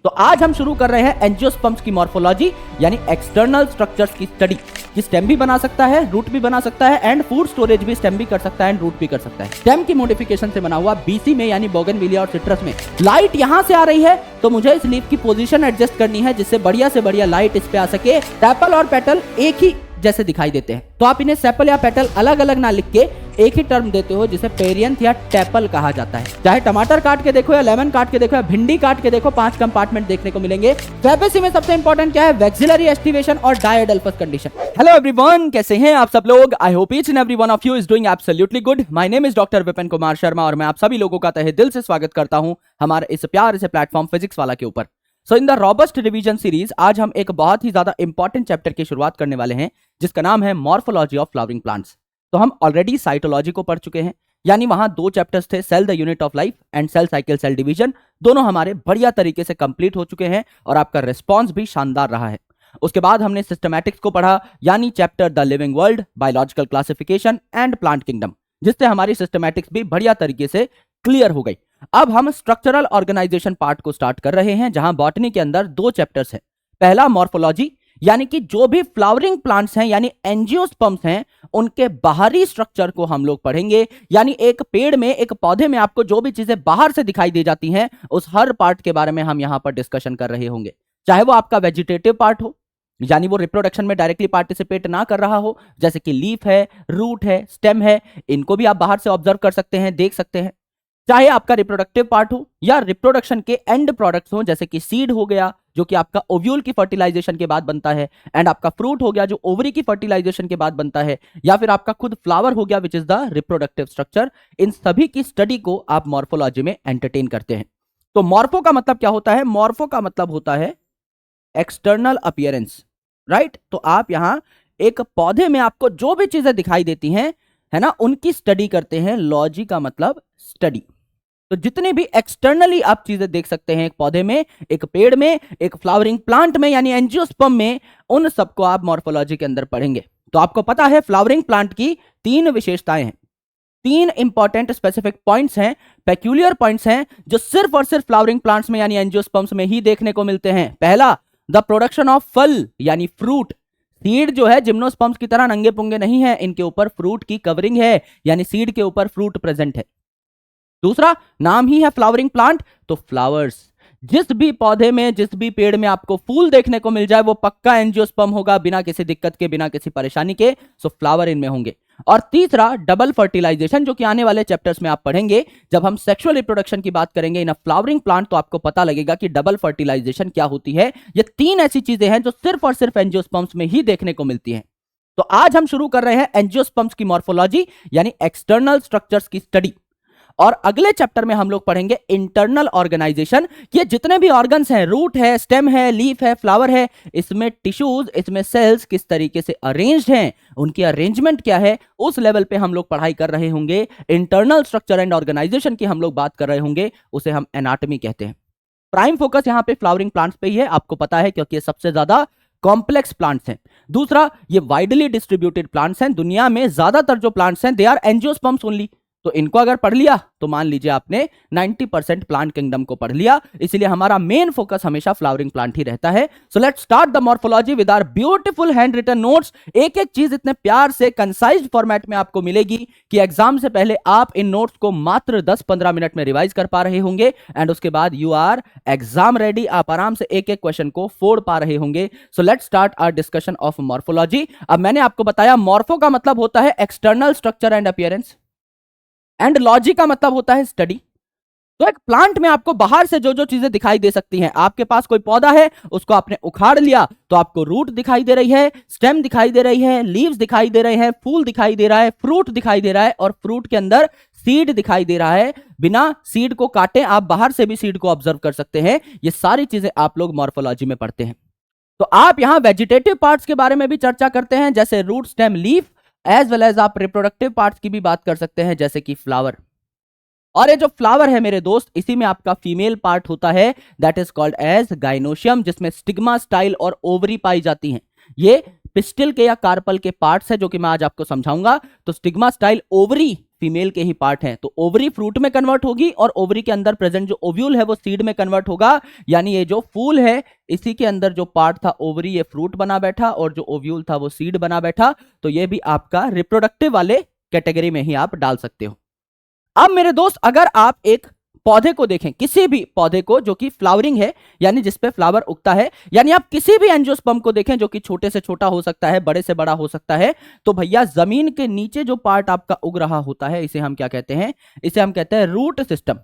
तो आज हम शुरू कर रहे हैं एंजियोस्पर्म्स की मॉर्फोलॉजी यानी एक्सटर्नल स्ट्रक्चर्स की स्टडी। कि स्टेम भी बना सकता है, रूट भी बना सकता है एंड फूड स्टोरेज भी स्टेम भी कर सकता है एंड रूट भी कर सकता है। स्टेम की मॉडिफिकेशन से बना हुआ बीसी में यानी बोगनविलिया और सिट्रस में लाइट यहां से आ रही है तो मुझे इस लीफ की पोजीशन एडजस्ट करनी है जिससे बढ़िया से बढ़िया लाइट इस पे आ सके। सेपल और पेटल एक ही जैसे दिखाई देते हैं तो आप इन्हें सेपल या पेटल अलग अलग ना लिख के एक ही टर्म देते हो जिसे पेरियंथ या टेपल कहा जाता है। चाहे टमाटर काट के देखो या लेमन काट के देखो या भिंडी काट के देखो, 5 कंपार्टमेंट देखने को मिलेंगे। फैबेसी में सबसे इंपॉर्टेंट क्या है? वैक्सिलरी एस्टिवेशन और डायडल्फस कंडीशन। हेलो एवरीवन, कैसे हैं आप सब लोग? I hope each and every one of you is doing absolutely good. My name is doctor Vipin Kumar Sharma और मैं आप सभी लोगों का तहे दिल से स्वागत करता हूं हमारे इस प्यार से प्लेटफॉर्म फिजिक्स वाला के ऊपर। So in the robust revision series आज हम एक बहुत ही ज्यादा इंपॉर्टेंट चैप्टर की शुरुआत करने वाले हैं जिसका नाम है मॉर्फोलॉजी ऑफ फ्लावरिंग प्लांट्स। तो हम ऑलरेडी साइटोलॉजी को पढ़ चुके हैं, यानी वहां 2 चैप्टर्स थे, cell the unit of life and cell cycle cell division. दोनों हमारे बढ़िया तरीके से कंप्लीट हो चुके हैं और आपका रिस्पॉन्स भी शानदार रहा है। उसके बाद हमने सिस्टमैटिक्स को पढ़ा, यानी chapter the living world, biological classification and plant kingdom, जिससे हमारी सिस्टमैटिक्स भी बढ़िया तरीके से क्लियर हो गई। अब हम स्ट्रक्चरल ऑर्गेनाइजेशन पार्ट को स्टार्ट कर रहे हैं जहां बॉटनी के अंदर 2 चैप्टर्स हैं। पहला मॉर्फोलॉजी, यानी कि जो भी फ्लावरिंग प्लांट्स हैं यानी एंजियोस्पर्म्स हैं उनके बाहरी स्ट्रक्चर को हम लोग पढ़ेंगे। यानी एक पेड़ में, एक पौधे में आपको जो भी चीजें बाहर से दिखाई दे जाती हैं उस हर पार्ट के बारे में हम यहां पर डिस्कशन कर रहे होंगे। चाहे वो आपका वेजिटेटिव पार्ट हो, यानी वो रिप्रोडक्शन में डायरेक्टली पार्टिसिपेट ना कर रहा हो, जैसे कि लीफ है, रूट है, स्टेम है, इनको भी आप बाहर से ऑब्जर्व कर सकते हैं, देख सकते हैं। चाहे आपका रिप्रोडक्टिव पार्ट हो या रिप्रोडक्शन के एंड प्रोडक्ट्स हो, जैसे कि सीड हो गया जो कि आपका ओव्यूल की फर्टिलाइजेशन के बाद बनता है, एंड आपका फ्रूट हो गया जो ओवरी की फर्टिलाइजेशन के बाद बनता है, या फिर आपका खुद फ्लावर हो गया which is the reproductive structure. इन सभी की स्टडी को आप मॉर्फोलॉजी में एंटरटेन करते हैं। तो मॉर्फो का मतलब क्या होता है? मॉर्फो का मतलब होता है एक्सटर्नल अपीयरेंस, राइट? तो आप यहां एक पौधे में आपको जो भी चीजें दिखाई देती हैं, है ना, उनकी स्टडी करते हैं। लॉजी का मतलब स्टडी। तो जितनी भी एक्सटर्नली आप चीजें देख सकते हैं एक पौधे में, एक पेड़ में, एक फ्लावरिंग प्लांट में यानी एंजियोस्पर्म में, उन सबको आप मॉर्फोलॉजी के अंदर पढ़ेंगे। तो आपको पता है फ्लावरिंग प्लांट की 3 विशेषताएं हैं, 3 इंपॉर्टेंट स्पेसिफिक पॉइंट्स हैं, पेक्यूलियर पॉइंट्स हैं जो सिर्फ और सिर्फ फ्लावरिंग प्लांट्स में यानी एंजियोस्पर्म्स में ही देखने को मिलते हैं। पहला, द प्रोडक्शन ऑफ फल यानी फ्रूट। सीड जो है जिम्नोस्पर्म्स की तरह नंगे पुंगे नहीं है, इनके ऊपर फ्रूट की कवरिंग है, यानी सीड के ऊपर फ्रूट प्रेजेंट है। दूसरा, नाम ही है फ्लावरिंग प्लांट, तो फ्लावर्स। जिस भी पौधे में, जिस भी पेड़ में आपको फूल देखने को मिल जाए वो पक्का एंजियोस्पर्म होगा, बिना किसी दिक्कत के, बिना किसी परेशानी के। सो फ्लावर इनमें होंगे। और तीसरा, डबल फर्टिलाइजेशन, जो कि आने वाले चैप्टर्स में आप पढ़ेंगे। जब हम सेक्सुअल रिप्रोडक्शन की बात करेंगे इन अ फ्लावरिंग प्लांट तो आपको पता लगेगा कि डबल फर्टिलाइजेशन क्या होती है। ये 3 ऐसी चीजें हैं जो सिर्फ और सिर्फ एंजियोस्पर्म्स में ही देखने को मिलती हैं। तो आज हम शुरू कर रहे हैं एंजियोस्पर्म्स की मॉर्फोलॉजी यानी एक्सटर्नल स्ट्रक्चर्स की स्टडी। और अगले चैप्टर में हम लोग पढ़ेंगे इंटरनल ऑर्गेनाइजेशन। ये जितने भी ऑर्गन्स हैं, रूट है, स्टेम है, लीफ है, फ्लावर है, इसमें टिश्यूज, इसमें सेल्स किस तरीके से अरेंज्ड हैं, उनकी अरेंजमेंट क्या है, उस लेवल पे हम लोग पढ़ाई कर रहे होंगे। इंटरनल स्ट्रक्चर एंड ऑर्गेनाइजेशन की हम लोग बात कर रहे होंगे, उसे हम एनाटॉमी कहते हैं। प्राइम फोकस यहां पे फ्लावरिंग प्लांट्स पे ही है, आपको पता है, क्योंकि ये सबसे ज्यादा कॉम्प्लेक्स प्लांट्स हैं। दूसरा, ये वाइडली डिस्ट्रीब्यूटेड प्लांट्स हैं। दुनिया में ज्यादातर जो प्लांट्स हैं दे आर एंजियोस्पर्म्स ओनली। तो इनको अगर पढ़ लिया तो मान लीजिए आपने 90% प्लांट किंगडम को पढ़ लिया। इसलिए हमारा मेन फोकस हमेशा फ्लावरिंग प्लांट ही रहता है। So let's start the morphology with our beautiful handwritten notes. एक एक चीज इतने प्यार से कंसाइज्ड फॉर्मेट में आपको मिलेगी कि एग्जाम से पहले आप इन नोट्स को मात्र 10-15 मिनट में रिवाइज कर पा रहे होंगे एंड उसके बाद यू आर एग्जाम रेडी। आप आराम से एक एक क्वेश्चन को फोड़ पा रहे होंगे। So let's start our discussion of morphology. अब मैंने आपको बताया मॉर्फो का मतलब होता है external structure and appearance, and logy का मतलब होता है स्टडी। तो एक प्लांट में आपको बाहर से जो जो चीजें दिखाई दे सकती हैं, आपके पास कोई पौधा है, उसको आपने उखाड़ लिया तो आपको रूट दिखाई दे रही है, स्टेम दिखाई दे रही है, लीव्स दिखाई दे रहे हैं, फूल दिखाई दे रहा है, फ्रूट दिखाई दे रहा है और फ्रूट के अंदर सीड दिखाई दे रहा है। बिना सीड को काटे आप बाहर से भी सीड को ऑब्जर्व कर सकते हैं। ये सारी चीजें आप लोग मॉर्फोलॉजी में पढ़ते हैं। तो आप यहां वेजिटेटिव पार्ट्स के बारे में भी चर्चा करते हैं, जैसे root, stem, leaf, as well as आप रिप्रोडक्टिव पार्ट्स की भी बात कर सकते हैं, जैसे कि फ्लावर। और ये जो फ्लावर है मेरे दोस्त, इसी में आपका फीमेल पार्ट होता है, that is called as gynoecium, जिसमें स्टिग्मा, स्टाइल और ओवरी पाई जाती हैं। ये पिस्टिल के या कार्पल के पार्ट्स है जो कि मैं आज आपको समझाऊंगा। तो स्टिग्मा स्टाइल ओवरी फीमेल के ही पार्ट हैं, तो ओवरी फ्रूट में कन्वर्ट होगी और ओवरी के अंदर प्रेजेंट जो ओव्यूल है वो सीड में कन्वर्ट होगा। यानी ये जो फूल है इसी के अंदर जो पार्ट था ओवरी ये फ्रूट बना बैठा और जो ओव्यूल था वो सीड बना बैठा। तो ये भी आपका रिप्रोडक्टिव वाले कैटेगरी में ही आप डाल सकते हो। अब मेरे दोस्त अगर आप एक पौधे को देखें, किसी भी पौधे को जो कि फ्लावरिंग है यानी जिसपे फ्लावर उगता है, यानी आप किसी भी एंजियोस्पर्म को देखें जो कि छोटे से छोटा हो सकता है, बड़े से बड़ा हो सकता है, तो भैया जमीन के नीचे जो पार्ट आपका उग रहा होता है इसे हम क्या कहते हैं, इसे हम कहते हैं रूट सिस्टम।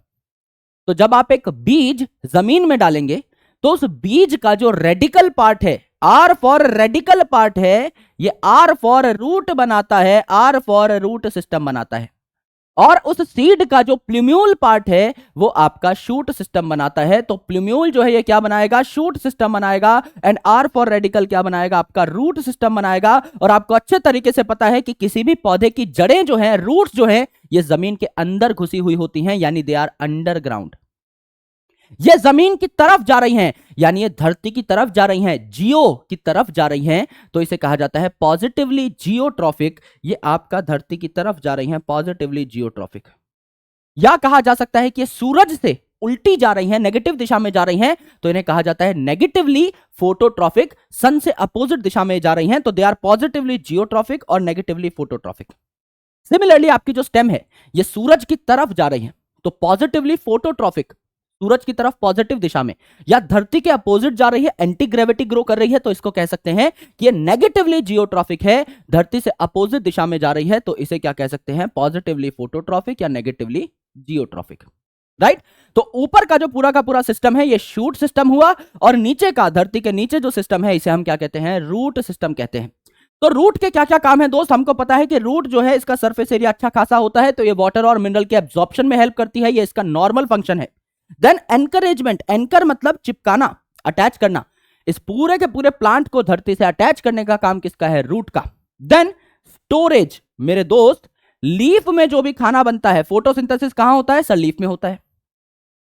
तो जब आप एक बीज जमीन में डालेंगे तो उस बीज का जो रेडिकल पार्ट है, आर फॉर रेडिकल पार्ट है, ये आर फॉर रूट बनाता है, आर फॉर रूट सिस्टम बनाता है। और उस सीड का जो प्लूम्यूल पार्ट है वो आपका शूट सिस्टम बनाता है। तो प्लूम्यूल जो है ये क्या बनाएगा, शूट सिस्टम बनाएगा, एंड आर फॉर रेडिकल क्या बनाएगा, आपका रूट सिस्टम बनाएगा। और आपको अच्छे तरीके से पता है कि किसी भी पौधे की जड़ें जो हैं, रूट्स जो हैं, ये जमीन के अंदर घुसी हुई होती हैं, यानी दे आर अंडरग्राउंड। ये जमीन की तरफ जा रही हैं, यानी ये धरती की तरफ जा रही हैं, जियो की तरफ जा रही हैं, तो इसे कहा जाता है पॉजिटिवली जियोट्रॉफिक। ये आपका धरती की तरफ जा रही हैं, पॉजिटिवली जियोट्रॉफिक। या कहा जा सकता है कि ये सूरज से उल्टी जा रही हैं, नेगेटिव दिशा में जा रही हैं, तो इन्हें कहा जाता है नेगेटिवली फोटोट्रॉफिक। सन से अपोजिट दिशा में जा रही हैं तो दे आर पॉजिटिवली जियोट्रॉफिक और नेगेटिवली फोटोट्रॉफिक। सिमिलरली आपकी जो स्टेम है ये सूरज की तरफ जा रही है तो पॉजिटिवली फोटोट्रॉफिक, सूरज की तरफ पॉजिटिव दिशा में, या धरती के अपोजिट जा रही है, एंटी ग्रेविटी ग्रो कर रही है, तो इसको कह सकते हैं कि ये नेगेटिवली जियोट्रॉफिक है। धरती से अपोजिट दिशा में जा रही है तो इसे क्या कह सकते हैं, पॉजिटिवली फोटोट्रॉफिक या नेगेटिवली जियोट्रॉफिक। राइट। तो ऊपर का जो पूरा का पूरा सिस्टम है ये शूट सिस्टम हुआ, और नीचे का, धरती के नीचे जो सिस्टम है इसे हम क्या कहते हैं, रूट सिस्टम कहते हैं। तो रूट के क्या क्या काम है दोस्त, हमको पता है कि रूट जो है इसका सरफेस एरिया अच्छा खासा होता है, तो ये वाटर और मिनरल के एब्जॉर्प्शन में हेल्प करती है, ये इसका नॉर्मल फंक्शन है। देन एनकरेजमेंट, एंकर मतलब चिपकाना, अटैच करना, इस पूरे के पूरे प्लांट को धरती से अटैच करने का काम किसका है, रूट का। देन स्टोरेज, मेरे दोस्त लीफ में जो भी खाना बनता है, फोटोसिंथेसिस कहां होता है सर, लीफ में होता है।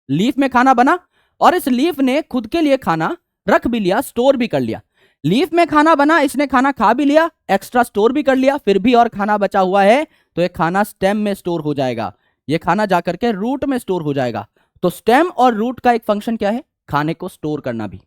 लीफ में खाना बना और इस लीफ ने खुद के लिए खाना रख भी लिया, स्टोर भी कर लिया। लीफ में खाना बना, इसने खाना खा भी लिया, एक्स्ट्रा स्टोर भी कर लिया, फिर भी और खाना बचा हुआ है तो ये खाना स्टेम में स्टोर हो जाएगा, ये खाना जाकर के रूट में स्टोर हो जाएगा। तो स्टेम और रूट का एक फंक्शन क्या है, खाने को स्टोर करना भी।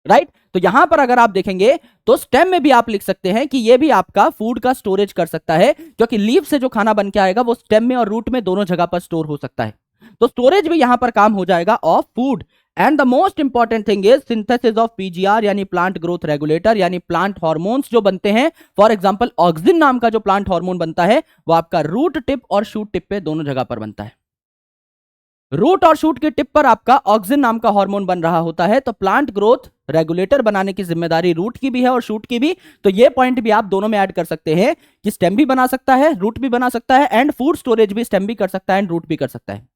राइट। तो यहां पर अगर आप देखेंगे तो स्टेम में भी आप लिख सकते हैं कि ये भी आपका फूड का स्टोरेज कर सकता है, क्योंकि लीफ से जो खाना बन के आएगा वो स्टेम में और रूट में दोनों जगह पर स्टोर हो सकता है। तो स्टोरेज भी यहां पर काम हो जाएगा of food. And the most important thing is synthesis of PGR यानी प्लांट ग्रोथ रेगुलेटर, यानी प्लांट हार्मोन्स जो बनते हैं। फॉर एग्जांपल ऑक्सिन नाम का जो प्लांट हार्मोन बनता है वो आपका रूट टिप और शूट टिप पे दोनों जगह पर बनता है। रूट और शूट की टिप पर आपका ऑक्सिन नाम का हार्मोन बन रहा होता है, तो प्लांट ग्रोथ रेगुलेटर बनाने की जिम्मेदारी रूट की भी है और शूट की भी। तो ये पॉइंट भी आप दोनों में ऐड कर सकते हैं कि स्टेम भी बना सकता है, रूट भी बना सकता है, एंड फूड स्टोरेज भी स्टेम भी कर सकता है एंड रूट भी कर सकता है।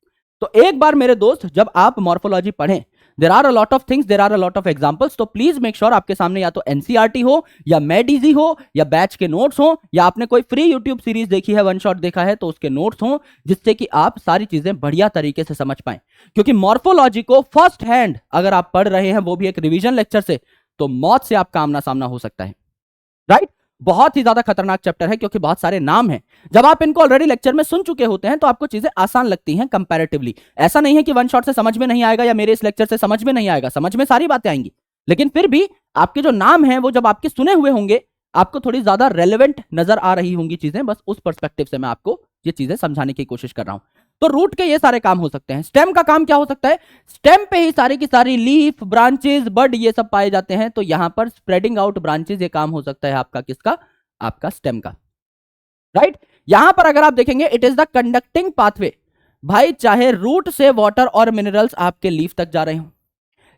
तो एक बार मेरे दोस्त जब आप मॉर्फोलॉजी पढ़ें, there are a lot of things, there are a lot of examples, तो प्लीज मेक श्योर आपके सामने या तो एनसीईआरटी हो या मैड इजी हो या बैच के नोट्स हो, या आपने कोई फ्री यूट्यूब सीरीज देखी है, वन शॉट देखा है तो उसके नोट्स हो, जिससे कि आप सारी चीजें बढ़िया तरीके से समझ पाएं। क्योंकि मॉर्फोलॉजी को फर्स्ट हैंड अगर आप पढ़ रहे हैं, वो भी एक रिवीजन लेक्चर से, तो मौत से आपका आमना सामना हो सकता है। राइट। बहुत ही ज्यादा खतरनाक चैप्टर है क्योंकि बहुत सारे नाम हैं। जब आप इनको ऑलरेडी लेक्चर में सुन चुके होते हैं तो आपको चीजें आसान लगती हैं कंपैरेटिवली। ऐसा नहीं है कि वन शॉट से समझ में नहीं आएगा या मेरे इस लेक्चर से समझ में नहीं आएगा, समझ में सारी बातें आएंगी, लेकिन फिर भी आपके जो नाम हैं वो जब आपके सुने हुए होंगे आपको थोड़ी ज्यादा रेलेवेंट नजर आ रही होंगी चीजें। बस उस पर्सपेक्टिव से मैं आपको ये चीजें समझाने की कोशिश कर रहा हूं। तो रूट के ये सारे काम हो सकते हैं। स्टेम का काम क्या हो सकता है, स्टेम पे ही सारी की सारी लीफ, ब्रांचेस, बड ये सब पाए जाते हैं। तो यहां पर स्प्रेडिंग आउट ब्रांचेस ये काम हो सकता है आपका किसका, आपका स्टेम का। राइट। यहां पर अगर आप देखेंगे it is the conducting pathway. भाई चाहे रूट से वाटर और मिनरल्स आपके लीफ तक जा रहे हो,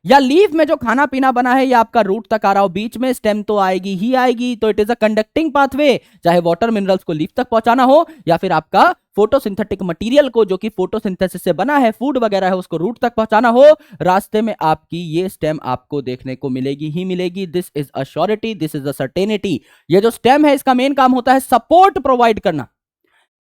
या लीफ में जो खाना पीना बना है या आपका रूट तक आ रहा हो, बीच में स्टेम तो आएगी ही आएगी। तो it is a conducting pathway, चाहे वाटर मिनरल्स को लीफ तक पहुंचाना हो या फिर आपका फोटोसिंथेटिक मटेरियल को जो कि फोटोसिंथेसिस से बना है, फूड वगैरह है, उसको रूट तक पहुंचाना हो, रास्ते में आपकी ये स्टेम आपको देखने को मिलेगी ही मिलेगी। This is a surety, this is a certainty. ये जो स्टेम है इसका मेन काम होता है सपोर्ट प्रोवाइड करना।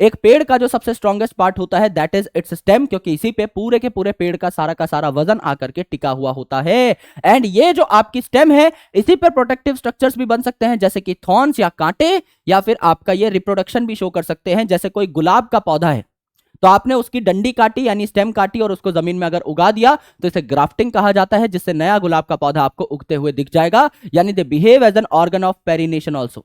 एक पेड़ का जो सबसे स्ट्रॉन्गेस्ट पार्ट होता है दैट इज इट्स स्टेम, क्योंकि इसी पे पूरे के पूरे पेड़ का सारा वजन आकर के टिका हुआ होता है। एंड ये जो आपकी स्टेम है इसी पर प्रोटेक्टिव स्ट्रक्चर्स भी बन सकते हैं, जैसे कि थॉर्न्स या कांटे, या फिर आपका ये रिप्रोडक्शन भी शो कर सकते हैं। जैसे कोई गुलाब का पौधा है तो आपने उसकी डंडी काटी यानी स्टेम काटी और उसको जमीन में अगर उगा दिया तो इसे ग्राफ्टिंग कहा जाता है, जिससे नया गुलाब का पौधा आपको उगते हुए दिख जाएगा। यानी they behave as an organ of perennation also,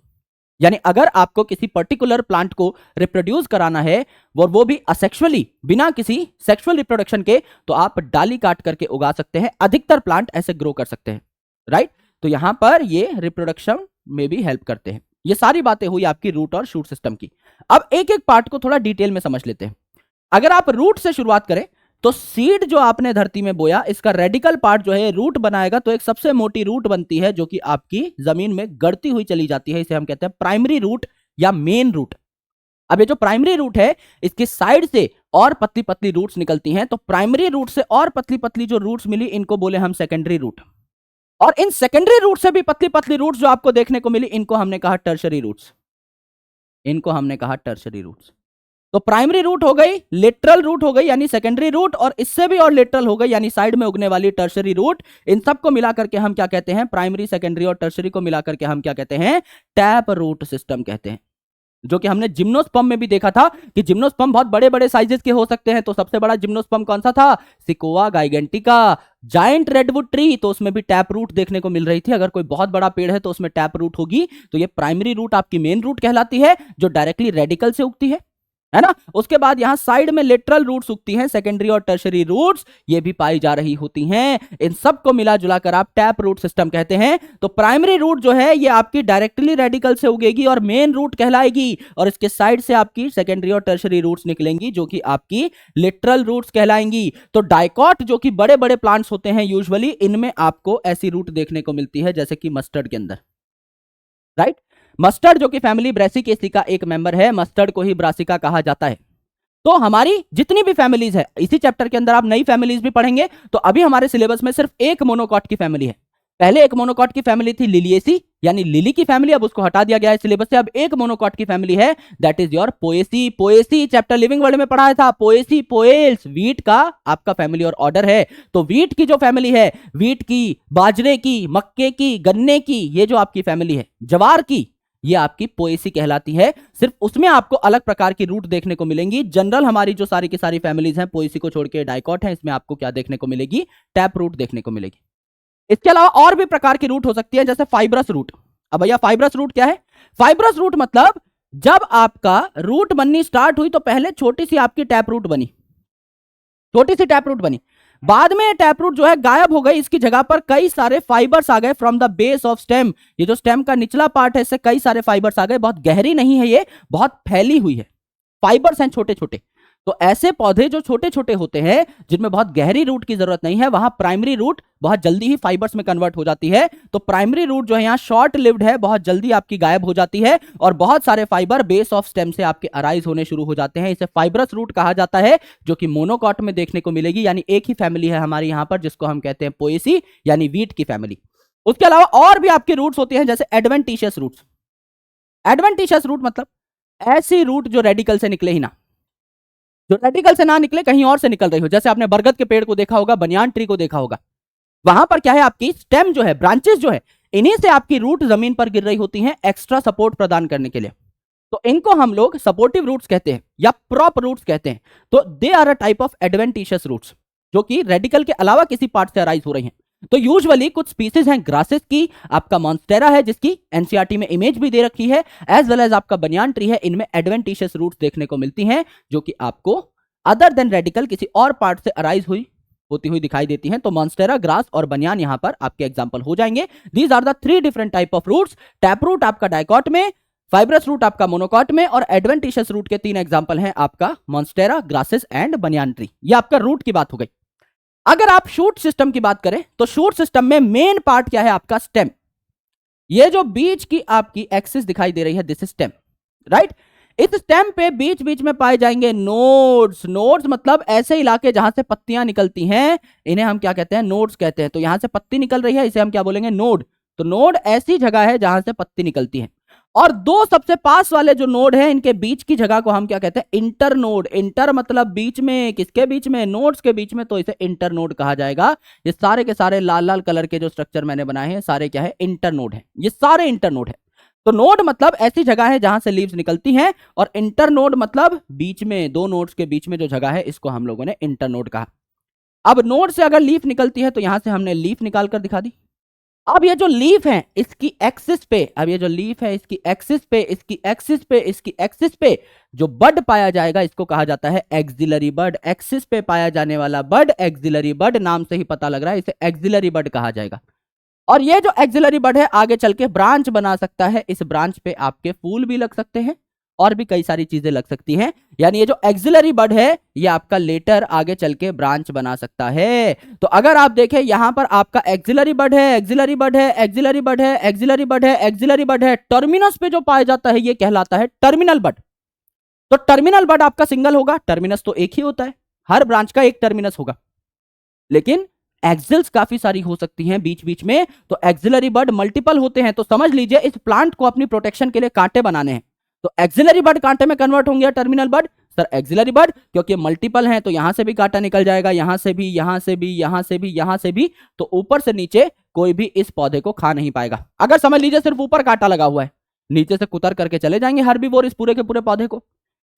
यानी अगर आपको किसी पर्टिकुलर प्लांट को रिप्रोड्यूस कराना है वो भी असेक्सुअली, बिना किसी सेक्सुअल रिप्रोडक्शन के, तो आप डाली काट करके उगा सकते हैं। अधिकतर प्लांट ऐसे ग्रो कर सकते हैं, राइट। तो यहां पर ये रिप्रोडक्शन में भी हेल्प करते हैं। ये सारी बातें हुई आपकी रूट और शूट सिस्टम की। अब एक एक पार्ट को थोड़ा डिटेल में समझ लेते हैं। अगर आप रूट से शुरुआत करें तो सीड जो आपने धरती में बोया, इसका रेडिकल पार्ट जो है रूट बनाएगा, तो एक सबसे मोटी रूट बनती है जो कि आपकी जमीन में गड़ती हुई चली जाती है। इसे हम कहते हैं प्राइमरी रूट या मेन रूट। अब ये जो प्राइमरी रूट है इसकी साइड से और पतली पतली रूट्स निकलती हैं, तो प्राइमरी रूट से और पतली पतली जो रूट्स मिली इनको बोले हम सेकेंडरी रूट। और इन सेकेंडरी रूट से भी पतली पतली रूट्स जो आपको देखने को मिली इनको हमने कहा टर्शरी रूट्स। इनको हमने कहा टर्शरी रूट्स। तो प्राइमरी रूट हो गई, लेटरल रूट हो गई यानी सेकेंडरी रूट, और इससे भी और लेटरल हो गई यानी साइड में उगने वाली टर्शरी रूट। इन सबको मिलाकर के हम क्या कहते हैं? प्राइमरी, सेकेंडरी और टर्शरी को मिलाकर के हम क्या कहते हैं? टैप रूट सिस्टम कहते हैं। जो कि हमने जिम्नोस्पर्म में भी देखा था कि जिम्नोस्पर्म बहुत बड़े बड़े साइजेस के हो सकते हैं। तो सबसे बड़ा जिम्नोस्पर्म कौन सा था? सिकोआ गाइगेंटिका। जायंट रेडवुड ट्री, तो उसमें भी टैप रूट देखने को मिल रही थी। अगर कोई बहुत बड़ा पेड़ है तो उसमें टैप रूट होगी। तो ये प्राइमरी रूट आपकी मेन रूट कहलाती है जो डायरेक्टली रेडिकल से उगती है ना। उसके बाद यहां साइड में लेटरल रूट्स उगती हैं, सेकेंडरी और टर्शरी रूट्स ये भी पाई जा रही होती हैं। इन सबको मिला जुलाकर आप टैप रूट सिस्टम कहते हैं। तो प्राइमरी रूट जो है ये आपकी डायरेक्टली रेडिकल से उगेगी और मेन रूट कहलाएगी, और इसके साइड से आपकी सेकेंडरी और टर्शरी रूट्स निकलेंगी जो कि आपकी लेटरल रूट्स कहलाएंगी। तो डाइकॉट जो कि बड़े बड़े प्लांट्स होते हैं यूजुअली, इनमें आपको ऐसी रूट देखने को मिलती है जैसे कि मस्टर्ड के अंदर, राइट। मस्टर्ड जो कि फैमिली ब्रेसिकेसी का एक मेंबर है, मस्टर्ड को ही ब्रासिका कहा जाता है। तो हमारी जितनी भी फैमिलीज है, इसी चैप्टर के अंदर आप नई फैमिलीज भी पढ़ेंगे। तो अभी हमारे सिलेबस में सिर्फ एक मोनोकॉट की फैमिली है। पहले एक मोनोकॉट की फैमिली थी लिलिएसी यानी लिली की फैमिली, अब उसको हटा दिया गया है सिलेबस से। अब एक मोनोकॉट की फैमिली है that is your Poaceae. Poaceae chapter living world में पढ़ाया था। पोएसी पोएल्स वीट का आपका फैमिली और ऑर्डर है। तो वीट की जो फैमिली है, वीट की, बाजरे की, मक्के की, गन्ने की, ये जो आपकी फैमिली है, जवार की, ये आपकी पोएसी कहलाती है। सिर्फ उसमें आपको अलग प्रकार की रूट देखने को मिलेंगी। जनरल हमारी जो सारी की सारी फैमिलीज हैं पोएसी को छोड़ के डाइकॉट है, इसमें आपको क्या देखने को मिलेगी? टैप रूट देखने को मिलेगी। इसके अलावा और भी प्रकार की रूट हो सकती है जैसे फाइब्रस रूट। अब भैया फाइब्रस रूट क्या है? फाइब्रस रूट मतलब जब आपका रूट बननी स्टार्ट हुई तो पहले छोटी सी आपकी टैप रूट बनी, छोटी सी टैप रूट बनी, बाद में टैप रूट जो है गायब हो गई। इसकी जगह पर कई सारे फाइबर्स आ गए from the base of stem. ये जो स्टेम का निचला पार्ट है इससे कई सारे फाइबर्स आ गए। बहुत गहरी नहीं है ये, बहुत फैली हुई है, फाइबर्स हैं छोटे छोटे। तो ऐसे पौधे जो छोटे छोटे होते हैं जिनमें बहुत गहरी रूट की जरूरत नहीं है, वहां प्राइमरी रूट बहुत जल्दी ही फाइबर्स में कन्वर्ट हो जाती है। तो प्राइमरी रूट जो है यहाँ शॉर्ट लिव्ड है, बहुत जल्दी आपकी गायब हो जाती है और बहुत सारे फाइबर बेस ऑफ स्टेम से आपके अराइज होने शुरू हो जाते हैं। इसे फाइब्रस रूट कहा जाता है जो कि मोनोकॉट में देखने को मिलेगी। यानी एक ही फैमिली है हमारी यहाँ पर जिसको हम कहते हैं पोएसी यानी वीट की फैमिली। उसके अलावा और भी आपके रूट्स होते हैं जैसे एडवेंटिशियस रूट्स। एडवेंटिशियस रूट मतलब ऐसी रूट जो रेडिकल से निकले ही ना, जो रेडिकल से ना निकले, कहीं और से निकल रही हो। जैसे आपने बरगद के पेड़ को देखा होगा, बनियान ट्री को देखा होगा, वहां पर क्या है आपकी स्टेम जो है, ब्रांचेस जो है, इन्हीं से आपकी रूट जमीन पर गिर रही होती हैं एक्स्ट्रा सपोर्ट प्रदान करने के लिए। तो इनको हम लोग सपोर्टिव रूट्स कहते हैं या प्रॉप रूट्स कहते हैं। तो they are a type of adventitious roots जो कि रेडिकल के अलावा किसी पार्ट से अराइज हो रही हैं। तो यूजुअली कुछ स्पीसीज हैं ग्रासेस की, आपका मॉन्स्टेरा है जिसकी एनसीईआरटी में इमेज भी दे रखी है, एज वेल एज आपका बनियान ट्री है। इनमें एडवेंटिशियस रूट्स देखने को मिलती हैं जो कि आपको अदर देन रेडिकल किसी और पार्ट से अराइज होती हुई दिखाई देती हैं। तो मॉन्स्टेरा, ग्रास और बनियान यहां पर आपके एग्जांपल हो जाएंगे। These are the three different type of roots. Tap root आपका डाइकॉट में, फाइब्रस रूट आपका मोनोकॉट में, और एडवेंटिशियस रूट के तीन एग्जांपल हैं आपका monstera, grasses and banyan tree. ये आपका रूट की बात हो गई। अगर आप शूट सिस्टम की बात करें तो शूट सिस्टम में मेन पार्ट क्या है आपका? स्टेम। ये जो बीच की आपकी एक्सिस दिखाई दे रही है, दिस इज स्टेम, राइट। इस स्टेम पे बीच बीच में पाए जाएंगे नोड्स। नोड्स मतलब ऐसे इलाके जहां से पत्तियां निकलती हैं, इन्हें हम क्या कहते हैं? नोड्स कहते हैं। तो यहां से पत्ती निकल रही है, इसे हम क्या बोलेंगे? नोड। तो नोड ऐसी जगह है जहां से पत्ती निकलती है। और दो सबसे पास वाले जो नोड है, इनके बीच की जगह को हम क्या कहते हैं? Inter node. इंटर मतलब बीच में, किसके बीच में? नोड्स के बीच में, तो इसे इंटर नोड कहा जाएगा। ये सारे के सारे लाल लाल कलर के जो स्ट्रक्चर मैंने बनाए हैं सारे क्या है? इंटर नोड है। ये सारे इंटर नोड है। तो नोड मतलब ऐसी जगह है जहां से लीव्स निकलती हैं, और इंटर नोड मतलब बीच में, दो नोड्स के बीच में जो जगह है, इसको हम लोगों ने इंटर नोड कहा। अब नोड से अगर लीफ निकलती है तो यहां से हमने लीफ निकाल कर दिखा दी। अब ये जो लीफ है इसकी एक्सिस पे, अब ये जो लीफ है इसकी एक्सिस पे, इसकी एक्सिस पे, इसकी एक्सिस पे जो बड पाया जाएगा इसको कहा जाता है एक्सिलरी बड। एक्सिस पे पाया जाने वाला बड एक्सिलरी बड, नाम से ही पता लग रहा है, इसे एक्सिलरी बड कहा जाएगा। और ये जो एक्सिलरी बड है आगे चल के ब्रांच बना सकता है। इस ब्रांच पे आपके फूल भी लग सकते हैं और भी कई सारी चीजें लग सकती हैं। यानी ये जो एक्सिलरी बड है ये आपका लेटर आगे चल के ब्रांच बना सकता है। तो अगर आप देखें यहां पर आपका एक्सिलरी बड है, एक्सिलरी बड है, एक्सिलरी बड है, एक्सिलरी बड है, एक्सिलरी बड है, टर्मिनस पे जो पाया जाता है ये कहलाता है टर्मिनल बड। तो टर्मिनल बड आपका सिंगल होगा, टर्मिनस तो एक ही होता है, हर ब्रांच का एक टर्मिनस होगा। लेकिन एक्सिल्स काफी सारी हो सकती हैं बीच बीच में, तो एक्सिलरी बड मल्टीपल होते हैं। तो समझ लीजिए इस प्लांट को अपनी प्रोटेक्शन के लिए कांटे बनाने हैं, तो एक्सिलरी बड कांटे में कन्वर्ट होंगे, टर्मिनल बड सर एक्सिलरी बड, क्योंकि मल्टीपल हैं तो यहां से भी कांटा निकल जाएगा, यहां से भी, यहां से भी, यहां से भी, यहां से भी, तो ऊपर से नीचे कोई भी इस पौधे को खा नहीं पाएगा। अगर समझ लीजिए सिर्फ ऊपर कांटा लगा हुआ है, नीचे से कुतर करके चले जाएंगे हर्बीवोर इस पूरे के पूरे पौधे को।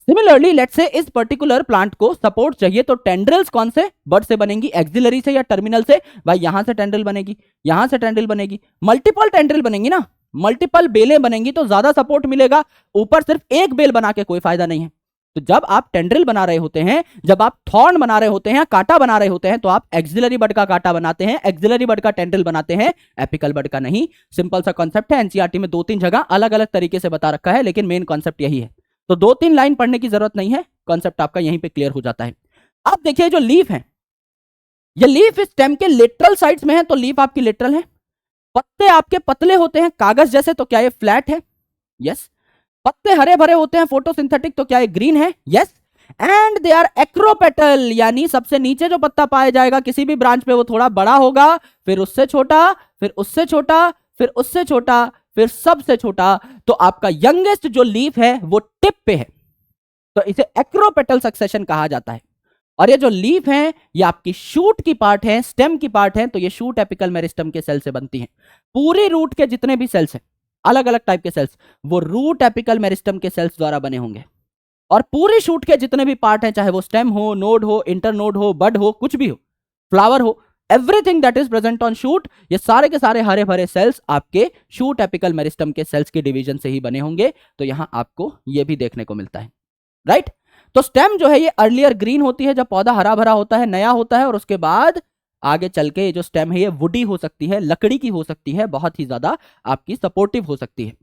सिमिलरली लेट्स से इस पर्टिकुलर प्लांट को सपोर्ट चाहिए, तो टेंड्रिल्स कौन से बड से बनेंगी? एक्सिलरी से या टर्मिनल से? भाई यहां से टेंड्रिल बनेगी, यहां से टेंड्रिल बनेगी, मल्टीपल टेंड्रिल बनेंगी ना, मल्टीपल बेलें बनेंगी तो ज्यादा सपोर्ट मिलेगा। ऊपर सिर्फ एक बेल बना के कोई फायदा नहीं है। तो जब आप टेंड्रिल बना रहे होते हैं, जब आप थॉर्न बना रहे होते हैं, कांटा बना रहे होते हैं, तो आप एक्सिलरी बड का कांटा बनाते हैं, एक्सिलरी बड का टेंड्रिल बनाते हैं, एपिकल बड का नहीं। सिंपल सा कॉन्सेप्ट है, एनसीईआरटी में 2-3 जगह अलग अलग तरीके से बता रखा है, लेकिन मेन कॉन्सेप्ट यही है। तो 2-3 लाइन पढ़ने की जरूरत नहीं है, कॉन्सेप्ट आपका यहीं पे क्लियर हो जाता है। अब देखिए जो लीफ है, ये लीफ इस स्टेम के लेटरल साइड्स में है, तो लीफ आपकी लेटरल है। पत्ते आपके पतले होते हैं कागज जैसे, तो क्या ये फ्लैट है? यस। पत्ते हरे भरे होते हैं फोटोसिंथेटिक, तो क्या ये ग्रीन है? Yes. And they are acropetal, यानी सबसे नीचे जो पत्ता पाया जाएगा किसी भी ब्रांच पे वो थोड़ा बड़ा होगा, फिर उससे छोटा, फिर उससे छोटा, फिर उससे छोटा, फिर सबसे छोटा। तो आपका यंगेस्ट जो लीफ है वो टिप पे है, तो इसे एक्रोपेटल सक्सेशन कहा जाता है। और ये जो लीफ है ये आपकी शूट की पार्ट है, स्टेम की पार्ट है, तो ये शूट एपिकल मेरिस्टम के सेल से बनती है। पूरी रूट के जितने भी सेल्स हैं, अलग अलग टाइप के सेल्स, वो रूट एपिकल मेरिस्टम के सेल्स द्वारा बने होंगे। और पूरी शूट के जितने भी पार्ट हैं, चाहे वो स्टेम हो, नोड हो, इंटर नोड हो, बड हो, कुछ भी हो, फ्लावर हो, everything that is present on shoot, ये सारे के सारे हरे भरे सेल्स आपके शूट एपिकल मेरिस्टम के सेल्स के डिवीजन से ही बने होंगे। तो यहां आपको ये भी देखने को मिलता है, राइट। तो स्टेम जो है ये अर्लियर ग्रीन होती है जब पौधा हरा भरा होता है, नया होता है, और उसके बाद आगे चल के ये जो स्टेम है ये वुडी हो सकती है, लकड़ी की हो सकती है, बहुत ही ज्यादा आपकी सपोर्टिव हो सकती है।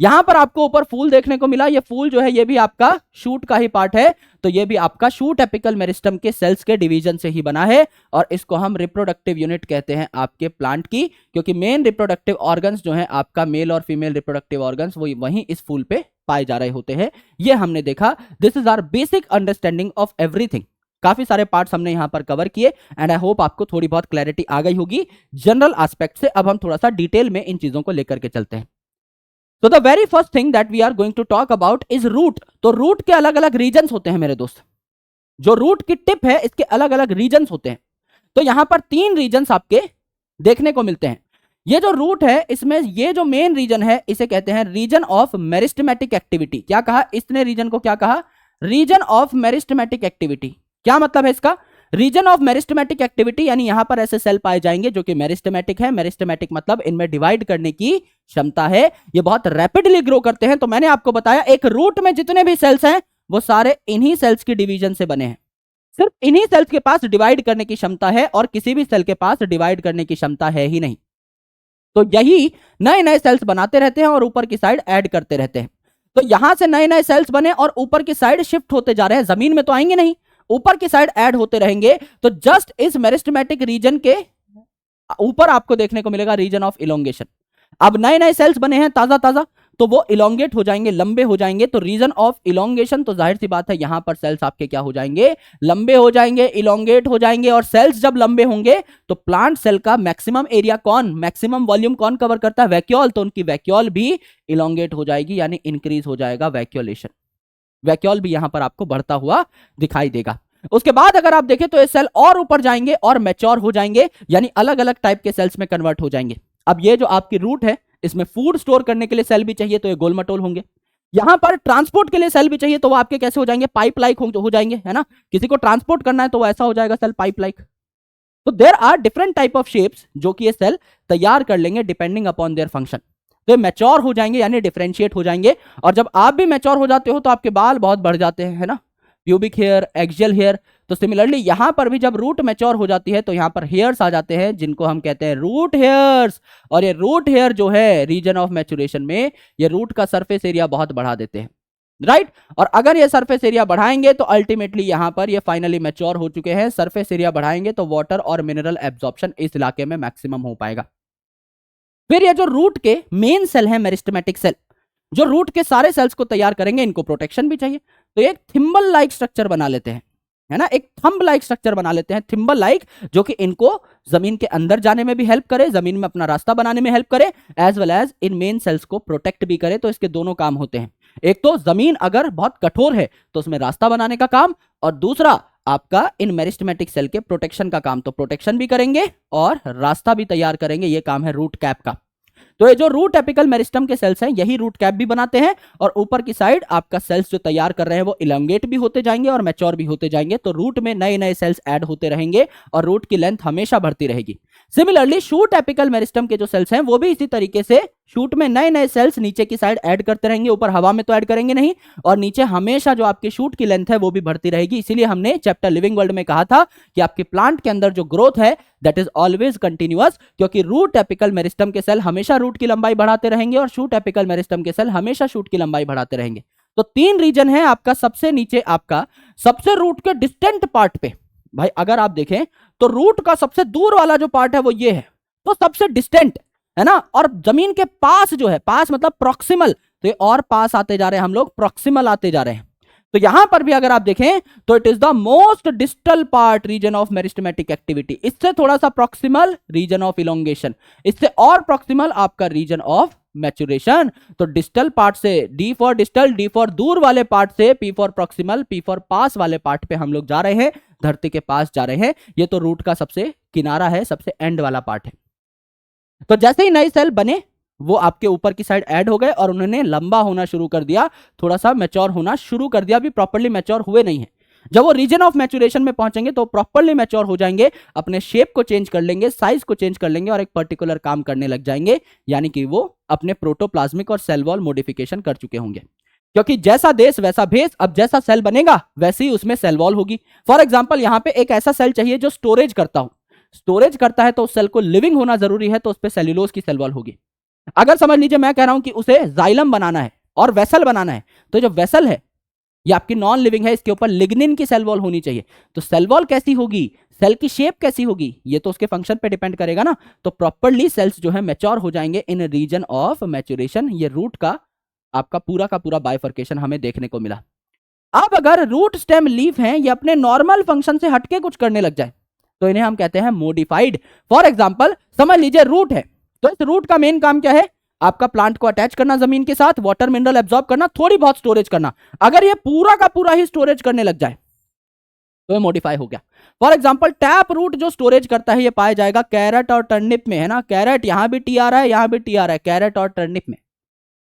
यहां पर आपको ऊपर फूल देखने को मिला, ये फूल जो है ये भी आपका शूट का ही पार्ट है, तो ये भी आपका शूट एपिकल मेरिस्टम के सेल्स के डिवीजन से ही बना है। और इसको हम रिप्रोडक्टिव यूनिट कहते हैं आपके प्लांट की, क्योंकि मेन रिप्रोडक्टिव ऑर्गन्स जो है आपका मेल और फीमेल रिप्रोडक्टिव ऑर्गन्स वो वहीं इस फूल पे पाए जा रहे होते हैं। ये हमने देखा, this is our basic understanding of everything. काफी सारे पार्ट्स हमने यहां पर कवर किए, एंड आई होप आपको थोड़ी बहुत क्लैरिटी आ गई होगी जनरल एस्पेक्ट से। अब हम थोड़ा सा डिटेल में इन चीजों को लेकर के चलते हैं। तो the very first thing that we are going to talk about is root. तो रूट के अलग अलग रीजन्स होते हैं मेरे दोस्त, जो रूट की टिप है इसके अलग अलग रीजन्स होते हैं। तो यहां पर 3 रीजन्स आपके देखने को मिलते हैं। ये जो रूट है इसमें ये जो मेन रीजन है इसे कहते हैं रीजन ऑफ मेरिस्टेमेटिक एक्टिविटी। क्या कहा इसने रीजन को? क्या कहा? Region of meristematic activity. क्या मतलब है इसका? रीजन ऑफ मेरिस्टेमेटिक एक्टिविटी, यानी यहां पर ऐसे सेल पाए जाएंगे जो कि मेरिस्टेमेटिक है। मेरिस्टेमेटिक मतलब इनमें डिवाइड करने की क्षमता है, ये बहुत रैपिडली ग्रो करते हैं। तो मैंने आपको बताया एक रूट में जितने भी सेल्स हैं वो सारे इन्हीं सेल्स की डिवीजन से बने हैं। सिर्फ इन्हीं सेल्स के पास डिवाइड करने की क्षमता है, और किसी भी सेल के पास डिवाइड करने की क्षमता है ही नहीं। तो यही नए नए सेल्स बनाते रहते हैं और ऊपर की साइड ऐड करते रहते हैं। तो यहां से नए नए सेल्स बने और ऊपर की साइड शिफ्ट होते जा रहे हैं, जमीन में तो आएंगे नहीं, ऊपर की साइड ऐड होते रहेंगे। तो जस्ट इस मेरिस्टेमेटिक रीजन के ऊपर आपको देखने को मिलेगा रीजन ऑफ इलोंगेशन। अब नए नए सेल्स बने हैं ताजा ताजा, तो वो इलोंगेट हो जाएंगे, लंबे हो जाएंगे। तो रीजन ऑफ इलोंगेशन, तो जाहिर सी बात है यहां पर सेल्स आपके क्या हो जाएंगे, लंबे हो जाएंगे, इलोंगेट हो जाएंगे। और सेल्स जब लंबे होंगे तो प्लांट सेल का मैक्सिमम एरिया कौन, मैक्सिमम वॉल्यूम कौन कवर करता है, वैक्यूल। तो उनकी वैक्यूल भी इलोंगेट हो जाएगी, यानी इंक्रीज हो जाएगा वैक्यूलेशन। वैक्यूल भी यहां पर आपको बढ़ता हुआ दिखाई देगा। उसके बाद अगर आप देखें तो ये सेल और ऊपर जाएंगे और मैच्योर हो जाएंगे, यानी अलग अलग टाइप के सेल्स में कन्वर्ट हो जाएंगे। अब ये जो आपकी रूट है, इसमें फूड स्टोर करने के लिए सेल भी चाहिए, तो ये गोल मटोल होंगे। यहां पर ट्रांसपोर्ट के लिए सेल भी चाहिए, तो वो आपके कैसे हो जाएंगे, पाइप लाइक हो जाएंगे, है ना। किसी को ट्रांसपोर्ट करना है तो वो ऐसा हो जाएगा सेल, पाइप लाइक। तो there are different type of shapes जो कि ये सेल तैयार कर लेंगे डिपेंडिंग अपॉन देयर फंक्शन। तो मैच्योर हो जाएंगे, यानी डिफरेंशिएट हो जाएंगे। और जब आप भी मैच्योर हो जाते हो तो आपके बाल बहुत बढ़ जाते हैं, है ना, प्यूबिक हेयर, एक्सियल हेयर। तो सिमिलरली यहां पर भी जब रूट मैच्योर हो जाती है तो यहां पर हेयर्स आ जाते हैं, जिनको हम कहते हैं रूट हेयर्स। और ये रूट हेयर जो है रीजन ऑफ मैच्योरेशन में, ये रूट का सरफेस एरिया बहुत बढ़ा देते हैं, राइट। और अगर ये सरफेस एरिया बढ़ाएंगे तो अल्टीमेटली यहां पर ये फाइनली मैच्योर हो चुके हैं। सरफेस एरिया बढ़ाएंगे तो वाटर और मिनरल एब्जॉर्प्शन इस इलाके में मैक्सिमम हो पाएगा। फिर ये जो रूट के मेन सेल है, मेरिस्टेमेटिक सेल, जो रूट के सारे सेल्स को तैयार करेंगे, इनको प्रोटेक्शन भी चाहिए। तो एक थिम्बल लाइक स्ट्रक्चर बना लेते हैं, है ना, एक थंब लाइक स्ट्रक्चर बना लेते हैं, थिम्बल लाइक, जो कि इनको जमीन के अंदर जाने में भी हेल्प करे, जमीन में अपना रास्ता बनाने में हेल्प करे, as well as in main cells को प्रोटेक्ट भी करे। तो इसके दोनों काम होते हैं, एक तो जमीन अगर बहुत कठोर है तो उसमें रास्ता बनाने का काम, और दूसरा आपका इन मेरिस्टेमेटिक सेल के प्रोटेक्शन का काम। तो प्रोटेक्शन भी करेंगे और रास्ता भी तैयार करेंगे, ये काम है रूट कैप का। तो ये जो रूट एपिकल मेरिस्टम के सेल्स हैं, यही रूट कैप भी बनाते हैं। और ऊपर की साइड आपका सेल्स जो तैयार कर रहे हैं वो इलोंगेट भी होते जाएंगे और मैच्योर भी होते जाएंगे। तो रूट में नए नए सेल्स ऐड होते रहेंगे और रूट की लेंथ हमेशा बढ़ती रहेगी। सिमिलरली शूट एपिकल मेरिस्टम के जो सेल्स हैं वो भी इसी तरीके से शूट में नए नए सेल्स नीचे की साइड ऐड करते रहेंगे। ऊपर हवा में तो ऐड करेंगे नहीं, और नीचे हमेशा जो आपकी शूट की लेंथ है वो भी बढ़ती रहेगी। इसीलिए हमने चैप्टर लिविंग वर्ल्ड में कहा था कि आपके प्लांट के अंदर जो ग्रोथ है दैट इज ऑलवेज कंटिन्यूअस, क्योंकि रूट एपिकल मेरिस्टम के सेल हमेशा रूट की लंबाई बढ़ाते रहेंगे और शूट एपिकल मेरिस्टम के सेल हमेशा शूट की लंबाई बढ़ाते रहेंगे। तो तीन रीजन है आपका। सबसे नीचे आपका सबसे रूट के डिस्टेंट पार्ट पे, भाई अगर आप देखें तो रूट का सबसे दूर वाला जो पार्ट है वो ये है, तो सबसे डिस्टेंट, है ना। और जमीन के पास जो है, पास मतलब प्रॉक्सिमल, तो ये और पास आते जा रहे हैं हम लोग, प्रॉक्सिमल आते जा रहे हैं। तो यहां पर भी अगर आप देखें तो it is the most distal part reason of meristematic activity. इससे थोड़ा सा प्रॉक्सिमल रीजन ऑफ इलोंगेशन, इससे और प्रॉक्सिमल आपका रीजन ऑफ मैच्योरेशन। तो डिस्टल पार्ट से, D for distal, D for दूर वाले पार्ट से, P for proximal, P for पास वाले पार्ट पे हम लोग जा रहे हैं, धरती के पास जा रहे हैं। ये तो रूट का सबसे किनारा है, सबसे एंड वाला पार्ट है। तो जैसे ही नए सेल बने वो आपके ऊपर की साइड ऐड हो गए और उन्होंने लंबा होना शुरू कर दिया, थोड़ा सा मैच्योर होना शुरू कर दिया। अभी प्रॉपर्ली मैच्योर हुए नहीं है। जब वो रीजन ऑफ मैच्योरेशन में पहुंचेंगे तो प्रॉपर्ली मैच्योर हो जाएंगे, अपने शेप को चेंज कर लेंगे, साइज को चेंज कर लेंगे और एक पर्टिकुलर काम करने लग जाएंगे, यानी कि वो अपने प्रोटोप्लाज्मिक और सेल वॉल मॉडिफिकेशन कर चुके होंगे। क्योंकि जैसा देश वैसा भेष, अब जैसा सेल बनेगा वैसे ही उसमें सेल वॉल होगी। फॉर एग्जाम्पल यहां पे एक ऐसा सेल चाहिए जो स्टोरेज करता हो, स्टोरेज करता है तो उस सेल को लिविंग होना जरूरी है, तो उस पर सेल्यूलोज की सेल वॉल होगी। अगर समझ लीजिए मैं कह रहा हूं कि उसे जाइलम बनाना है और वेसल बनाना है, तो जो वेसल है ये आपकी नॉन लिविंग है, इसके ऊपर लिग्निन की सेल वॉल होनी चाहिए। तो सेल वॉल कैसी होगी, सेल की शेप कैसी होगी, ये तो उसके फंक्शन पे डिपेंड करेगा ना। तो प्रॉपर्ली सेल्स जो है मैच्योर हो जाएंगे इन रीजन ऑफ मैच्योरेशन। ये रूट का आपका पूरा का पूरा बाइफर्केशन हमें देखने को मिला। अब अगर रूट स्टेम लीफ हैं ये अपने नॉर्मल फंक्शन से हटके कुछ करने लग जाए तो इन्हें हम कहते हैं मॉडिफाइड। फॉर एग्जांपल समझ लीजिए रूट है, तो इस रूट का मेन काम क्या है, आपका प्लांट को अटैच करना जमीन के साथ, वाटर मिनरल एब्जॉर्ब करना, थोड़ी बहुत स्टोरेज करना। अगर ये पूरा का पूरा ही स्टोरेज करने लग जाए तो ये मॉडिफाई हो गया। फॉर एग्जांपल टैप रूट जो स्टोरेज करता है ये पाया जाएगा कैरेट और टर्निप में, है ना। कैरेट यहां भी टी आ रहा है, यहां भी टी आ रहा है, कैरेट और टर्निप में।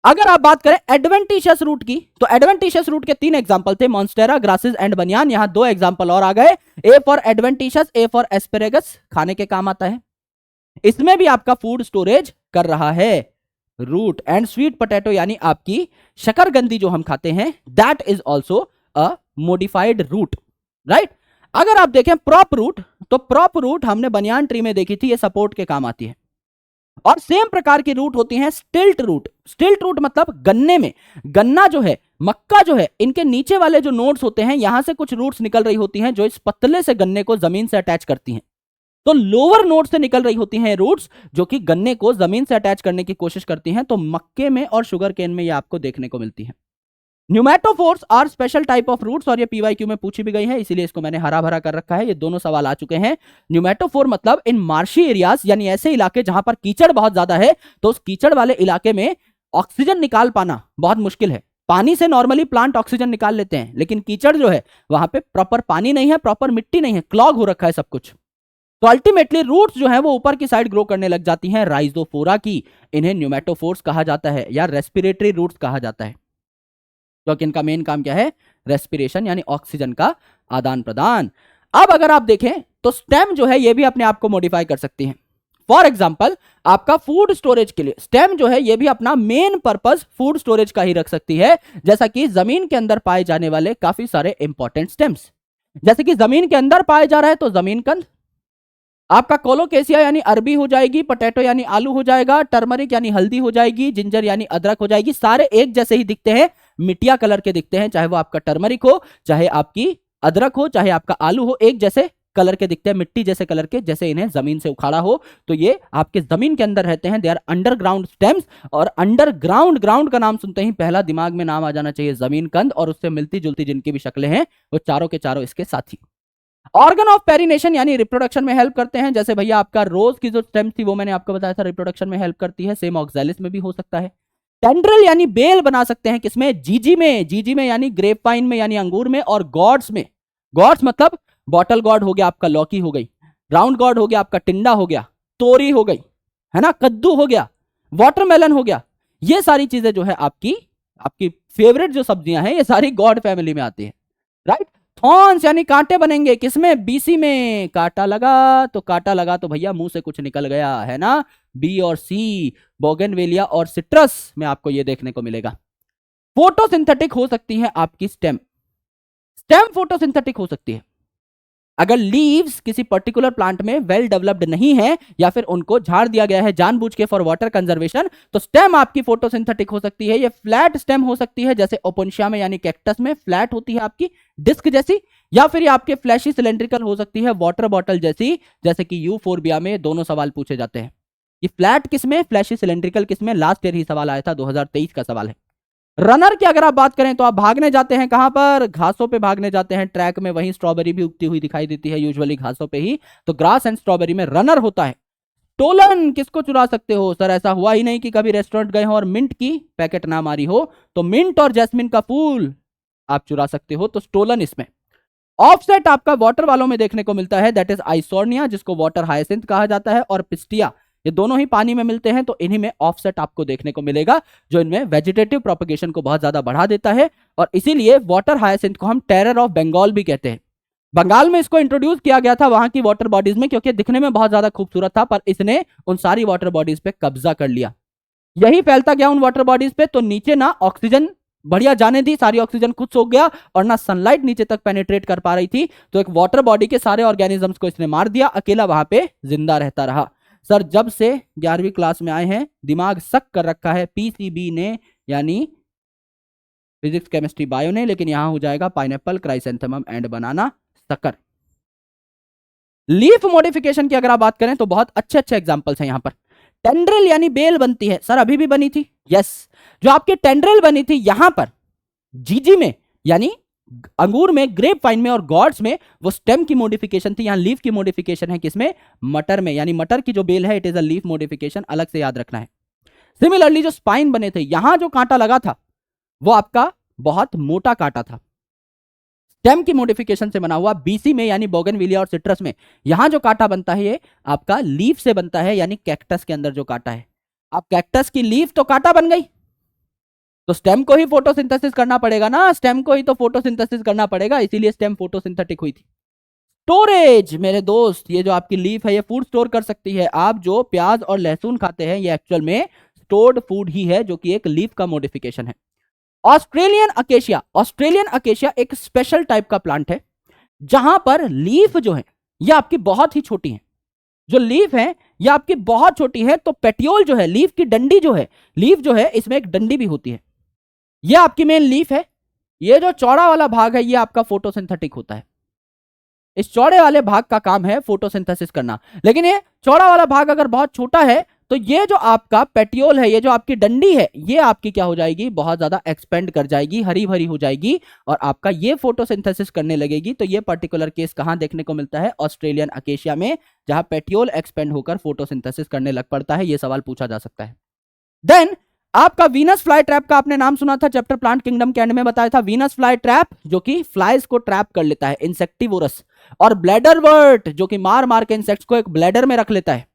अगर आप बात करें एडवेंटिशियस रूट की, तो एडवेंटिशियस रूट के 3 एग्जांपल थे, मॉन्स्टेरा, ग्रासेस एंड बनियान। यहां 2 एग्जांपल और आ गए, A for adventitious, A for asparagus, खाने के काम आता है। इसमें भी आपका फूड स्टोरेज कर रहा है रूट। एंड स्वीट पोटैटो यानी आपकी शकरकंदी जो हम खाते हैं, that is also a modified root, right. अगर आप देखें प्रॉप रूट, तो प्रॉप रूट हमने बनियान ट्री में देखी थी, ये सपोर्ट के काम आती है। और सेम प्रकार की रूट होती हैं स्टिल्ट रूट। स्टिल्ट रूट मतलब गन्ने में, गन्ना जो है, मक्का जो है, इनके नीचे वाले जो नोड्स होते हैं यहां से कुछ रूट्स निकल रही होती हैं जो इस पतले से गन्ने को जमीन से अटैच करती हैं। तो लोअर नोड से निकल रही होती हैं रूट्स, जो कि गन्ने को जमीन से अटैच करने की कोशिश करती हैं। तो मक्के में और शुगर केन में ये आपको देखने को मिलती है। Pneumatophores are special type of roots, और ये पीवाईक्यू में पूछी भी गई है, इसीलिए इसको मैंने हरा भरा कर रखा है। ये दोनों सवाल आ चुके हैं। न्यूमेटोफोर मतलब इन मार्शी एरियाज, यानी ऐसे इलाके जहां पर कीचड़ बहुत ज्यादा है, तो उस कीचड़ वाले इलाके में ऑक्सीजन निकाल पाना बहुत मुश्किल है। पानी से नॉर्मली प्लांट ऑक्सीजन निकाल लेते हैं, लेकिन कीचड़ जो है वहां पे प्रॉपर पानी नहीं है, प्रॉपर मिट्टी नहीं है, क्लॉग हो रखा है सब कुछ। तो अल्टीमेटली रूट्स जो है वो ऊपर की साइड ग्रो करने लग जाती हैं राइजोफोरा की। इन्हें न्यूमेटोफोर्स कहा जाता है या रेस्पिरेटरी रूट्स कहा जाता है, क्योंकि इनका मेन काम क्या है? रेस्पिरेशन, यानी ऑक्सीजन का आदान प्रदान। अब अगर आप देखें तो स्टेम जो है ये भी अपने आप को मॉडिफाई कर सकती है। फॉर एग्जाम्पल, आपका फूड स्टोरेज के लिए स्टेम जो है ये भी अपना मेन पर्पस फूड स्टोरेज का ही रख सकती है, जैसा कि जमीन के अंदर पाए जाने वाले काफी सारे इंपॉर्टेंट स्टेम्स। जैसे कि जमीन के अंदर पाए जा रहा है तो जमीन कंद, आपका कोलोकेसिया यानी अरबी हो जाएगी, पोटैटो यानी आलू हो जाएगा, टर्मरिक यानी हल्दी हो जाएगी, जिंजर यानी अदरक हो जाएगी। सारे एक जैसे ही दिखते हैं, मिटिया कलर के दिखते हैं, चाहे वो आपका टर्मरिक हो, चाहे आपकी अदरक हो, चाहे आपका आलू हो, एक जैसे कलर के दिखते हैं, मिट्टी जैसे कलर के, जैसे इन्हें जमीन से उखाड़ा हो। तो ये आपके जमीन के अंदर रहते हैं, दे आर अंडरग्राउंड स्टेम्स। और अंडरग्राउंड, ग्राउंड का नाम सुनते ही पहला दिमाग में नाम आ जाना चाहिए जमीन कंद, और उससे मिलती जुलती जिनकी भी शक्लें हैं वो चारों के चारों इसके साथी। ऑर्गन ऑफ पेरिनेशन यानी रिप्रोडक्शन में हेल्प करते हैं। जैसे भैया आपका रोज की जो स्टेम थी वो मैंने आपको बताया था रिप्रोडक्शन में हेल्प करती है, सेम ऑक्सैलिस में भी हो सकता है। टेंड्रिल यानी बेल बना सकते हैं किसमें? जीजी में, जीजी में यानी ग्रेप वाइन में यानी अंगूर में, और गॉड्स में। गॉड्स मतलब बॉटल गॉड हो गया आपका, लौकी हो गई, राउंड गॉड हो गया आपका, टिंडा हो गया, तोरी हो गई, है ना, कद्दू हो गया, वाटरमेलन हो गया। ये सारी चीजें जो है आपकी आपकी फेवरेट जो सब्जियां हैं ये सारी गॉड फैमिली में आती है, राइट। थॉर्न्स यानी कांटे बनेंगे किसमें? बीसी में। कांटा लगा तो भैया मुंह से कुछ निकल गया, है ना। बी और सी, बोगनवेलिया और सिट्रस में आपको ये देखने को मिलेगा। फोटोसिंथेटिक हो सकती है आपकी स्टेम, स्टेम फोटोसिंथेटिक हो सकती है। अगर लीव्स किसी पर्टिकुलर प्लांट में वेल डेवलप्ड नहीं है, या फिर उनको झाड़ दिया गया है जानबूझ के फॉर वाटर कंजर्वेशन, तो स्टेम आपकी फोटोसिंथेटिक हो सकती है। ये फ्लैट स्टेम हो सकती है, जैसे ओपोन्शिया में यानी कैक्टस में फ्लैट होती है आपकी डिस्क जैसी, या फिर ये आपके फ्लैशी सिलेंड्रिकल हो सकती है वाटर बॉटल जैसी, जैसे कि यूफोर्बिया में। दोनों सवाल पूछे जाते हैं, ये फ्लैट किसमें, फ्लैशी सिलेंड्रिकल किसमें? लास्ट ईयर ही सवाल आया था, 2023 का सवाल है। रनर की अगर आप बात करें तो आप भागने जाते हैं कहां पर? घासों पे भागने जाते हैं, ट्रैक में, वहीं स्ट्रॉबेरी भी उगती हुई दिखाई देती है यूजुअली घासों पे ही, तो ग्रास एंड स्ट्रॉबेरी में रनर होता है। स्टोलन किसको चुरा सकते हो? सर ऐसा हुआ ही नहीं कि कभी रेस्टोरेंट गए हो और मिंट की पैकेट ना मारी हो, तो मिंट और जैस्मिन का फूल आप चुरा सकते हो, तो स्टोलन इसमें। ऑफसेट आपका वाटर वालों में देखने को मिलता है, दैट इज आइसोर्निया, जिसको वाटर हाइसिंथ कहा जाता है, और पिस्टिया, ये दोनों ही पानी में मिलते हैं, तो इन्हीं में ऑफसेट आपको देखने को मिलेगा, जो इनमें वेजिटेटिव प्रोपगेशन को बहुत ज्यादा बढ़ा देता है। और इसीलिए वाटर हाइसिंथ को हम टेरर ऑफ बंगाल भी कहते हैं। बंगाल में इसको इंट्रोड्यूस किया गया था वहां की वाटर बॉडीज में, क्योंकि दिखने में बहुत ज्यादा खूबसूरत था, पर इसने उन सारी वाटर बॉडीज पे कब्जा कर लिया। यही फैलता गया उन वाटर बॉडीज पे, तो नीचे ना ऑक्सीजन बढ़िया जाने दी, सारी ऑक्सीजन खुद सोख गया, और ना सनलाइट नीचे तक पेनिट्रेट कर पा रही थी, तो एक वाटर बॉडी के सारे ऑर्गेनिजम्स को इसने मार दिया, अकेला वहां पे जिंदा रहता रहा। सर जब से 11वीं क्लास में आए हैं दिमाग सक कर रखा है पीसीबी ने, यानी फिजिक्स केमिस्ट्री बायो ने, लेकिन यहां हो जाएगा pineapple, chrysanthemum and banana sucker. Leaf modification की अगर आप बात करें तो बहुत अच्छे अच्छे एग्जांपल्स हैं यहां पर। टेंड्रिल यानी बेल बनती है, सर अभी भी बनी थी, यस। जो आपकी टेंड्रिल बनी थी यहां पर जीजी में, यानी अंगूर में, ग्रेप वाइन में और गॉड्स में, वो स्टेम की मॉडिफिकेशन थी। यहां लीफ की मॉडिफिकेशन है किसमें? मटर में, यानी मटर की जो बेल है it is a leaf modification, अलग से याद रखना है। सिमिलरली जो स्पाइन बने थे, यहां जो कांटा लगा था वो आपका बहुत मोटा कांटा था, स्टेम की मॉडिफिकेशन से बना हुआ। बीसी में यानी बोगनविलिया और सिट्रस में यहां जो कांटा बनता है ये आपका लीफ से बनता है, यानी कैक्टस के अंदर जो कांटा है। अब कैक्टस की लीफ तो कांटा बन गई, तो स्टेम को ही फोटोसिंथेसिस करना पड़ेगा ना, स्टेम को ही तो फोटोसिंथेसिस करना पड़ेगा, इसीलिए स्टेम फोटोसिंथेटिक हुई थी। स्टोरेज मेरे दोस्त, ये जो आपकी लीफ है ये फूड स्टोर कर सकती है। आप जो प्याज और लहसुन खाते हैं ये एक्चुअल में स्टोर्ड फूड ही है, जो कि एक लीफ का मॉडिफिकेशन है। ऑस्ट्रेलियन अकेशिया, ऑस्ट्रेलियन अकेशिया एक स्पेशल टाइप का प्लांट है, जहां पर लीफ जो है ये आपकी बहुत ही छोटी है। जो लीफ है ये आपकी बहुत छोटी है, तो पेटियोल जो है, लीफ की डंडी जो है, लीफ जो है इसमें एक डंडी भी होती है, ये आपकी मेन लीफ है। ये जो चौड़ा वाला भाग है ये आपका फोटोसिंथेटिक होता है। इस चौड़े वाले भाग का काम है फोटोसिंथेसिस करना। लेकिन ये चौड़ा वाला भाग अगर बहुत छोटा है तो ये जो आपका पेटियोल है, ये जो आपकी डंडी है, ये आपकी क्या हो जाएगी, बहुत ज्यादा एक्सपेंड कर जाएगी, हरी भरी हो जाएगी और आपका ये फोटोसिंथेसिस करने लगेगी। तो ये पर्टिकुलर केस कहां देखने को मिलता है, ऑस्ट्रेलियन अकेशिया में, जहां पेटियोल एक्सपेंड होकर फोटोसिंथेसिस करने लग पड़ता है। ये सवाल पूछा जा सकता है। देन आपका वीनस फ्लाई ट्रैप का आपने नाम सुना था, चैप्टर प्लांट किंगडम के एंड में बताया था। वीनस फ्लाई ट्रैप जो कि फ्लाइज को ट्रैप कर लेता है, इंसेक्टिवोरस, और ब्लैडर वर्ट जो कि मार मार के इंसेक्ट्स को एक ब्लैडर में रख लेता है।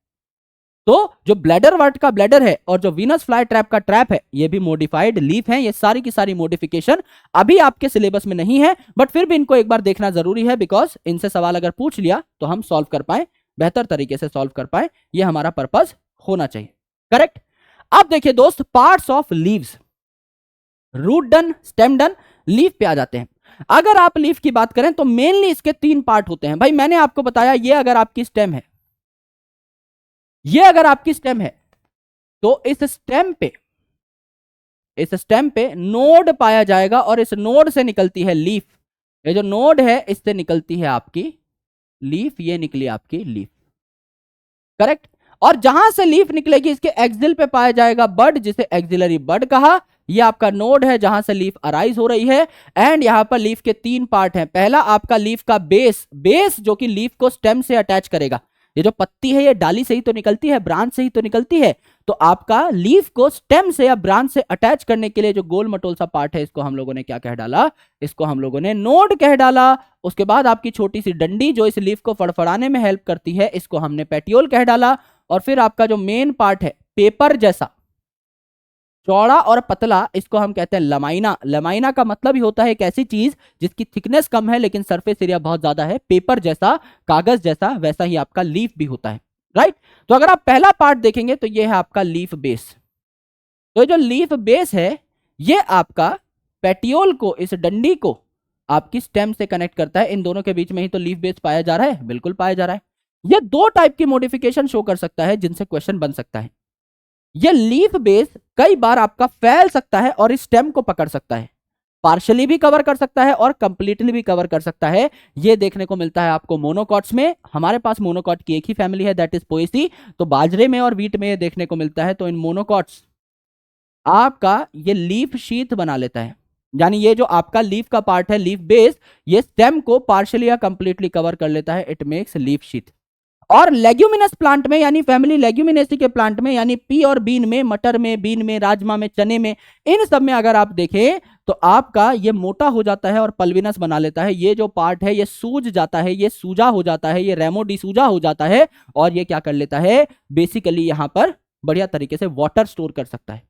तो जो ब्लैडर वर्ट का ब्लैडर है और जो वीनस फ्लाई ट्रैप का ट्रैप है, ये भी मॉडिफाइड लीफ है। ये सारी की सारी मॉडिफिकेशन अभी आपके सिलेबस में नहीं है, बट फिर भी इनको एक बार देखना जरूरी है, बिकॉज इनसे सवाल अगर पूछ लिया तो हम सॉल्व कर पाए, बेहतर तरीके से सॉल्व कर पाए, ये हमारा पर्पस होना चाहिए। करेक्ट। अब देखिए दोस्त, parts of leaves, root done, stem done, leaf पे आ जाते हैं। अगर आप लीफ की बात करें तो मेनली इसके 3 पार्ट होते हैं। भाई मैंने आपको बताया, ये अगर आपकी स्टेम है, ये अगर आपकी स्टेम है, तो इस स्टेम पे नोड पाया जाएगा और इस नोड से निकलती है लीफ। ये जो नोड है इससे निकलती है आपकी लीफ, ये निकली आपकी लीफ। करेक्ट। और जहां से लीफ निकलेगी इसके एक्सिल पे पाया जाएगा बड, जिसे एक्सिलरी बड कहा। ये आपका नोड है जहां से लीफ अराइज हो रही है। एंड यहां पर लीफ के 3 पार्ट हैं। पहला आपका लीफ का बेस जो कि लीफ को स्टेम से अटैच करेगा। ये जो पत्ती है ये डाली से ही तो निकलती है, ब्रांच से ही तो निकलती है। तो आपका लीफ को स्टेम से या ब्रांच से अटैच करने के लिए जो गोल मटोल सा पार्ट है, इसको हम लोगों ने क्या कह डाला, इसको हम लोगों ने नोड कह डाला। उसके बाद आपकी छोटी सी डंडी जो इस लीफ को फड़फड़ाने में हेल्प करती है, इसको हमने पेटियोल कह डाला। और फिर आपका जो मेन पार्ट है, पेपर जैसा चौड़ा और पतला, इसको हम कहते हैं लमाइना। लमाइना का मतलब ही होता है एक ऐसी चीज जिसकी थिकनेस कम है लेकिन सरफेस एरिया बहुत ज्यादा है। पेपर जैसा, कागज जैसा, वैसा ही आपका लीफ भी होता है। राइट। तो अगर आप पहला पार्ट देखेंगे तो ये है आपका लीफ बेस। तो ये जो लीफ बेस है, ये आपका पेटियोल को, इस डंडी को आपकी स्टेम से कनेक्ट करता है। इन दोनों के बीच में ही तो लीफ बेस पाया जा रहा है, बिल्कुल पाया जा रहा है। ये 2 टाइप की मॉडिफिकेशन शो कर सकता है जिनसे क्वेश्चन बन सकता है। ये लीफ बेस कई बार आपका फैल सकता है और इस स्टेम को पकड़ सकता है, पार्शियली भी कवर कर सकता है और कंप्लीटली भी कवर कर सकता है। ये देखने को मिलता है आपको मोनोकॉट्स में। हमारे पास मोनोकॉट की एक ही फैमिली है, दैट इज पोएसी। तो बाजरे में और वीट में ये देखने को मिलता है। तो इन मोनोकॉट्स आपका ये लीफ शीथ बना लेता है, यानी ये जो आपका लीफ का पार्ट है, लीफ बेस, ये स्टेम को पार्शियली या कंप्लीटली कवर कर लेता है। It makes leaf sheath. और लेग्यूमिनस प्लांट में, यानी फैमिली लेग्यूमिनेसी के प्लांट में, यानी पी और बीन में, मटर में, बीन में, राजमा में, चने में, इन सब में अगर आप देखें तो आपका ये मोटा हो जाता है और पल्विनस बना लेता है। ये जो पार्ट है ये सूज जाता है, ये सूजा हो जाता है, ये रेमोडिसूजा हो जाता है और ये क्या कर लेता है, बेसिकली यहां पर बढ़िया तरीके से वाटर स्टोर कर सकता है।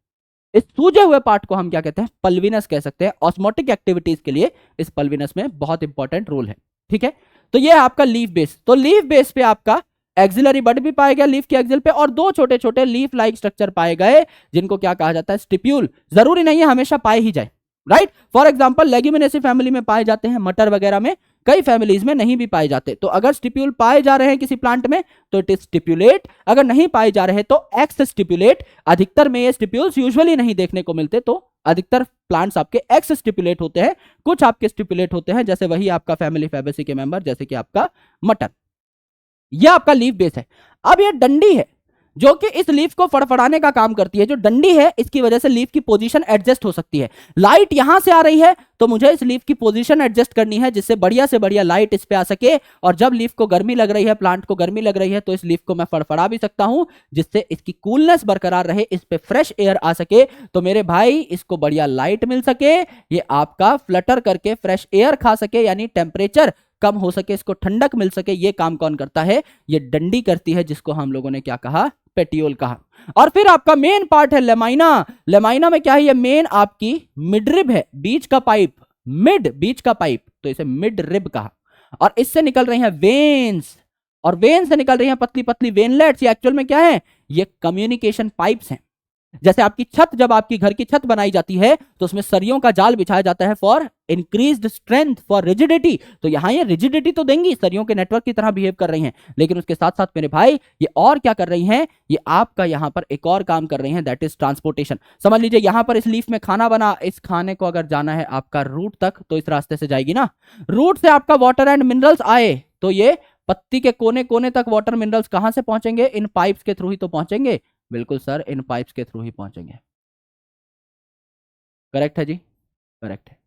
इस सूजे हुए पार्ट को हम क्या कहते हैं, पल्विनस कह सकते हैं। ऑस्मोटिक एक्टिविटीज के लिए इस पल्विनस में बहुत इंपॉर्टेंट रोल है। ठीक है। तो ये है आपका लीफ बेस। तो लीफ बेस पे आपका एक्सिलरी बड भी पाए गए लीफ के एक्सिल पे, और 2 छोटे छोटे लीफ लाइक स्ट्रक्चर पाए गए जिनको क्या कहा जाता है, स्टिप्यूल। जरूरी नहीं है हमेशा पाए ही जाए। Right. For example Leguminosae family में पाए जाते हैं, मटर वगैरह में, कई फैमिलीज में नहीं भी पाए जाते। तो अगर स्टिप्यूल पाए जा रहे हैं किसी प्लांट में तो इट इज स्टिप्यूलेट, अगर नहीं पाए जा रहे तो एक्स स्टिप्यूलेट। अधिकतर में ये स्टिप्यूल्स यूजुअली नहीं देखने को मिलते, तो अधिकतर प्लांट्स आपके एक्स स्टिप्यूलेट होते हैं, कुछ आपके स्टिप्यूलेट होते हैं, जैसे वही आपका फैमिली फैबेसी के मेंबर, जैसे कि आपका मटर। यह आपका लीफ बेस है। अब यह डंडी है जो कि इस लीफ को फड़फड़ाने का काम करती है। जो डंडी है इसकी वजह से लीफ की पोजीशन एडजस्ट हो सकती है। लाइट यहां से आ रही है तो मुझे इस लीफ की पोजीशन एडजस्ट करनी है जिससे बढ़िया से बढ़िया लाइट इस पे आ सके। और जब लीफ को गर्मी लग रही है, प्लांट को गर्मी लग रही है, तो इस लीफ को मैं फड़फड़ा भी सकता हूं जिससे इसकी कूलनेस बरकरार रहे, इस पे फ्रेश एयर आ सके। तो मेरे भाई इसको बढ़िया लाइट मिल सके, ये आपका फ्लटर करके फ्रेश एयर खा सके, यानी टेम्परेचर कम हो सके, इसको ठंडक मिल सके। ये काम कौन करता है, ये डंडी करती है, जिसको हम लोगों ने क्या कहा, पेटियोल कहा। और फिर आपका मेन पार्ट है लेमाइना। लेमाइना में क्या है, ये मेन आपकी मिडरिब है, बीच का पाइप, बीच का पाइप, तो इसे मिड रिब कहा। और इससे निकल रही हैं वेन्स, और वेन से निकल रही हैं पतली पतली वेनलेट्स। ये एक्चुअल में क्या है, ये कम्युनिकेशन पाइप्स हैं। जैसे आपकी छत, जब आपकी घर की छत बनाई जाती है तो उसमें सरियों का जाल बिछाया जाता है for increased strength, for rigidity. तो यहां ये रिजिडिटी तो देंगी, सरियों के नेटवर्क की तरह बिहेव कर रही हैं, लेकिन उसके साथ साथ मेरे भाई ये और क्या कर रही हैं, ये आपका यहां पर एक और काम कर रही हैं, दैट इज ट्रांसपोर्टेशन। समझ लीजिए यहां पर इस लीफ में खाना बना, इस खाने को अगर जाना है आपका रूट तक तो इस रास्ते से जाएगी ना। रूट से आपका वाटर एंड मिनरल्स आए तो ये पत्ती के कोने कोने तक वाटर मिनरल्स कहां से पहुंचेंगे? इन पाइप्स के थ्रू ही तो पहुंचेंगे। बिल्कुल सर, इन पाइप्स के थ्रू ही पहुंचेंगे। करेक्ट है जी, करेक्ट है,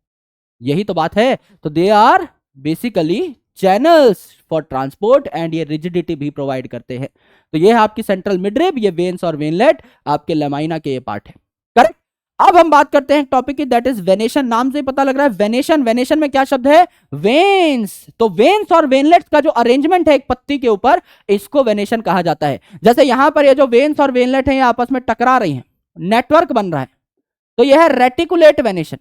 यही तो बात है। तो they are basically channels for transport and ये रिजिडिटी भी प्रोवाइड करते हैं। तो ये है आपकी सेंट्रल मिडरिब, ये वेन्स और वेनलेट आपके लमाइना के ये पार्ट है। करेक्ट। अब हम बात करते हैं टॉपिक की, दैट इज वेनेशन। नाम से पता लग रहा है वेनेशन। वेनेशन में क्या शब्द है? वेन्स। तो वेन्स और वेनलेट्स का जो अरेंजमेंट है एक पत्ती के ऊपर, इसको वेनेशन कहा जाता है। जैसे यहां पर ये जो वेन्स और वेनलेट है ये आपस में टकरा रही हैं, नेटवर्क बन रहा है, तो यह है रेटिकुलेट वेनेशन।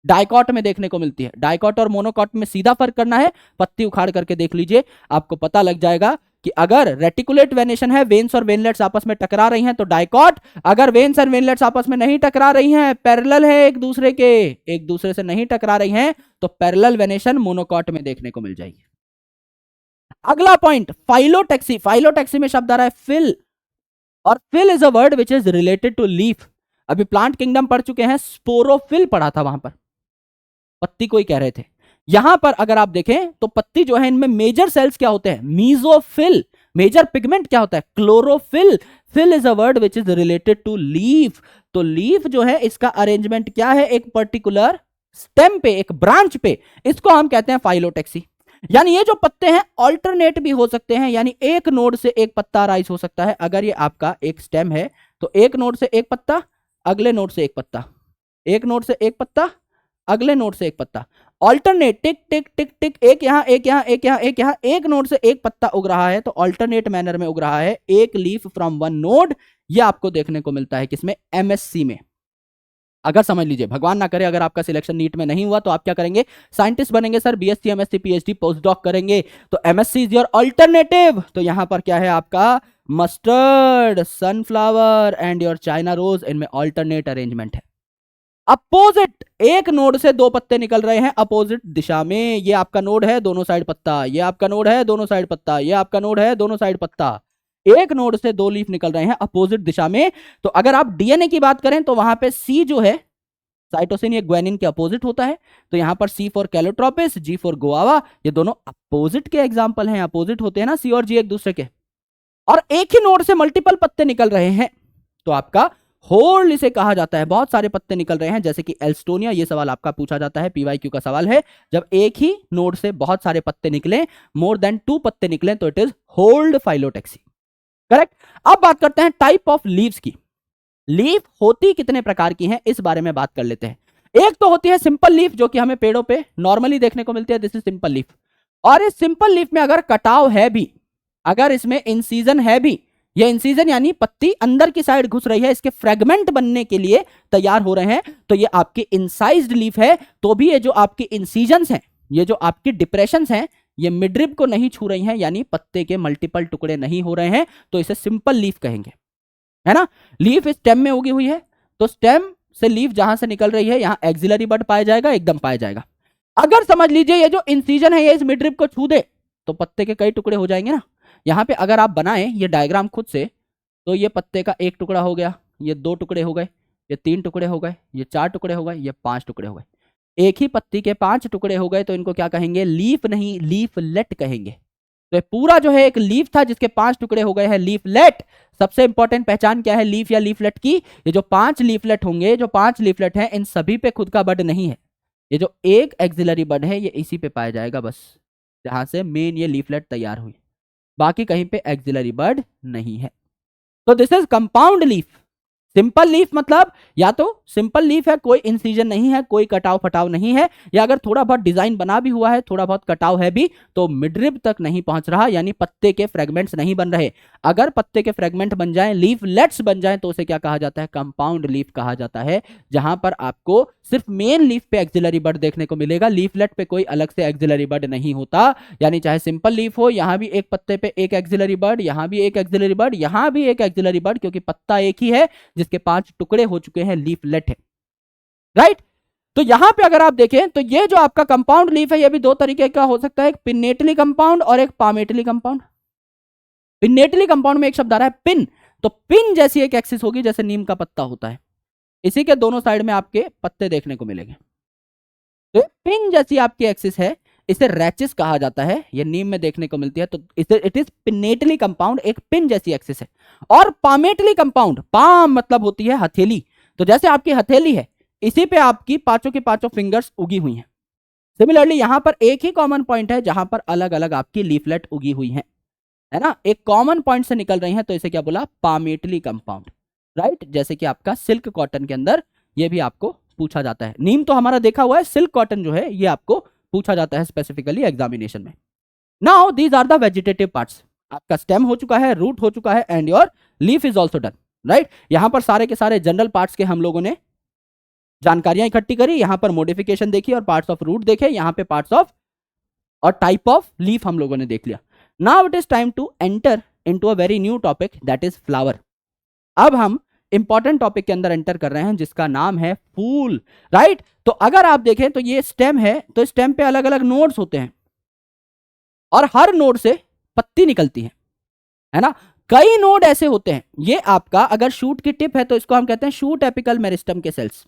डाइकॉट में देखने को मिलती है। डाइकॉट और मोनोकॉट में सीधा फर्क करना है, पत्ती उखाड़ करके देख लीजिए, आपको पता लग जाएगा कि अगर रेटिकुलेट वेनेशन है, वेन्स और वेनलेट्स आपस में टकरा रही हैं तो डाइकॉट, अगर वेन्स और वेनलेट्स आपस में नहीं टकरा रही हैं, पैरेलल है एक दूसरे के, एक दूसरे से नहीं टकरा रही हैं, तो पैरेलल वेनेशन मोनोकॉट में देखने को मिल जाएगी। अगला पॉइंट, फाइलोटैक्सी। फाइलोटैक्सी में शब्द आ रहा है फिल, और phyll is a word which is related to leaf. अभी प्लांट किंगडम पढ़ चुके हैं, स्पोरोफिल पढ़ा था, वहां पर पत्ती को ही कह रहे थे। यहां पर अगर आप देखें तो पत्ती जो है, इनमें मेजर सेल्स क्या होते हैं? मीजोफिल। मेजर पिगमेंट क्या होता है? Chlorophyll. Phyll is a word which is related to leaf. तो लीफ जो है इसका अरेंजमेंट क्या है? एक पर्टिकुलर स्टेम पे, एक ब्रांच पे, इसको हम कहते हैं फाइलोटैक्सी। यानी ये जो पत्ते हैं ऑल्टरनेट भी हो सकते हैं, यानी एक नोड से एक पत्ता राइज हो सकता है। अगर ये आपका एक स्टेम है तो एक नोड से एक पत्ता, अगले नोड से एक पत्ता, एक नोड से एक पत्ता, अगले नोड से एक पत्ता, ऑल्टरनेट, टिक टिक टिक टिक, एक यहां एक यहां एक यहां एक यहां, एक नोड से एक पत्ता उग रहा है, तो ऑल्टरनेट मैनर में उग रहा है, एक लीफ फ्रॉम वन नोड। यह आपको देखने को मिलता है किसमें? एमएससी में। अगर समझ लीजिए, भगवान ना करे अगर आपका सिलेक्शन नीट में नहीं हुआ तो आप क्या करेंगे? साइंटिस्ट बनेंगे sir, BSc MSc PhD post doc करेंगे, तो एमएससी इज योर अल्टरनेटिव। तो यहां पर क्या है आपका? Mustard, sunflower and your China rose, इनमें अल्टरनेट अरेंजमेंट है। अपोजिट, एक नोड से दो पत्ते निकल रहे हैं अपोजिट दिशा में, ये आपका नोड है, दोनों साइड पत्ता, ये आपका नोड है, दोनों साइड पत्ता, ये आपका नोड है, दोनों साइड पत्ता, एक नोड से दो लीफ निकल रहे हैं अपोजिट दिशा में। तो अगर आप डीएनए की बात करें तो वहां पे सी जो है साइटोसिन, ये ग्वानिन के अपोजिट होता है, तो यहां पर C for Calotropis, G for guava, ये दोनों अपोजिट के एग्जांपल हैं, अपोजिट होते हैं ना सी और जी एक दूसरे के। और एक ही नोड से मल्टीपल पत्ते निकल रहे हैं तो आपका होल इसे कहा जाता है। बहुत सारे पत्ते निकल रहे हैं, जैसे कि एल्स्टोनिया, ये सवाल आपका पूछा जाता है, पीवाईक्यू का सवाल है। जब एक ही नोड से बहुत सारे पत्ते निकले, मोर देन 2 पत्ते निकले, तो it is hold phyllotaxy. Correct. अब बात करते हैं टाइप ऑफ लीव्स की। लीफ होती कितने प्रकार की हैं, इस बारे में बात कर लेते हैं। एक तो होती है सिंपल लीफ, जो कि हमें पेड़ों पे नॉर्मली देखने को मिलती है, दिस इज सिंपल लीफ। और इस सिंपल लीफ में अगर कटाव है भी, अगर इसमें इंसीजन है भी, ये इंसीजन यानी पत्ती अंदर की साइड घुस रही है, इसके फ्रेगमेंट बनने के लिए तैयार हो रहे हैं, तो ये आपकी इंसाइज्ड लीफ है। तो भी ये जो आपकी इंसीजन्स हैं, ये जो आपकी डिप्रेशंस हैं, ये मिडरिब को नहीं छू रही हैं, यानी पत्ते के मल्टीपल टुकड़े नहीं हो रहे हैं, तो इसे सिंपल लीफ कहेंगे, है ना। लीफ स्टेम में उगी हुई है, तो स्टेम से लीफ जहां से निकल रही है, यहां एक्सिलरी बड पाया जाएगा, एकदम पाया जाएगा। अगर समझ लीजिए ये जो इंसीजन है ये इस मिडरिब को छू दे, तो पत्ते के कई टुकड़े हो जाएंगे ना। यहां पे अगर आप बनाएं ये डायग्राम खुद से, तो ये पत्ते का एक टुकड़ा हो गया, ये 2 टुकड़े हो गए, ये 3 टुकड़े हो गए, ये 4 टुकड़े हो गए, ये 5 टुकड़े हो गए। एक ही पत्ती के 5 टुकड़े हो गए, तो इनको क्या कहेंगे? लीफ नहीं, लीफलेट कहेंगे। तो ये पूरा जो है एक लीफ था जिसके 5 टुकड़े हो गए हैं, लीफलेट। सबसे इंपॉर्टेंट पहचान क्या है लीफ या लीफलेट की? ये जो 5 लीफलेट होंगे, जो 5 लीफलेट हैं, इन सभी पे खुद का बड नहीं है। ये जो एक एक्सिलरी बड है, ये इसी पे पाया जाएगा बस, जहां से मेन ये लीफलेट तैयार हुई, बाकी कहीं पे एक्सिलरी बड नहीं है। तो this is compound leaf. Simple leaf मतलब या तो सिंपल लीफ है, कोई इंसीजन नहीं है, कोई कटाव फटाव नहीं है, या अगर थोड़ा बहुत डिजाइन बना भी हुआ है, थोड़ा बहुत कटाव है भी, तो मिडरिब तक नहीं पहुंच रहा, यानी पत्ते के फ्रेगमेंट्स नहीं बन रहे। अगर पत्ते के फ्रेगमेंट बन जाएं, लीफलेट्स बन जाएं, तो उसे क्या कहा जाता है? कंपाउंड लीफ कहा जाता है, जहां पर आपको सिर्फ मेन लीफ पे एक्सिलरी बड देखने को मिलेगा, लीफलेट पे कोई अलग से एक्सिलरी बड नहीं होता। यानी चाहे सिंपल लीफ हो, यहां भी एक पत्ते पे एक एक्सिलरी बड, यहां भी एक एक्सिलरी बड, यहां भी एक एक्सिलरी बड, क्योंकि पत्ता एक ही है जिसके 5 टुकड़े हो चुके हैं, लीफलेट है, राइट। तो यहां पे अगर आप देखें तो ये जो आपका कंपाउंड लीफ है, ये भी 2 तरीके का हो सकता है, एक पिन्नेटली कंपाउंड और एक पामेटली कंपाउंड। पिन्नेटली कंपाउंड में एक शब्द आ रहा है पिन, तो पिन जैसी एक एक्सिस होगी जैसे नीम का पत्ता होता है, इसी के दोनों साइड में आपके पत्ते देखने को मिलेंगे। तो पिन जैसी आपकी एक्सिस है, इसे रैचिस कहा जाता है, ये नीम में देखने को मिलती है। तो इसे इट इज पिनेटली कंपाउंड, एक पिन जैसी एक्सिस है। और पामेटली कंपाउंड, पाम मतलब होती है हथेली, तो जैसे आपकी हथेली है इसी पे आपकी पांचों की पांचों फिंगर्स उगी हुई हैं। सिमिलरली यहां पर एक ही कॉमन पॉइंट है जहां पर अलग अलग आपकी लीफलेट उगी हुई हैं, है ना, एक कॉमन पॉइंट से निकल रही हैं, तो इसे क्या बोला, पामेटली कंपाउंड, राइट। जैसे कि आपका सिल्क कॉटन के अंदर ये भी आपको पूछा जाता है। नीम तो हमारा देखा हुआ है, सिल्क कॉटन जो है ये आपको पूछा जाता है स्पेसिफिकली एग्जामिनेशन में। Now these are the vegetative parts. आपका स्टेम हो चुका है, रूट हो चुका है, and your leaf is also done, right. यहां पर सारे के सारे जनरल पार्ट्स के हम लोगों ने जानकारियां इकट्ठी करी, यहां पर मॉडिफिकेशन देखी और पार्ट्स ऑफ रूट देखे, यहां पे पार्ट्स ऑफ और टाइप ऑफ लीफ हम लोगों ने देख लिया। Now it is time to enter into a very new topic, that is flower. अब हम इंपॉर्टेंट टॉपिक के अंदर एंटर कर रहे हैं जिसका नाम है फूल, राइट। तो अगर आप देखें तो ये स्टेम है, तो स्टेम पे अलग अलग नोड्स होते हैं और हर नोड से पत्ती निकलती है ना। कई नोड ऐसे होते हैं, ये आपका अगर शूट की टिप है तो इसको हम कहते हैं शूट एपिकल मेरिस्टम के सेल्स।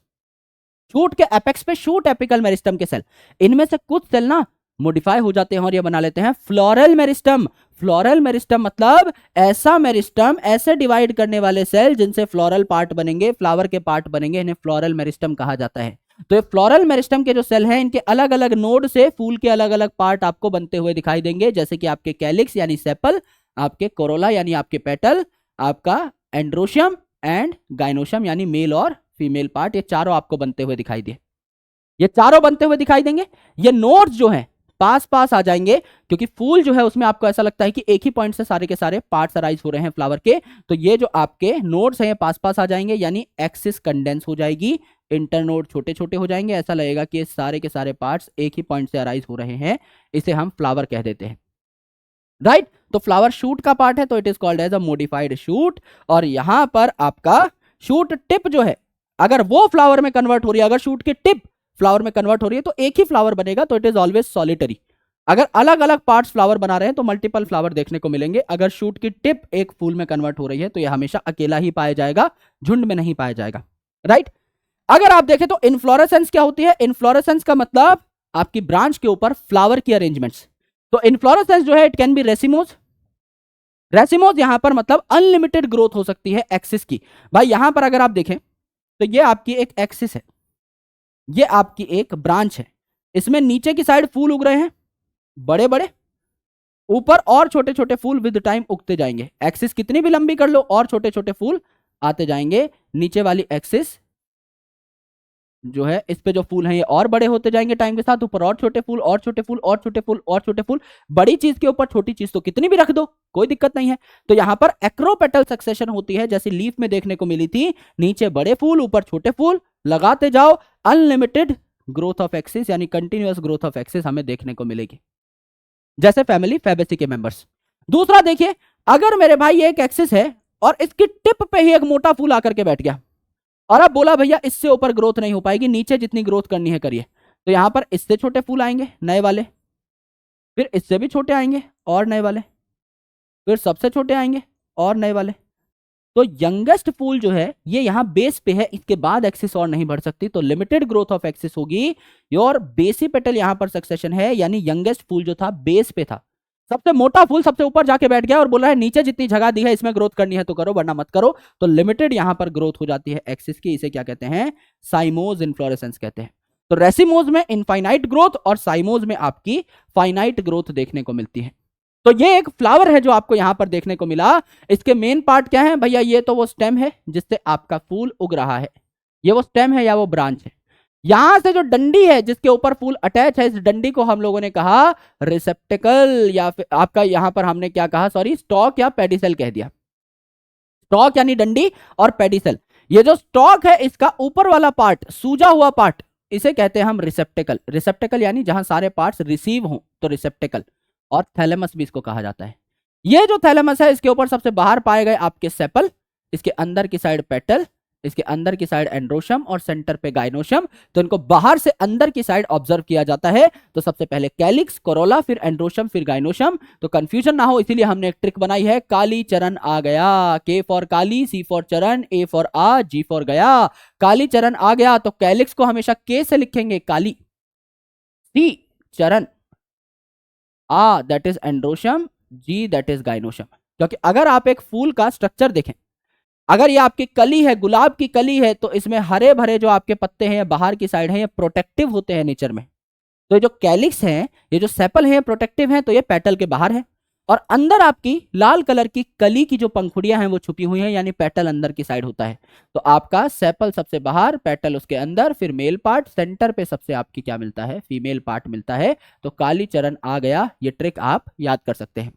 शूट के एपेक्स पे शूट एपिकल मेरिस्टम के सेल, इनमें से कुछ सेल ना मॉडिफाई हो जाते हैं और ये बना लेते हैं फ्लोरल मेरिस्टम। फ्लोरल मेरिस्टम मतलब ऐसा मेरिस्टम, ऐसे डिवाइड करने वाले सेल जिनसे फ्लोरल पार्ट बनेंगे, फ्लावर के पार्ट बनेंगे, इन्हें फ्लोरल मेरिस्टम कहा जाता है। तो ये फ्लोरल मेरिस्टम के जो सेल हैं इनके अलग अलग नोड से फूल के अलग अलग पार्ट आपको बनते हुए दिखाई देंगे, जैसे कि आपके कैलिक्स यानी सेपल, आपके कोरोला यानी आपके पेटल, आपका एंड्रोशियम एंड गाइनोशियम यानी मेल और फीमेल पार्ट, ये चारों आपको बनते हुए दिखाई दे, ये चारों बनते हुए दिखाई देंगे। ये नोड्स जो हैं पास पास आ जाएंगे, क्योंकि फूल जो है उसमें आपको ऐसा लगता है कि एक ही पॉइंट से सारे के सारे पार्ट्स अराइज हो रहे हैं फ्लावर के, तो ये जो आपके नोड्स हैं ये पास पास आ जाएंगे, यानी एक्सिस कंडेंस हो जाएगी, इंटरनोड छोटे छोटे हो जाएंगे, ऐसा लगेगा कि ये सारे के सारे पार्ट्स एक ही पॉइंट से अराइज हो रहे हैं, इसे हम फ्लावर कह देते हैं, राइट। तो फ्लावर शूट का पार्ट है, तो it is called as a modified shoot. और यहां पर आपका शूट टिप जो है अगर वो फ्लावर में कन्वर्ट हो रही है, अगर शूट की टिप फ्लावर में कन्वर्ट हो रही है तो एक ही फ्लावर बनेगा, तो इट इज ऑलवेज सॉलिटरी। अगर अलग अलग पार्ट्स फ्लावर बना रहे हैं तो मल्टीपल फ्लावर देखने को मिलेंगे। अगर शूट की टिप एक फूल में कन्वर्ट हो रही है तो यह हमेशा अकेला ही पाया जाएगा, झुंड में नहीं पाया जाएगा, राइट। अगर आप देखें तो इन्फ्लोरेसेंस क्या होती है, इन्फ्लोरेसेंस का मतलब आपकी ब्रांच के ऊपर फ्लावर की अरेंजमेंट्स। तो इन्फ्लोरेसेंस जो है it can be racemose, racemose यहां पर मतलब अनलिमिटेड ग्रोथ हो सकती है एक्सिस की। भाई यहां पर अगर आप देखें तो ये आपकी एक एक्सिस है, ये आपकी एक ब्रांच है, इसमें नीचे की साइड फूल उग रहे हैं बड़े बड़े, ऊपर और छोटे छोटे फूल विद टाइम उगते जाएंगे। एक्सिस कितनी भी लंबी कर लो और छोटे छोटे फूल आते जाएंगे। नीचे वाली एक्सिस जो है इस पे जो फूल हैं ये और बड़े होते जाएंगे टाइम के साथ, ऊपर और छोटे फूल और छोटे फूल और छोटे फूल और छोटे फूल। बड़ी चीज के ऊपर छोटी चीज तो कितनी भी रख दो कोई दिक्कत नहीं है। तो यहां पर एक्रोपेटल सक्सेशन होती है, जैसे लीफ में देखने को मिली थी, नीचे बड़े फूल ऊपर छोटे फूल लगाते जाओ, अनलिमिटेड ग्रोथ ऑफ एक्सिस यानी कंटिन्यूअस ग्रोथ ऑफ एक्सिस हमें देखने को मिलेगी, जैसे फैमिली फैबेसी के मेंबर्स। दूसरा देखिए, अगर मेरे भाई ये एक एक्सिस है और इसकी टिप पे ही एक मोटा फूल आकर के बैठ गया और अब बोला भैया इससे ऊपर ग्रोथ नहीं हो पाएगी, नीचे जितनी ग्रोथ करनी है करिए, तो यहां पर इससे छोटे फूल आएंगे नए वाले, फिर इससे भी छोटे आएंगे और नए वाले, फिर सबसे छोटे आएंगे और नए वाले। तो यंगेस्ट फूल जो है ये यहां बेस पे है, इसके बाद एक्सिस और नहीं बढ़ सकती, तो लिमिटेड ग्रोथ ऑफ एक्सिस होगी। और बेसी पेटल यहां पर सक्सेशन है, यानी यंगेस्ट फूल जो था बेस पे था, सबसे मोटा फूल सबसे ऊपर जाके बैठ गया और बोला है नीचे जितनी जगह दी है इसमें ग्रोथ करनी है तो करो वरना मत करो, तो लिमिटेड यहां पर ग्रोथ हो जाती है एक्सिस की। इसे क्या कहते हैं, साइमोज इन्फ्लोरेसेंस कहते हैं। तो रेसिमोज में इनफाइनाइट ग्रोथ और साइमोज में आपकी फाइनाइट ग्रोथ देखने को मिलती है। तो ये एक फ्लावर है जो आपको यहां पर देखने को मिला। इसके मेन पार्ट क्या है भैया, ये तो वो स्टेम है जिससे आपका फूल उग रहा है, ये वो स्टेम है या वो ब्रांच है। यहां से जो डंडी है जिसके ऊपर फूल अटैच है, इस डंडी को हम लोगों ने कहा रिसेप्टिकल, या फिर आपका यहां पर हमने क्या कहा, सॉरी स्टॉक या पेडिसेल कह दिया। स्टॉक यानी डंडी और पेडिसेल, ये जो स्टॉक है इसका ऊपर वाला पार्ट सूजा हुआ पार्ट इसे कहते हैं हम रिसेप्टिकल। रिसेप्टिकल यानी जहां सारे पार्ट्स रिसीव हों तो रिसेप्टिकल, और थैलेमस भी इसको कहा जाता है। ये जो थैलेमस है इसके ऊपर सबसे बाहर पाए गए आपके सेपल, इसके अंदर की साइड पेटल, इसके अंदर की साइड एंड्रोशम और सेंटर पे गाइनोशम। तो इनको बाहर से अंदर की साइड ऑब्जर्व किया जाता है। तो सबसे पहले कैलिक्स, कोरोला, फिर एंड्रोशम, फिर गाइनोशम। तो कंफ्यूजन ना हो इसीलिए हमने एक ट्रिक बनाई है, काली चरण आ गया, के फॉर काली, सी फॉर चरण, A for uh, ji for गया। काली चरण आ गया तो कैलिक्स को हमेशा के से लिखेंगे काली, सी चरण, A that is androecium, G that is gynoecium. क्योंकि अगर आप एक फूल का स्ट्रक्चर देखें, अगर ये आपकी कली है, गुलाब की कली है, तो इसमें हरे भरे जो आपके पत्ते हैं बाहर की साइड हैं, ये प्रोटेक्टिव होते हैं नेचर में। तो ये जो कैलिक्स हैं, ये जो सेपल हैं, प्रोटेक्टिव हैं, तो ये पेटल के बाहर है। और अंदर आपकी लाल कलर की कली की जो पंखुड़ियां हैं वो छुपी हुई हैं, यानी पेटल अंदर की साइड होता है। तो आपका सेपल सबसे बाहर, पेटल उसके अंदर, फिर मेल पार्ट, सेंटर पे सबसे आपकी क्या मिलता है, फीमेल पार्ट मिलता है। तो काली चरण आ गया, ये ट्रिक आप याद कर सकते हैं।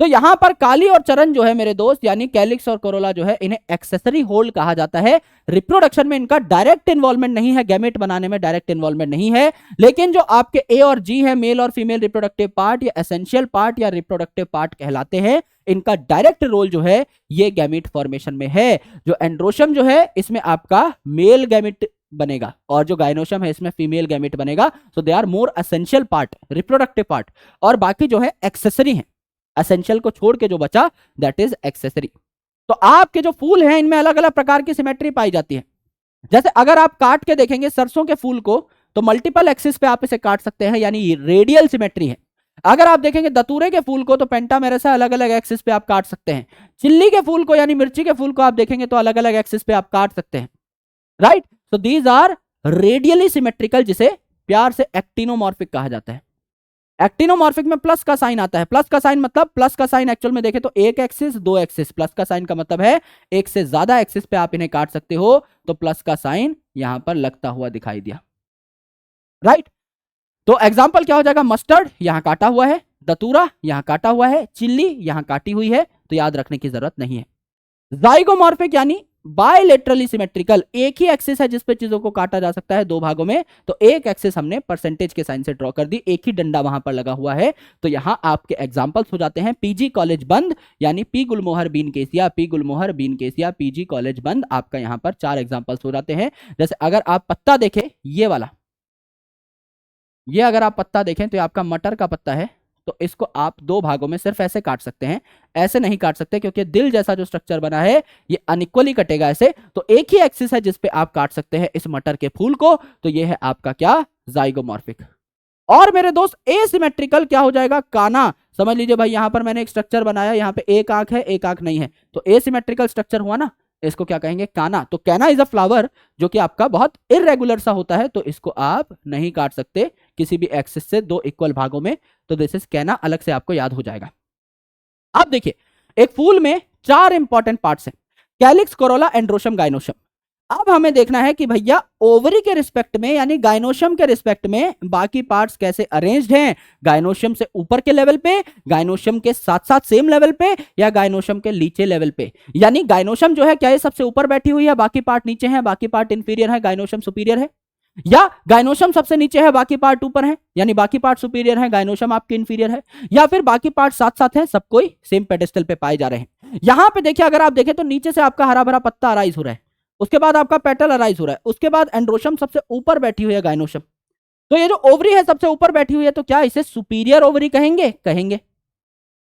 तो यहां पर काली और चरण जो है मेरे दोस्त, यानी कैलिक्स और कोरोला जो है, इन्हें एक्सेसरी होल्ड कहा जाता है। रिप्रोडक्शन में इनका डायरेक्ट इन्वॉल्वमेंट नहीं है, गैमेट बनाने में डायरेक्ट इन्वॉल्वमेंट नहीं है, लेकिन जो आपके ए और जी है, मेल और फीमेल रिप्रोडक्टिव पार्ट या एसेंशियल पार्ट या रिप्रोडक्टिव पार्ट कहलाते हैं। इनका डायरेक्ट रोल जो है ये गैमेट फॉर्मेशन में है। जो एंड्रोशियम जो है इसमें आपका मेल गैमेट बनेगा और जो गाइनोशियम है इसमें फीमेल गैमेट बनेगा। So they are more essential part, reproductive part, और बाकी जो है एक्सेसरी है। एसेंशियल को छोड़ के जो बचा दैट इज एक्सेसरी। तो आपके जो फूल हैं इनमें अलग अलग प्रकार की सिमेट्री पाई जाती है। जैसे अगर आप काट के देखेंगे सरसों के फूल को, तो मल्टीपल एक्सिस पे आप इसे काट सकते हैं, यानी रेडियल सिमेट्री है। अगर आप देखेंगे दतूरे के फूल को, तो पेंटामेरेसा अलग अलग एक्सिस पे आप काट सकते हैं। चिल्ली के फूल को यानी मिर्ची के फूल को आप देखेंगे तो अलग अलग एक्सिस पे आप काट सकते हैं, right. So these are radially symmetrical, जिसे प्यार से एक्टिनोमॉर्फिक कहा जाता है। एक्टिनोमॉर्फिक में प्लस का साइन आता है। प्लस का साइन मतलब, प्लस का साइन एक्चुअल में देखें तो एक एक्सिस, दो एक्सिस। प्लस का साइन का मतलब है एक से ज्यादा एक्सिस पे आप इन्हें काट सकते हो। तो प्लस का साइन यहां पर लगता हुआ दिखाई दिया, राइट। तो एग्जाम्पल क्या हो जाएगा, मस्टर्ड यहां काटा हुआ है, दतूरा यहां काटा हुआ है, चिल्ली यहां काटी हुई है, तो याद रखने की जरूरत नहीं है। जाइगोमॉर्फिक यानी बायलेटरली सिमेट्रिकल, एक ही एक्सिस है जिस पे चीजों को काटा जा सकता है दो भागों में। तो एक एक्सिस हमने परसेंटेज के साइन से ड्रॉ कर दी, एक ही डंडा वहां पर लगा हुआ है। तो यहां आपके एग्जांपल्स हो जाते हैं पीजी कॉलेज बंद, यानी पी गुलमोहर बीन केसिया, पी गुलमोहर बीन केसिया, पीजी कॉलेज बंद। आपका यहां पर 4 एग्जांपल्स हो जाते हैं। जैसे अगर आप पत्ता देखें, ये वाला, ये अगर आप पत्ता देखें तो ये आपका मटर का पत्ता है। तो इसको आप दो भागों में सिर्फ ऐसे काट सकते हैं, ऐसे नहीं काट सकते, क्योंकि दिल जैसा जो स्ट्रक्चर बना है ये अनइक्वली कटेगा ऐसे। तो एक ही एक्सिस है जिस पे आप काट सकते हैं इस मटर के फूल को। तो ये है आपका क्या, जाइगोमॉर्फिक। और मेरे दोस्त एसिमेट्रिकल क्या हो जाएगा, काना। समझ लीजिए भाई, यहां पर मैंने एक स्ट्रक्चर बनाया, यहां पे एक आंख है, एक आंख नहीं है, तो एसिमेट्रिकल स्ट्रक्चर हुआ ना, इसको क्या कहेंगे, काना। तो कैना इज अ फ्लावर जो कि आपका बहुत इरेगुलर सा होता है, तो इसको आप नहीं काट सकते किसी भी एक्सिस से दो इक्वल भागों में। तो दिस इज कैना, अलग से आपको याद हो जाएगा। अब देखिए, एक फूल में 4 इंपॉर्टेंट पार्ट्स हैं, कैलिक्स, कोरोला, एंड्रोशियम, गाइनोशियम। अब हमें देखना है कि भैया ओवरी के रिस्पेक्ट में यानी गाइनोशियम के रिस्पेक्ट में बाकी पार्ट्स कैसे अरेंज्ड हैं। गाइनोशियम से ऊपर के लेवल पे, गाइनोशियम के साथ साथ सेम लेवल पे, या गाइनोशियम के नीचे लेवल पे। यानी गाइनोशियम जो है क्या ये सबसे ऊपर बैठी हुई है, बाकी पार्ट नीचे है, बाकी पार्ट इंफीरियर है, गाइनोशियम सुपीरियर है, या गाइनोशियम सबसे नीचे है, बाकी पार्ट ऊपर है, यानी बाकी पार्ट सुपीरियर है, गाइनोशियम आपके इंफीरियर है, या फिर बाकी पार्ट साथ साथ है, सब कोई सेम पेडेस्टल पे पाए जा रहे हैं। यहां पे देखिए, अगर आप देखें तो नीचे से आपका हरा भरा पत्ता अराइज हो रहा है, उसके बाद आपका पेटल अराइज हो रहा है, उसके बाद एंड्रोशियम सबसे ऊपर बैठी हुई है, गाइनोशियम। तो ये जो ओवरी है सबसे ऊपर बैठी हुई है, तो क्या इसे सुपीरियर ओवरी कहेंगे, कहेंगे।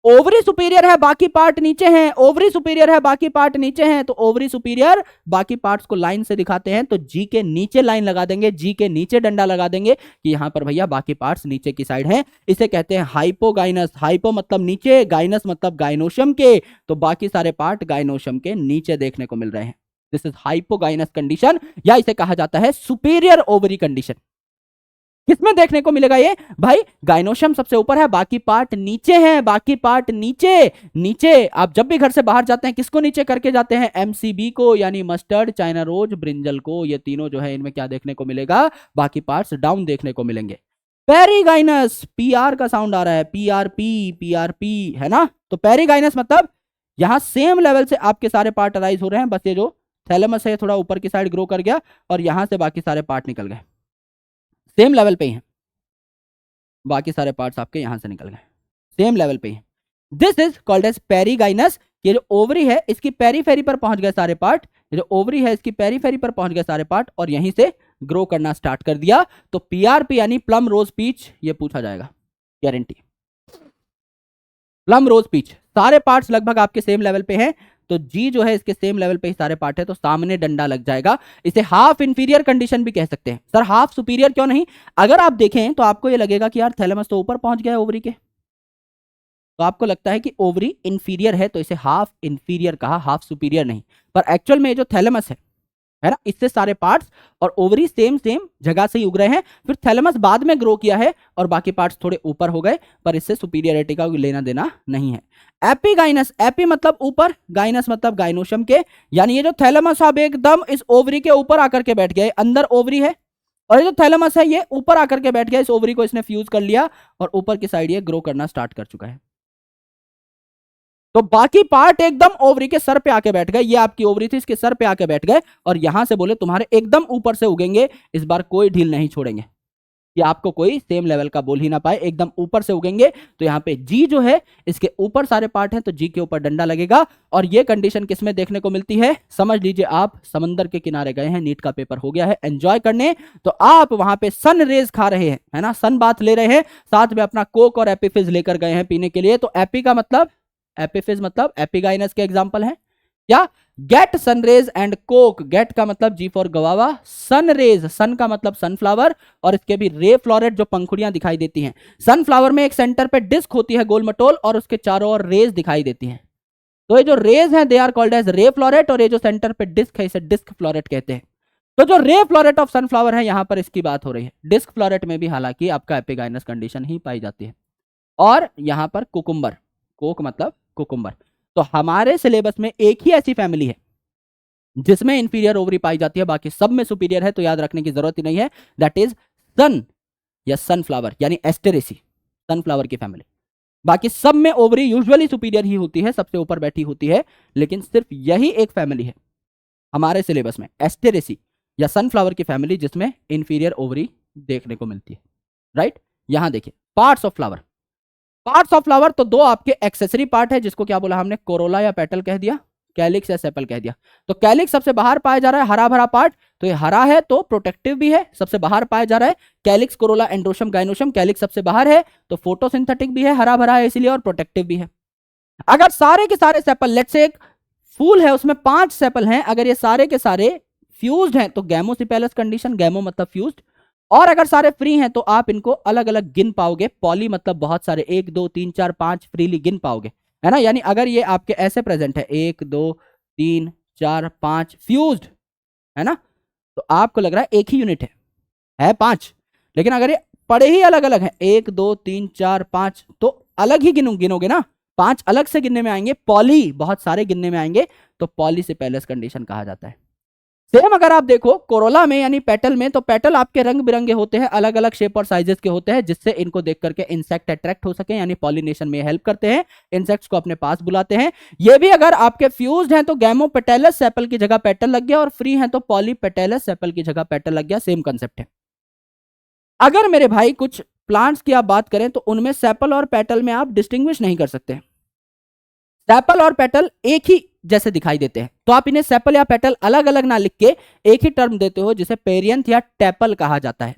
ओवरी सुपीरियर है, बाकी पार्ट नीचे हैं, ओवरी सुपीरियर है, बाकी पार्ट नीचे हैं, तो ओवरी सुपीरियर, बाकी पार्ट्स को लाइन से दिखाते हैं, तो जी के नीचे लाइन लगा देंगे, जी के नीचे डंडा लगा देंगे कि यहां पर भैया बाकी पार्ट्स नीचे की साइड हैं। इसे कहते हैं हाइपोगाइनस। हाइपो मतलब नीचे, गाइनस मतलब गाइनोशियम के, तो बाकी सारे पार्ट गाइनोशियम के नीचे देखने को मिल रहे हैं। दिस इज हाइपोगाइनस कंडीशन, या इसे कहा जाता है सुपीरियर ओवरी कंडीशन। किसमें देखने को मिलेगा ये भाई, गाइनोशियम सबसे ऊपर है, बाकी पार्ट नीचे हैं, बाकी पार्ट नीचे। नीचे आप जब भी घर से बाहर जाते हैं किसको नीचे करके जाते हैं, एमसीबी को, यानी मस्टर्ड, चाइना रोज, ब्रिंजल को। ये तीनों जो है इनमें क्या देखने को मिलेगा, बाकी पार्ट्स डाउन देखने को मिलेंगे। पेरीगाइनस, पीआर का साउंड आ रहा है, पीआरपी, पीआरपी है ना। तो पेरीगाइनस मतलब यहां सेम लेवल से आपके सारे पार्ट अराइज हो रहे हैं, बस ये जो थैलेमस है थोड़ा ऊपर की साइड ग्रो कर गया और यहां से बाकी सारे पार्ट निकल गए, सेम लेवल पे ही हैं, बाकी सारे पार्ट्स आपके यहां से निकल गए, सेम लेवल पे ही। This is called as perigynous. ये जो ओवरी है इसकी पेरीफेरी पर पहुंच गए सारे पार्ट, ये जो ओवरी है इसकी पेरीफेरी पर पहुंच गए सारे पार्ट और यहीं से ग्रो करना स्टार्ट कर दिया। तो पीआरपी यानी प्लम रोज पीच, ये पूछा जाएगा गारंटी। प्लम रोज पीच, सारे पार्ट्स लगभग आपके सेम लेवल पे हैं, तो जी जो है इसके सेम लेवल पे ही सारे पार्ट है, तो सामने डंडा लग जाएगा। इसे हाफ इंफीरियर कंडीशन भी कह सकते हैं। सर हाफ सुपीरियर क्यों नहीं, अगर आप देखें तो आपको ये लगेगा कि यार थैलेमस तो ऊपर पहुंच गया ओवरी के, तो आपको लगता है कि ओवरी इंफीरियर है तो इसे हाफ इंफीरियर कहा, हाफ सुपीरियर नहीं, पर एक्चुअल में ये जो थैलेमस है ना, इससे सारे पार्ट्स और ओवरी सेम सेम जगह से ही उग रहे हैं, फिर थैलेमस बाद में ग्रो किया है और बाकी पार्ट्स थोड़े ऊपर हो गए, पर इससे सुपीरियरिटी का लेना देना नहीं है। एपीगाइनस, एपी मतलब ऊपर, गाइनस मतलब गाइनोशम के, यानी ये जो थैलेमस अब एकदम इस ओवरी के ऊपर आकर के बैठ गया, अंदर ओवरी है और ये जो थैलेमस है ये ऊपर आकर के बैठ गया, इस ओवरी को इसने फ्यूज कर लिया और ऊपर की साइड ये ग्रो करना स्टार्ट कर चुका है। तो बाकी पार्ट एकदम ओवरी के सर पे आके बैठ गए, ये आपकी ओवरी थी, इसके सर पे आके बैठ गए और यहां से बोले तुम्हारे एकदम ऊपर से उगेंगे, इस बार कोई ढील नहीं छोड़ेंगे कि आपको कोई सेम लेवल का बोल ही ना पाए, एकदम ऊपर से उगेंगे। तो यहाँ पे जी जो है इसके ऊपर सारे पार्ट हैं तो जी के ऊपर डंडा लगेगा। और ये कंडीशन किसमें देखने को मिलती है, समझ लीजिए आप समंदर के किनारे गए हैं, नीट का पेपर हो गया है, एंजॉय करने, तो आप वहां पे सन रेज खा रहे हैं, है ना, सन बाथ ले रहे हैं, साथ में अपना कोक और एपीफिज लेकर गए हैं पीने के लिए। तो एपी का मतलब, एपीफिज मतलब एपीगाइनस के एग्जाम्पल है क्या, get sun rays and coke, get का मतलब जी फॉर गवावा, सनरेज, सन का मतलब सनफ्लावर, और इसके भी रे फ्लोरेट जो पंखुड़ियां दिखाई देती हैं। सनफ्लावर में एक सेंटर पे डिस्क होती है गोल मटोल और उसके चारों ओर रेज दिखाई देती हैं, तो ये जो रेज हैं they are called as ray floret, और ये जो सेंटर पे डिस्क है इसे डिस्क फ्लोरेट कहते हैं। तो जो रे फ्लोरेट ऑफ सनफ्लावर है यहां पर इसकी बात हो रही है। डिस्क फ्लोरेट में भी हालांकि आपका एपिगाइनस कंडीशन ही पाई जाती है। और यहां पर कुकुम्बर, कोक मतलब कुकुम्बर। तो हमारे सिलेबस में एक ही ऐसी फैमिली है जिसमें इंफीरियर ओवरी पाई जाती है, बाकी सब में सुपीरियर है, तो याद रखने की जरूरत ही नहीं है, दैट इज सन या सनफ्लावर यानी एस्टेरेसी, सनफ्लावर की फैमिली। बाकी सब में ओवरी यूजुअली सुपीरियर ही होती है, सबसे ऊपर बैठी होती है, लेकिन सिर्फ यही एक फैमिली है हमारे सिलेबस में, एस्टेरेसी या सनफ्लावर की फैमिली, जिसमें इंफीरियर ओवरी देखने को मिलती है। राइट, यहां देखिए parts of flower, parts of flower तो दो आपके एक्सेसरी पार्ट है, जिसको क्या बोला हमने, कोरोला या पेटल कह दिया, कैलिक्स या सेपल कह दिया। तो कैलिक्स सबसे बाहर पाया जा रहा है, हरा भरा पार्ट, तो ये हरा है तो प्रोटेक्टिव भी है, सबसे बाहर पाया जा रहा है। Calyx, Corolla, androecium, gynoecium, calyx सबसे बाहर है तो फोटोसिंथेटिक भी है, हरा भरा है इसलिए, और प्रोटेक्टिव भी है। अगर सारे के सारे सेपल, लेट्स से एक फूल है उसमें 5 सेपल हैं, अगर ये सारे के सारे फ्यूज्ड हैं तो गैमोसिपेलस कंडीशन, गैमो मतलब फ्यूज्ड, और अगर सारे फ्री हैं तो आप इनको अलग अलग गिन पाओगे, पॉली मतलब बहुत सारे, 1 2 3 4 5 फ्रीली गिन पाओगे, है ना। यानी अगर ये आपके ऐसे प्रेजेंट है 1 2 3 4 5 फ्यूज्ड, है ना, तो आपको लग रहा है एक ही यूनिट है 5, लेकिन अगर ये पड़े ही अलग अलग है 1 2 3 4 5 तो अलग ही गिनोगे ना, 5 अलग से गिनने में आएंगे, पॉली बहुत सारे गिनने में आएंगे, तो पॉलीसिपेलस कंडीशन कहा जाता है। सेम अगर आप देखो कोरोला में यानी पेटल में, तो पेटल आपके रंग बिरंगे होते हैं, अलग अलग शेप और साइजेस के होते हैं, जिससे इनको देख करके इंसेक्ट अट्रैक्ट हो सके, यानी पॉलिनेशन में हेल्प करते हैं, इंसेक्ट्स को अपने पास बुलाते हैं। ये भी अगर आपके फ्यूज्ड हैं तो गैमोपेटेलस सेपल की जगह पेटल लग गया, और फ्री हैं तो पॉलीपेटेलस सेपल की जगह पेटल लग गया, सेम कंसेप्ट है। अगर मेरे भाई कुछ प्लांट्स की आप बात करें तो उनमें सेपल और पेटल में आप डिस्टिंग्विश नहीं कर सकते, सेपल और पेटल एक ही जैसे दिखाई देते हैं, तो आप इन्हें सेपल या पेटल अलग अलग ना लिख के एक ही टर्म देते हो, जिसे पेरियंथ या टेपल कहा जाता है।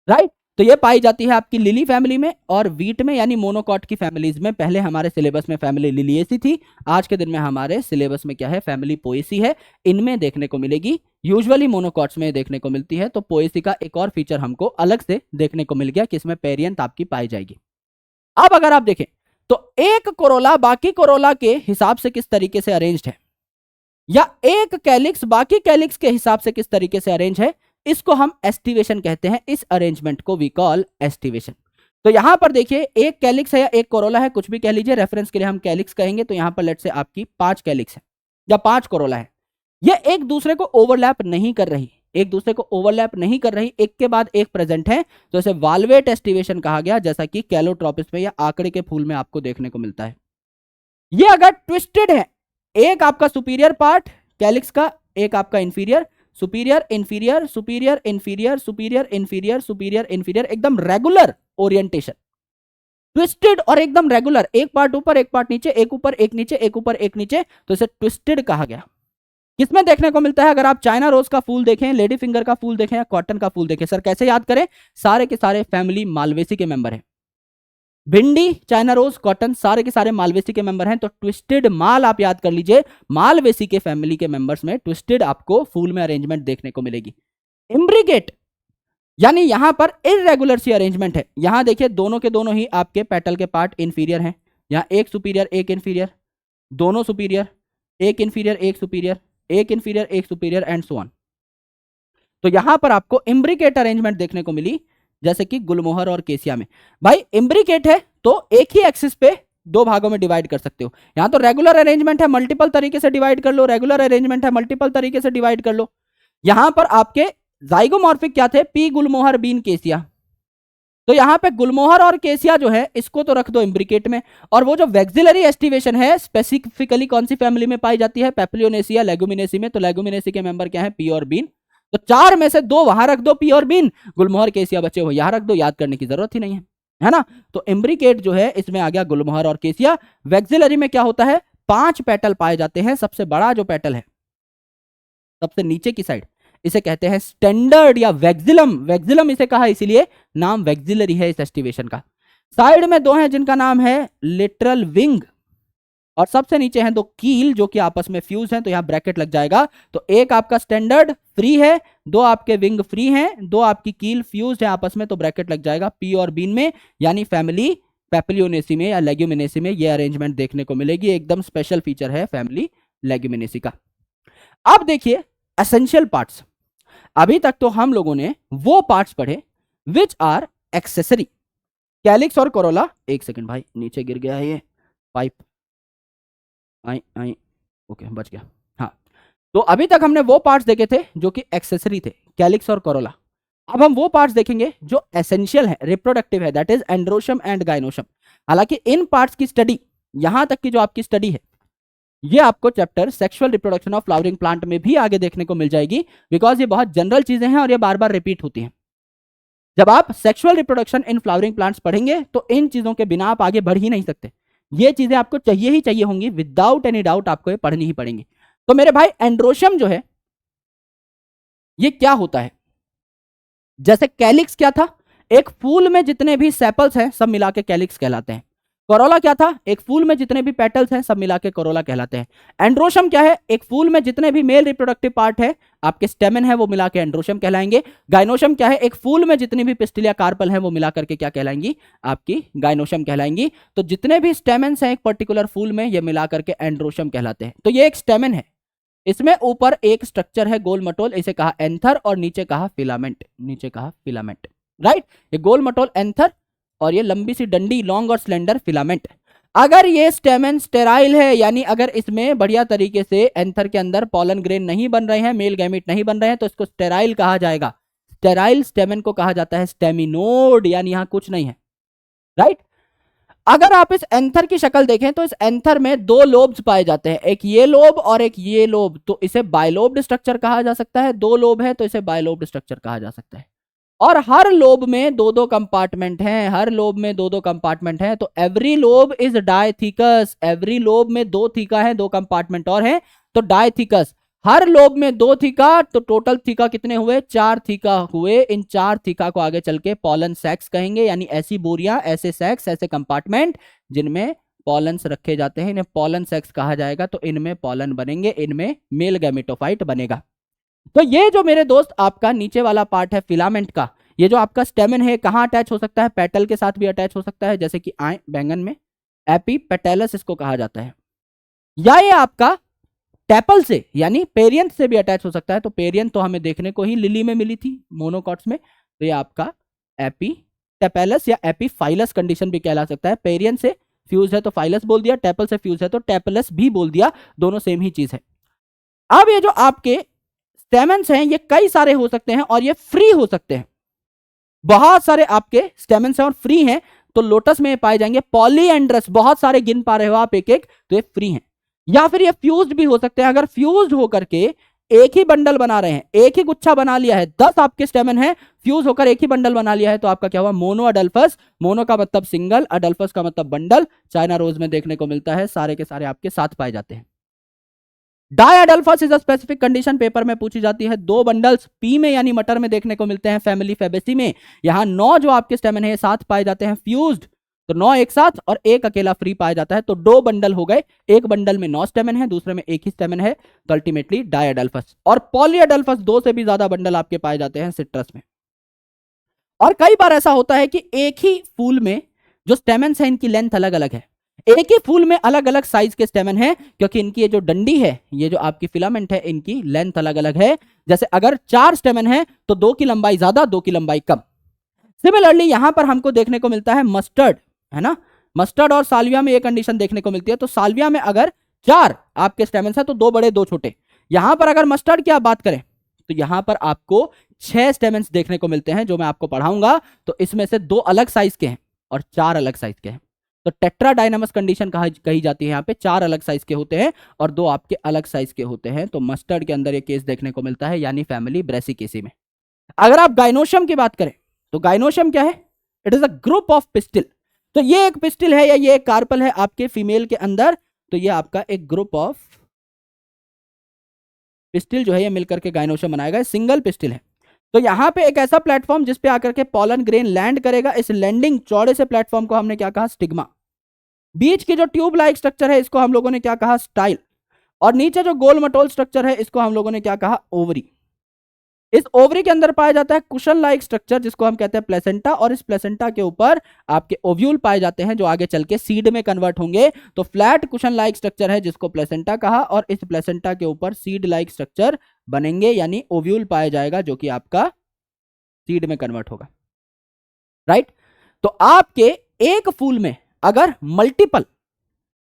राइट, तो ये पाई जाती है आपकी लिली फैमिली में और वीट में, यानी मोनोकॉट की फैमिलीज में। पहले हमारे सिलेबस में फैमिली लिलिएसी थी, आज के दिन में हमारे सिलेबस में क्या है, फैमिली पोएसी है, इनमें देखने को मिलेगी। यूजुअली मोनोकॉट्स में देखने को मिलती है, तो पोएसी का एक और फीचर हमको अलग से देखने को मिल गया कि इसमें पेरियंथ आपकी पाई जाएगी। अब अगर आप देखें तो एक कोरोला बाकी कोरोला के हिसाब से किस तरीके से अरेंज्ड है, या एक कैलिक्स बाकी कैलिक्स के हिसाब से किस तरीके से अरेंज है, इसको हम एस्टिवेशन कहते हैं। इस अरेंजमेंट को वी कॉल एस्टिवेशन। तो यहां पर देखिए एक कैलिक्स है या एक कोरोला है, कुछ भी कह लीजिए, रेफरेंस के लिए हम कैलिक्स कहेंगे। तो यहां पर लेट से आपकी 5 कैलिक्स है या 5 कोरोला है, ये एक दूसरे को ओवरलैप नहीं कर रही, एक दूसरे को ओवरलैप नहीं कर रही, एक के बाद एक प्रेजेंट है, तो इसे वाल्वेट एस्टिवेशन कहा गया, जैसा कि कैलोट्रोपिस में या आंकड़े के फूल में आपको देखने को मिलता है। ये अगर ट्विस्टेड है, एक आपका सुपीरियर पार्ट कैलिक्स का, एक आपका inferior, superior inferior superior inferior superior inferior superior inferior, एकदम रेगुलर ओरिएंटेशन, ट्विस्टेड और एकदम रेगुलर, एक पार्ट ऊपर एक पार्ट नीचे, एक ऊपर एक नीचे, एक ऊपर एक नीचे, तो इसे ट्विस्टेड कहा गया। किसमें देखने को मिलता है, अगर आप चाइना रोज का फूल देखें, लेडी फिंगर का फूल देखें या कॉटन का फूल देखें, सर कैसे याद करें, सारे के सारे फैमिली मालवेसी के मेंबर हैं। भिंडी, चाइना रोज, कॉटन, सारे के सारे मालवेसी के मेंबर हैं। तो ट्विस्टेड माल आप याद कर लीजिए, मालवेसी के फैमिली के मेंबर्स में ट्विस्टेड आपको फूल में अरेंजमेंट देखने को मिलेगी। इम्ब्रिगेट यानी यहां पर इररेगुलर सी अरेंजमेंट है, यहां देखिए दोनों के दोनों ही आपके पेटल के पार्ट इंफीरियर हैं, यहाँ एक सुपीरियर एक इंफीरियर, दोनों सुपीरियर, एक इंफीरियर एक सुपीरियर, एक इंफीरियर एक सुपीरियर एंड सो ऑन। तो यहां पर आपको इम्ब्रिकेट अरेंजमेंट देखने को मिली, जैसे कि गुलमोहर और केसिया में। भाई इम्ब्रिकेट है तो एक ही एक्सिस पे दो भागों में डिवाइड कर सकते हो। यहां तो रेगुलर अरेंजमेंट है, मल्टीपल तरीके से डिवाइड कर लो, रेगुलर अरेंजमेंट है, मल्टीपल तरीके से डिवाइड कर लो। यहां पर आपके जाइगोमॉर्फिक क्या थे, पी गुलमोहर बीन केसिया। तो यहां पे गुलमोहर और केसिया जो है इसको तो रख दो इम्ब्रिकेट में, और वो जो वैक्सिलरी एस्टिवेशन है स्पेसिफिकली कौन सी फैमिली में पाई जाती है, पेप्लियोनेसिया लेगुमिनेसी में। तो लेगुमिनेसी के मेंबर क्या है, पी और बीन। तो चार में से दो वहां रख दो, पी और बीन, गुलमोहर केसिया बचे हो यहां रख दो, याद करने की जरूरत ही नहीं है ना। तो इम्ब्रिकेट जो है इसमें आ गया गुलमोहर और केसिया। वैक्सिलरी में क्या होता है, 5 पेटल पाए जाते हैं। सबसे बड़ा जो पेटल है सबसे नीचे की साइड, इसे कहते हैं स्टैंडर्ड या वैक्सिलम। वैक्सिलम इसे कहा इसीलिए, नाम वैक्सिलरी है इस एस्टिवेशन का। साइड में दो हैं जिनका नाम है लिटरल विंग, और सबसे नीचे हैं दो कील जो कि आपस में फ्यूज हैं, तो यहां ब्रैकेट लग जाएगा। तो एक आपका स्टैंडर्ड फ्री है, दो आपके विंग फ्री हैं, दो आपकी कील फ्यूज है आपस में, तो ब्रैकेट लग जाएगा पी और बीन में, यानी फैमिली पेप्लियोनेसी में या लेग्यूमिनेसी में ये अरेंजमेंट देखने को मिलेगी। एकदम स्पेशल फीचर है फैमिली लेग्यूमिनेसी का। अब देखिए एसेंशियल पार्ट्स। अभी तक तो हम लोगों ने वो पार्ट्स पढ़े विच आर एक्सेसरी, कैलिक्स और कोरोला। एक सेकंड भाई, नीचे गिर गया है ये पाइप, आई आई ओके बच गया। हाँ, तो अभी तक हमने वो पार्ट्स देखे थे जो कि एक्सेसरी थे, कैलिक्स और कोरोला। अब हम वो पार्ट्स देखेंगे जो एसेंशियल है, रिप्रोडक्टिव है, that is androecium and gynoecium. हालांकि इन पार्ट्स की स्टडी, यहां तक की जो आपकी स्टडी है, ये आपको chapter sexual reproduction of flowering plant में भी आगे देखने को मिल जाएगी, बिकॉज ये बहुत जनरल चीजें हैं और ये बार बार रिपीट होती हैं। जब आप sexual reproduction in flowering plants पढ़ेंगे तो इन चीजों के बिना आप आगे बढ़ ही नहीं सकते। ये चीजें आपको चाहिए ही चाहिए होंगी, विदाउट एनी डाउट आपको ये पढ़नी ही पड़ेंगी। तो मेरे भाई एंड्रोशम जो है ये क्या होता है, जैसे कैलिक्स क्या था, एक फूल में जितने भी सेपल्स हैं सब मिला के कैलिक्स कहलाते हैं। कोरोला क्या था, एक फूल में जितने भी पेटल्स हैं सब मिला के कोरोला कहलाते हैं। एंड्रोशम क्या है, एक फूल में जितने भी मेल रिप्रोडक्टिव पार्ट है आपके स्टेमन है वो मिला के एंड्रोशम कहलाएंगे। गाइनोशम क्या है, एक फूल में जितनी भी पिस्टिल या कार्पल है वो मिला करके क्या कहलाएंगी, आपकी गाइनोशम कहलाएंगी। तो जितने भी स्टेमन्स हैं एक पर्टिकुलर फूल में ये मिला करके एंड्रोशम कहलाते हैं। तो ये एक स्टेमन है, इसमें ऊपर एक स्ट्रक्चर है गोल मटोल, इसे कहा एंथर, और नीचे कहा फिलामेंट, नीचे कहा फिलामेंट, राइट। ये गोल मटोल एंथर और ये लंबी सी डंडी लॉन्ग और स्लेंडर फिलामेंट। अगर ये स्टेमन स्टेराइल है, यानी अगर इसमें बढ़िया तरीके से एंथर के अंदर पॉलन ग्रेन नहीं बन रहे हैं, मेल गैमेट नहीं बन रहे हैं, तो इसको स्टेराइल कहा जाएगा। स्टेराइल स्टेमन को कहा जाता है स्टेमिनोड, यानी यहां कुछ नहीं है, राइट। अगर आप इस एंथर की शक्ल देखें तो इस एंथर में दो लोब्स पाए जाते हैं, एक ये लोब और एक ये लोब, तो इसे बायलोब्ड स्ट्रक्चर कहा जा सकता है। दो लोब है तो इसे बायलोब्ड स्ट्रक्चर कहा जा सकता है। और हर लोब में दो दो कंपार्टमेंट हैं, हर लोब में दो दो कंपार्टमेंट हैं। तो every lobe is dithecous, every lobe में दो थीका है, दो कंपार्टमेंट और हैं, तो डायथीकस। हर लोब में दो थीका, तो टोटल थीका कितने हुए, 4 थीका हुए। इन 4 थीका को आगे चल के पॉलन सैक्स कहेंगे, यानी ऐसी बोरियां, ऐसे सैक्स, ऐसे कंपार्टमेंट जिनमें पॉलन्स रखे जाते हैं, इन्हें पॉलन सैक्स कहा जाएगा। तो इनमें पॉलन बनेंगे, इनमें मेल गैमेटोफाइट बनेगा। तो ये जो मेरे दोस्त आपका नीचे वाला पार्ट है फिलामेंट का, ये जो आपका स्टेमन है कहां अटैच हो सकता है, पेटल के साथ भी अटैच हो सकता है, जैसे कि आए बैंगन में एपीपेटैलस इसको कहा जाता है, या ये आपका टेपल से यानी पेरियंथ से भी अटैच हो सकता है। तो पेरियंथ तो हमें देखने को ही लिली में मिली थी, मोनोकॉट्स में, तो ये आपका एपीटेपेलस या एपीफाइलस कंडीशन भी कहला सकता है। पेरियंथ से फ्यूज है तो फाइलस बोल दिया, टेपल से फ्यूज है तो टेपलस भी बोल दिया, दोनों सेम ही चीज है। अब ये जो आपके स्टेमन्स हैं ये कई सारे हो सकते हैं और ये फ्री हो सकते हैं। बहुत सारे आपके स्टेमन्स हैं और फ्री हैं, तो लोटस में पाए जाएंगे पॉलीएंड्रस, बहुत सारे गिन पा रहे हो आप एक एक, तो ये फ्री हैं। या फिर ये फ्यूज्ड भी हो सकते हैं, अगर फ्यूज्ड होकर के एक ही बंडल बना रहे हैं, एक ही गुच्छा बना लिया है, 10 आपके स्टेमन है, फ्यूज होकर एक ही बंडल बना लिया है, तो आपका क्या हुआ, मोनो अडल्फस। मोनो का मतलब सिंगल, अडल्फस का मतलब बंडल, चाइना रोज में देखने को मिलता है, सारे के सारे आपके साथ पाए जाते हैं। Diadelphous is a specific condition, paper में पूछी जाती है। 2 बंडल्स पी में यानी मटर में देखने को मिलते हैं, फैमिली फेबेसी में। यहां 9 जो आपके स्टेमन है साथ पाए जाते हैं फ्यूज्ड, तो 9 एक साथ और एक अकेला फ्री पाया जाता है, तो 2 बंडल हो गए। एक बंडल में 9 स्टेमन है, दूसरे में एक ही स्टेमन है, तो अल्टीमेटली डायअडल्फस। और पॉलीअडल्फस 2 से भी ज्यादा बंडल आपके पाए जाते हैं सिट्रस में। और कई बार ऐसा होता है कि एक ही फूल में जो स्टेमन्स है इनकी लेंथ अलग अलग है। एक ही फूल में अलग अलग साइज के स्टेमन है, क्योंकि इनकी ये जो डंडी है, ये जो आपकी फिलामेंट है, इनकी लेंथ अलग अलग है। जैसे अगर 4 स्टेमन है तो 2 की लंबाई ज्यादा, 2 की लंबाई कम। सिमिलरली यहां पर हमको देखने को मिलता है मस्टर्ड, है ना, मस्टर्ड और साल्विया में ये कंडीशन देखने को मिलती है। तो साल्विया में अगर 4 आपके स्टेमन्स है तो 2 बड़े 2 छोटे। यहां पर अगर मस्टर्ड की आप बात करें तो यहां पर आपको 6 स्टेमन्स देखने को मिलते हैं, जो मैं आपको पढ़ाऊंगा। तो इसमें से 2 अलग साइज के हैं और 4 अलग साइज के हैं। तो टेट्राडाइनामस कंडीशन कही जाती है। यहाँ पे 4 अलग साइज के होते हैं और 2 आपके अलग साइज के होते हैं। तो मस्टर्ड के अंदर ये केस देखने को मिलता है, यानी फैमिली ब्रेसिकेसी में। अगर आप गाइनोशियम की बात करें तो गाइनोशियम क्या है? It is a group of pistil. तो ये एक पिस्टिल है या ये एक कार्पल है आपके फीमेल के अंदर, तो ये आपका एक ग्रुप ऑफ पिस्टिल जो है ये मिलकर के गाइनोशियम बनाएगा, सिंगल पिस्टिल है। तो यहां पे एक ऐसा प्लेटफॉर्म जिस पे आकर के पॉलन ग्रेन लैंड करेगा, इस लैंडिंग चौड़े से प्लेटफॉर्म को हमने क्या कहा? स्टिग्मा। बीच की जो ट्यूब लाइक स्ट्रक्चर है इसको हम लोगों ने क्या कहा? स्टाइल। और नीचे जो गोल मटोल स्ट्रक्चर है इसको हम लोगों ने क्या कहा? ओवरी। इस ओवरी के अंदर पाया जाता है कुशन लाइक स्ट्रक्चर जिसको हम कहते हैं प्लेसेंटा, और इस प्लेसेंटा के ऊपर आपके ओव्यूल पाए जाते हैं जो आगे चल के सीड में कन्वर्ट होंगे। तो फ्लैट कुशन लाइक स्ट्रक्चर है जिसको प्लेसेंटा कहा, और इस प्लेसेंटा के ऊपर सीड लाइक स्ट्रक्चर बनेंगे, यानी ओव्यूल पाया जाएगा जो कि आपका सीड में कन्वर्ट होगा, राइट। तो आपके एक फूल में अगर मल्टीपल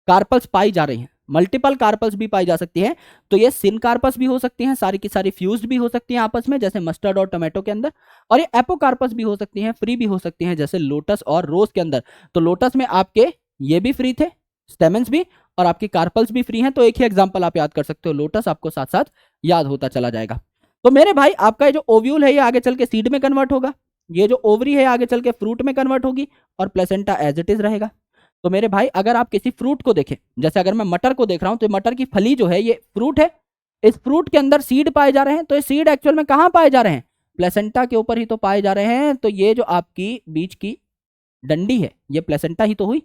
कार्पल्स पाई जा रही हैं, मल्टीपल कार्पल्स भी पाई जा सकती हैं, तो ये सिन कार्पस भी हो सकती हैं, सारी की सारी फ्यूज्ड भी हो सकती हैं आपस में, जैसे मस्टर्ड और टोमेटो के अंदर। और ये एपोकार्पस भी हो सकती हैं, फ्री भी हो सकती हैं, जैसे लोटस और रोज के अंदर। तो लोटस में आपके ये भी फ्री थे, स्टेमेंस भी, और आपकी कार्पल्स भी फ्री हैं। तो एक ही एग्जांपल आप याद कर सकते हो, लोटस आपको साथ साथ याद होता चला जाएगा। तो मेरे भाई आपका ये जो ओव्यूल है ये आगे चल के सीड में कन्वर्ट होगा, ये जो ओवरी है आगे चल के फ्रूट में कन्वर्ट होगी, और प्लेसेंटा एज इट इज रहेगा। तो मेरे भाई अगर आप किसी फ्रूट को देखें, जैसे अगर मैं मटर को देख रहा हूं, तो मटर की फली जो है ये फ्रूट है, इस फ्रूट के अंदर सीड पाए जा रहे हैं। तो ये सीड एक्चुअल में कहां पाए जा रहे हैं? प्लेसेंटा के ऊपर ही तो पाए जा रहे हैं। तो ये जो आपकी बीच की डंडी है ये प्लेसेंटा ही तो हुई।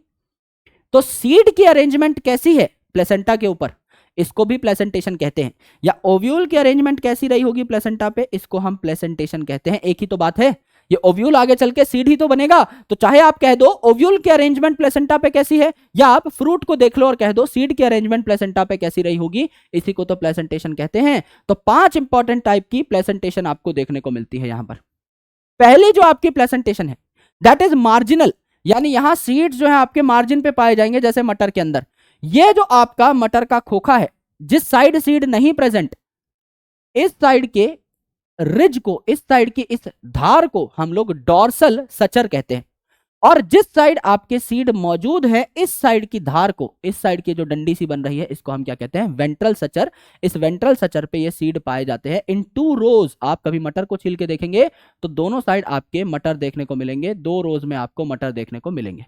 तो सीड की अरेंजमेंट कैसी है प्लेसेंटा के ऊपर? इसको भी प्लेसेंटेशन कहते हैं। या ओव्यूल की अरेंजमेंट कैसी रही होगी प्लेसेंटा पे? इसको हम प्लेसेंटेशन कहते हैं। एक ही तो बात है, ये ओव्यूल आगे चल के सीड ही तो बनेगा। तो चाहे आप कह दो ओव्यूल की अरेंजमेंट प्लेसेंटा पे कैसी है, या आप फ्रूट को देख लो और कह दो सीड की अरेंजमेंट प्लेसेंटा पे कैसी रही होगी, इसी को तो प्लेसेंटेशन कहते हैं। तो 5 इंपॉर्टेंट टाइप की प्लेसेंटेशन आपको देखने को मिलती है यहां पर। पहली जो आपकी प्लेसेंटेशन है दैट इज मार्जिनल, यानी यहां सीड्स जो है आपके मार्जिन पे पाए जाएंगे, जैसे मटर के अंदर। ये जो आपका मटर का खोखा है, जिस साइड सीड नहीं प्रेजेंट, इस साइड के रिज को, इस साइड की इस धार को हम लोग डॉर्सल सचर कहते हैं। और जिस साइड आपके सीड मौजूद है, इस साइड की धार को, इस साइड की जो डंडी सी बन रही है, इसको हम क्या कहते हैं? वेंट्रल सचर। इस वेंट्रल सचर पे ये सीड पाए जाते हैं इन 2 रोज। आप कभी मटर को छील के देखेंगे तो दोनों साइड आपके मटर देखने को मिलेंगे, 2 रोज में आपको मटर देखने को मिलेंगे।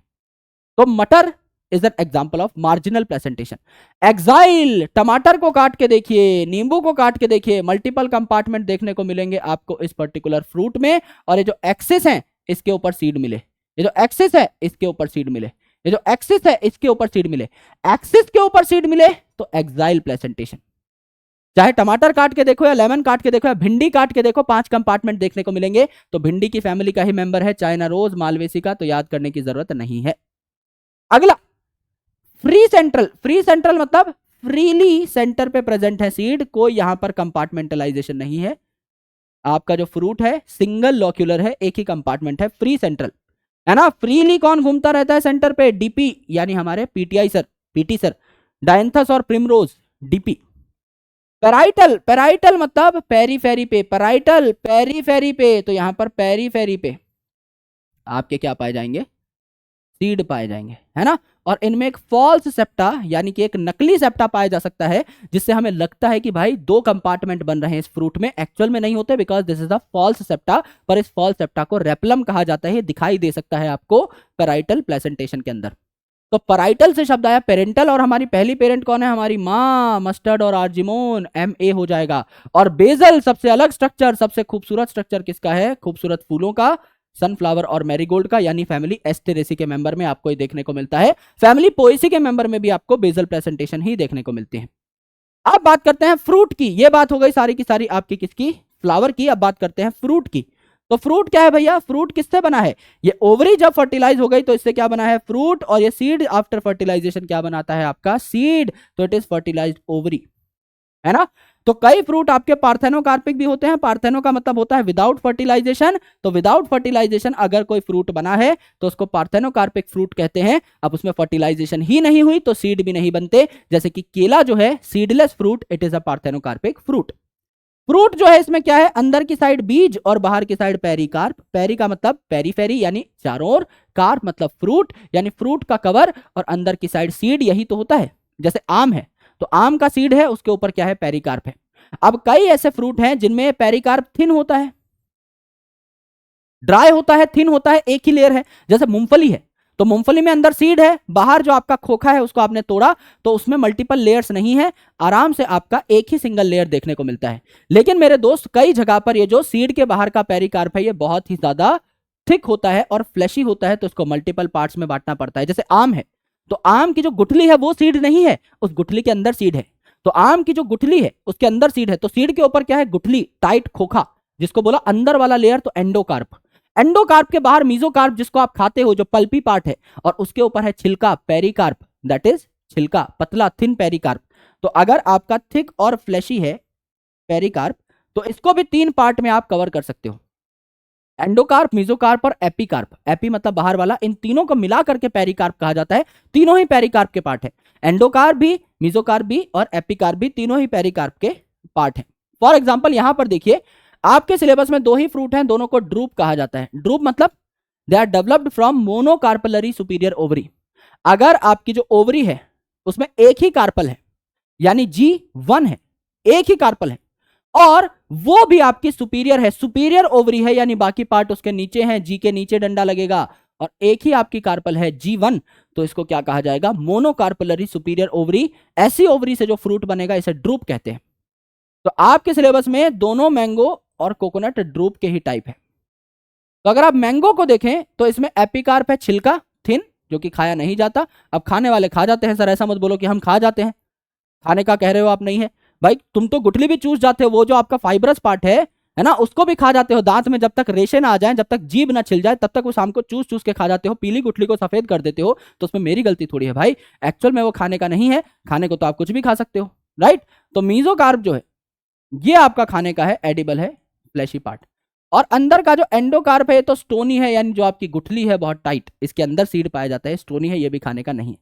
तो मटर is an example of marginal placentation. Axile, टमाटर को काट के देखिए, नींबू को काट के देखिए, मल्टीपल कंपार्टमेंट देखने को मिलेंगे आपको इस पर्टिकुलर फ्रूट में। और ये जो एक्सिस है इसके ऊपर सीड मिले, ये जो एक्सिस है इसके ऊपर सीड मिले, ये जो एक्सिस है इसके ऊपर सीड मिले, एक्सिस के ऊपर सीड मिले, तो एक्साइल प्लेसेंटेशन। चाहे टमाटर काट के देखो या लेमन काट के देखो या भिंडी काट के देखो, 5 कंपार्टमेंट देखने को मिलेंगे। तो भिंडी की फैमिली का ही मेंबर है चाइना रोज, मालवेसी का, तो याद करने की जरूरत नहीं है। अगला फ्री सेंट्रल। फ्री सेंट्रल मतलब फ्रीली सेंटर पे प्रेजेंट है सीड, कोई यहां पर कंपार्टमेंटलाइजेशन नहीं है। आपका जो फ्रूट है सिंगल लॉक्यूलर है, एक ही कंपार्टमेंट है, फ्री सेंट्रल, है ना। फ्रीली कौन घूमता रहता है सेंटर पे? डीपी, यानी हमारे PTI sir, PT sir, dianthus और प्रिमरोज, डीपी। पेराइटल, पेराइटल मतलब पेरीफेरी पे, पेराइटल पेरीफेरी पे, तो यहां पर पेरीफेरी पे आपके क्या पाए जाएंगे? सीड पाए जाएंगे, है ना। और इनमें एक फॉल्स सेप्टा, यानी कि एक नकली सेप्टा पाया जा सकता है, जिससे हमें लगता है कि भाई 2 कंपार्टमेंट बन रहे हैं इस फ्रूट में। एक्चुअल में नहीं होते, because this is the false septa. पर इस फॉल्स सेप्टा को रेपलम कहा जाता है, दिखाई दे सकता है आपको पैराइटल प्लेसेंटेशन के अंदर। तो पैराइटल से शब्द आया पेरेंटल, और हमारी पहली पेरेंट कौन है? हमारी माँ, मस्टर्ड और आर्जिमोन, MA हो जाएगा। और बेजल सबसे अलग स्ट्रक्चर, सबसे खूबसूरत स्ट्रक्चर किसका है? खूबसूरत फूलों का, सनफ्लावर और मैरीगोल्ड का, यानी फैमिली एस्टेरेसी के मेंबर में आपको ये देखने को मिलता है। फैमिली पोएसी के मेंबर में भी आपको बेजल प्रेजेंटेशन ही देखने को मिलती है। अब बात करते हैं फ्रूट की। ये बात हो गई सारी की सारी आपकी किसकी? फ्लावर की। अब बात करते हैं फ्रूट की। तो फ्रूट क्या है भैया, फ्रूट किससे बना है, ये ओवरी जब फर्टिलाइज हो गई तो इससे क्या बना है, फ्रूट, और ये सीड आफ्टर फर्टिलाइजेशन क्या बनाता है, आपका सीड, तो इट इज फर्टिलाइज्ड ओवरी, है ना। तो कई फ्रूट आपके पार्थेनोकार्पिक भी होते हैं, पार्थेनो का मतलब होता है विदाउट फर्टिलाइजेशन, तो विदाउट फर्टिलाइजेशन अगर कोई फ्रूट बना है तो उसको पार्थेनोकार्पिक फ्रूट कहते हैं। अब उसमें फर्टिलाइजेशन ही नहीं हुई तो सीड भी नहीं बनते, जैसे कि केला जो है seedless fruit, it is a parthenocarpic fruit. Fruit जो है इसमें क्या है, अंदर की साइड बीज और बाहर की साइड पेरिकार्प, पेरी का मतलब पेरीफेरी यानी चारों ओर, कार्प मतलब फ्रूट यानी फ्रूट का कवर, और अंदर की साइड सीड, यही तो होता है। जैसे आम है तो आम का सीड है, उसके ऊपर क्या है, पेरिकार्प है। अब कई ऐसे फ्रूट हैं जिनमें पेरिकार्प थिन होता है, ड्राई होता है, थिन होता है, एक ही लेयर है। जैसे मूंगफली है तो मूंगफली में अंदर सीड है, बाहर जो आपका खोखा है उसको आपने तोड़ा तो उसमें मल्टीपल लेयर्स नहीं है, आराम से आपका एक ही सिंगल लेयर देखने को मिलता है। लेकिन मेरे दोस्त कई जगह पर ये जो सीड के बाहर का पेरिकार्प है ये बहुत ही ज्यादा थिक होता है और फ्लैशी होता है, तो इसको मल्टीपल पार्ट्स में बांटना पड़ता है। जैसे आम है तो आम की जो गुठली है वो सीड नहीं है, उस गुठली के अंदर सीड है। तो आम की जो गुठली है उसके अंदर सीड है, तो सीड के ऊपर क्या है, गुठली, टाइट खोखा, जिसको बोला अंदर वाला लेयर तो एंडोकार्प। एंडोकार्प के बाहर मीजोकार्प जिसको आप खाते हो, जो पल्पी पार्ट है, और उसके ऊपर है छिलका, पेरिकार्प, दैट इज छिलका, पतला थिन पेरिकार्प। तो अगर आपका थिक और फ्लैशी है पेरिकार्प तो इसको भी 3 पार्ट में आप कवर कर सकते हो, एंडोकार्प, मीजोकार्प और एपिकार्प। एपी मतलब बाहर वाला, इन तीनों को मिला करके पेरिकार्प कहा जाता है। तीनों ही पेरिकार्प के पार्ट है, एंडोकार्प भी, मीजोकार्प भी और एपिकार्प भी, तीनों ही पेरिकार्प के पार्ट है। फॉर एग्जाम्पल यहां पर देखिए आपके सिलेबस में 2 ही फ्रूट हैं, दोनों को ड्रूप कहा जाता है। ड्रूप मतलब they are developed from monocarpellary superior ovary. अगर आपकी जो ओवरी है उसमें एक ही कार्पल है यानी G1 है, एक ही कार्पल है, और वो भी आपकी सुपीरियर है, सुपीरियर ओवरी है, यानी बाकी पार्ट उसके नीचे हैं, जी के नीचे डंडा लगेगा, और एक ही आपकी कार्पल है G1, तो इसको क्या कहा जाएगा, मोनोकार्पलरी सुपीरियर ओवरी। ऐसी ओवरी से जो फ्रूट बनेगा इसे ड्रूप कहते हैं। तो आपके सिलेबस में दोनों मैंगो और कोकोनट ड्रूप के ही टाइप है। तो अगर आप मैंगो को देखें तो इसमें एपिकार्प है, छिलका थिन, जो कि खाया नहीं जाता। अब खाने वाले खा जाते हैं, सर ऐसा मत बोलो कि हम खा जाते हैं, खाने का कह रहे हो आप, नहीं है भाई, तुम तो गुठली भी चूस जाते हो, वो जो आपका फाइब्रस पार्ट है ना, उसको भी खा जाते हो। दांत में जब तक रेशे ना आ जाए, जब तक जीभ ना छिल जाए, तब तक वो शाम को चूस चूस के खा जाते हो, पीली गुठली को सफेद कर देते हो, तो उसमें मेरी गलती थोड़ी है भाई, एक्चुअल में वो खाने का नहीं है, खाने को तो आप कुछ भी खा सकते हो, राइट। तो मीजोकार्प जो है ये आपका खाने का है, एडिबल है, फ्लैशी पार्ट। और अंदर का जो एंडोकार्प है तो स्टोनी है, यानी जो आपकी गुठली है बहुत टाइट, इसके अंदर सीड पाया जाता है, स्टोनी है, ये भी खाने का नहीं है।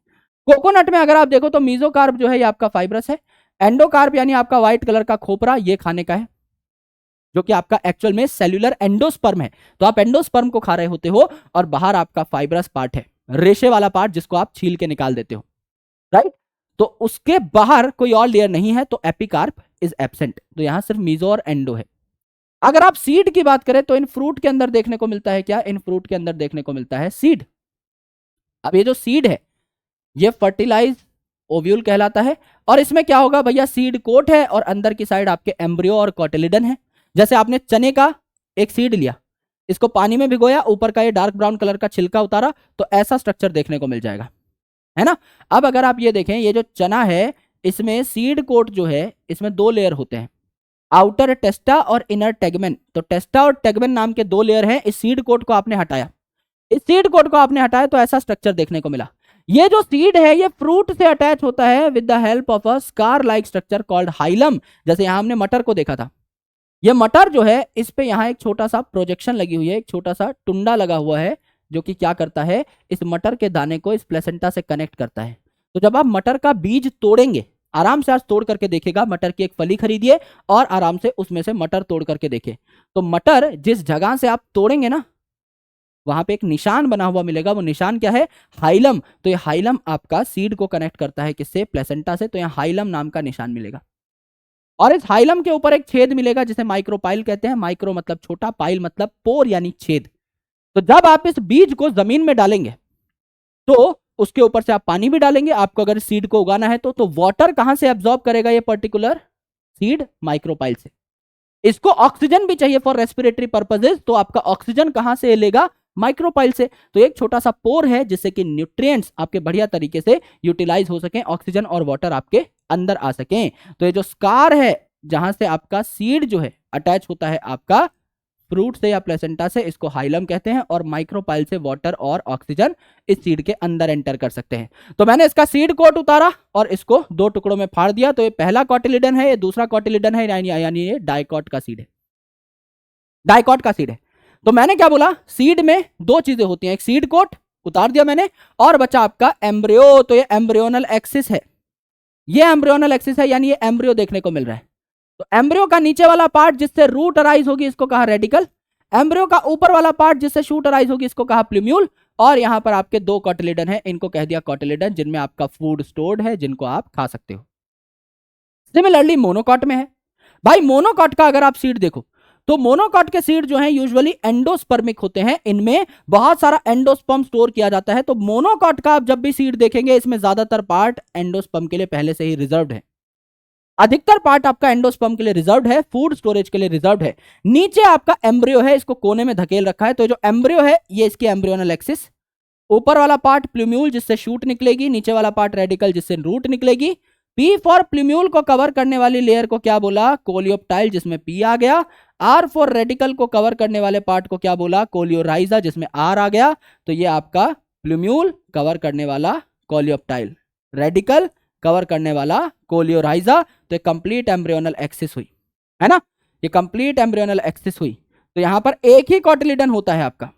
कोकोनट में अगर आप देखो तो मीजोकार्प जो है ये आपका फाइब्रस है, एंडोकार्प यानी आपका व्हाइट कलर का खोपरा, ये खाने का है, जो कि आपका एक्चुअल में सेल्यूलर एंडोस्पर्म है। तो आप एंडोस्पर्म को खा रहे होते हो, और बाहर आपका फाइब्रस पार्ट है, रेशे वाला पार्ट, जिसको आप छील के निकाल देते हो, राइट। तो उसके बाहर कोई और लेयर नहीं है, तो एपिकार्प इज एब्सेंट। तो यहां सिर्फ मीजो और एंडो है। अगर आप सीड की बात करें तो इन फ्रूट के अंदर देखने को मिलता है क्या, इन फ्रूट के अंदर देखने को मिलता है सीड। अब ये जो सीड है ये फर्टिलाइज ओव्यूल कहलाता है, और इसमें क्या होगा भैया, सीड कोट है और अंदर की साइड आपके एम्ब्रियो और कोटिलिडन है। जैसे आपने चने का एक सीड लिया, इसको पानी में भिगोया, ऊपर का ये डार्क ब्राउन कलर का छिलका उतारा, तो ऐसा स्ट्रक्चर देखने को मिल जाएगा, है ना। अब अगर आप ये देखें, ये जो चना है इसमें सीड कोट जो है इसमें 2 लेयर होते हैं, आउटर टेस्टा और इनर टेगमेन। तो टेस्टा और टेगमेन नाम के 2 लेयर हैं। इस सीड कोट को आपने हटाया, इस सीड कोट को आपने हटाया तो ऐसा स्ट्रक्चर देखने को मिला। ये जो सीड है ये फ्रूट से अटैच होता है with the help of a scar like structure called hilum. जैसे यहां हमने मटर को देखा था, ये मटर जो है इस पे यहां एक छोटा सा प्रोजेक्शन लगी हुई है, एक छोटा सा टुंडा लगा हुआ है, जो कि क्या करता है, इस मटर के दाने को इस प्लेसेंटा से कनेक्ट करता है। तो जब आप मटर का बीज तोड़ेंगे, आराम से आज तोड़ करके देखेगा, मटर की एक फली खरीदिए और आराम से उसमें से मटर तोड़ करके देखे, तो मटर जिस जगह से आप तोड़ेंगे ना वहां पे एक निशान बना हुआ मिलेगा, वो निशान क्या है, हाइलम। तो ये हाइलम आपका सीड को कनेक्ट करता है किससे, प्लेसेंटा से, तो यहाँ हाइलम नाम का निशान मिलेगा। और इस हाइलम के ऊपर एक छेद मिलेगा जिसे माइक्रोपाइल कहते हैं। माइक्रो मतलब छोटा, पाइल मतलब पोर यानी छेद। तो जब आप इस बीज को जमीन में डालेंगे तो उसके ऊपर से आप पानी भी डालेंगे, आपको अगर सीड को उगाना है तो वाटर कहां से एब्जॉर्ब करेगा ये पर्टिकुलर सीड, माइक्रोपाइल से। इसको ऑक्सीजन भी चाहिए फॉर रेस्पिरेटरी पर्पसेस, तो आपका ऑक्सीजन कहां से लेगा, माइक्रोपाइल से। तो एक छोटा सा पोर है जिससे कि न्यूट्रिएंट्स आपके बढ़िया तरीके से यूटिलाइज हो सके, ऑक्सीजन और वाटर आपके अंदर आ सके। तो ये जो स्कार है जहां से आपका सीड जो है अटैच होता है आपका फ्रूट से या प्लेसेंटा से, इसको हाइलम कहते हैं, और माइक्रोपाइल से वाटर और ऑक्सीजन इस सीड के अंदर एंटर कर सकते हैं। तो मैंने इसका सीड कोट उतारा और इसको दो टुकड़ों में फाड़ दिया, तो ये पहला कॉटिलिडन है, ये दूसरा कॉटिलिडन है, यानी ये डाइकॉट का सीड है, डाइकॉट का सीड है। तो मैंने क्या बोला, सीड में दो चीजें होती हैं, एक सीड कोट उतार दिया मैंने, और बचा आपका एम्ब्रियो। तो ये एम्ब्रियोनल एक्सिस है, ये एम्ब्रियोनल एक्सिस है, यानी ये एम्ब्रियो देखने को मिल रहा है। तो एम्ब्रियो का नीचे वाला पार्ट जिससे रूट अराइज होगी इसको कहा रेडिकल, एम्ब्रियो का ऊपर वाला पार्ट जिससे शूट अराइज होगी इसको कहा प्लूम्यूल, और यहां पर आपके दो कॉटिलिडन है, इनको कह दिया कॉटिलिडन, जिनमें आपका फूड स्टोर्ड है, जिनको आप खा सकते हो। सिमिलरली मोनोकॉट में है भाई, मोनोकॉट का अगर आप सीड देखो तो मोनोकॉट के सीड जो हैं यूजुअली एंडोस्पर्मिक होते हैं, इनमें बहुत सारा एंडोस्पर्म स्टोर किया जाता है। तो मोनोकॉट का आप जब भी सीड देखेंगे इसमें ज्यादातर पार्ट एंडोस्पर्म के लिए पहले से ही रिजर्व्ड है, अधिकतर पार्ट आपका एंडोस्पर्म के लिए रिजर्व्ड है, फूड स्टोरेज के लिए रिजर्व्ड है। नीचे आपका एम्ब्रियो है, इसको कोने में धकेल रखा है, तो जो एम्ब्रियो है ये इसकी एम्ब्रियोनल एक्सिस, ऊपर वाला पार्ट प्लूम्यूल जिससे शूट निकलेगी, नीचे वाला पार्ट रेडिकल जिससे रूट निकलेगी। पी फॉर प्लूम्यूल को कवर करने वाली लेयर को क्या बोला, कोलियोप्टाइल, जिसमें पी आ गया। आर फॉर रेडिकल को कवर करने वाले पार्ट को क्या बोला, कोलियोराइजा, जिसमें आर आ गया। तो ये आपका प्लूम्यूल कवर करने वाला कोलियोप्टाइल, रेडिकल कवर करने वाला कोलियोराइजा। तो ये कंप्लीट एम्ब्रियोनल एक्सिस हुई, है ना, ये कंप्लीट एम्ब्रियोनल एक्सिस हुई। तो यहां पर एक ही कॉटिलिडन होता है आपका,